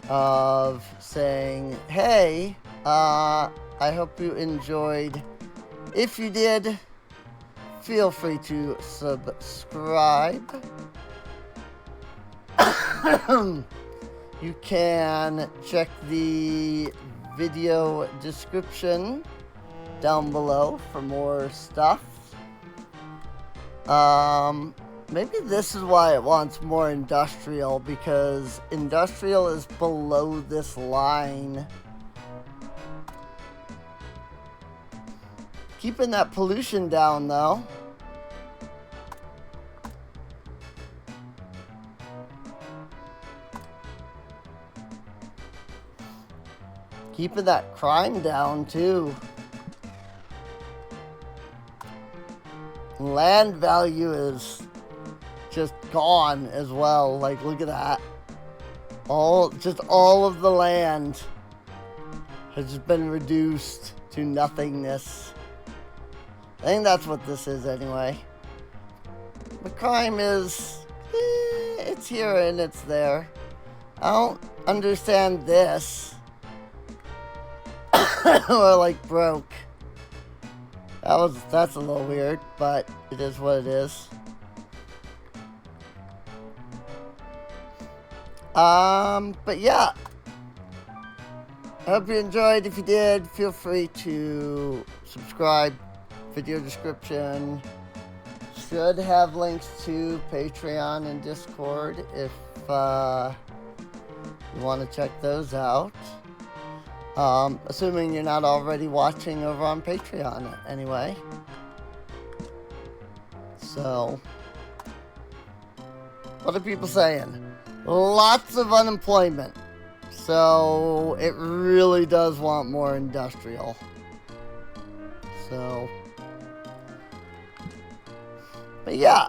of saying, hey, I hope you enjoyed. If you did, feel free to subscribe. You can check the video description down below for more stuff. Maybe this is why it wants more industrial, because industrial is below this line. Keeping that pollution down, though. Keeping that crime down, too. Land value is just gone as well. Like, look at that. Just all of the land has just been reduced to nothingness. I think that's what this is anyway. The crime is, it's here and it's there. I don't understand this. Or like broke. That's a little weird, but it is what it is. But yeah. I hope you enjoyed. If you did, feel free to subscribe. Video description should have links to Patreon and Discord if you want to check those out. Assuming you're not already watching over on Patreon anyway. So, what are people saying? lots of unemployment. So it really does want more industrial. So, but yeah,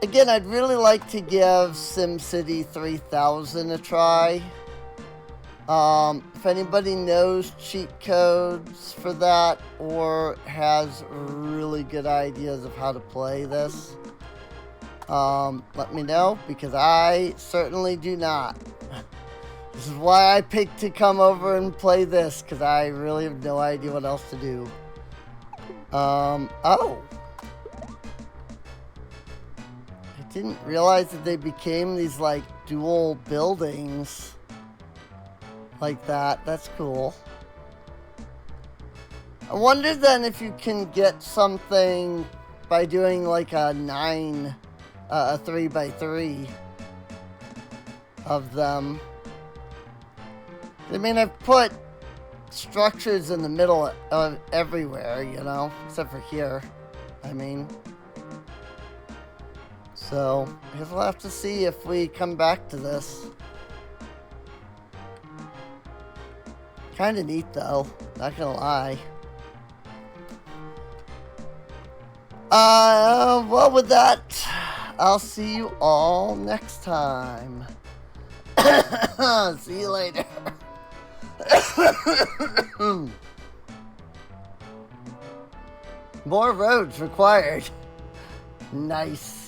again, I'd really like to give SimCity 3000 a try. If anybody knows cheat codes for that or has really good ideas of how to play this, let me know, because I certainly do not. This is why I picked to come over and play this, because I really have no idea what else to do. Oh. I didn't realize that they became these, like, dual buildings. Like that. That's cool. I wonder then if you can get something by doing, like, a 3x3 of them. I mean, I've put structures in the middle of everywhere, you know, except for here. I mean, so I guess we'll have to see if we come back to this. Kind of neat, though. Not gonna lie. Well, with that, I'll see you all next time. See you later. More roads required. Nice.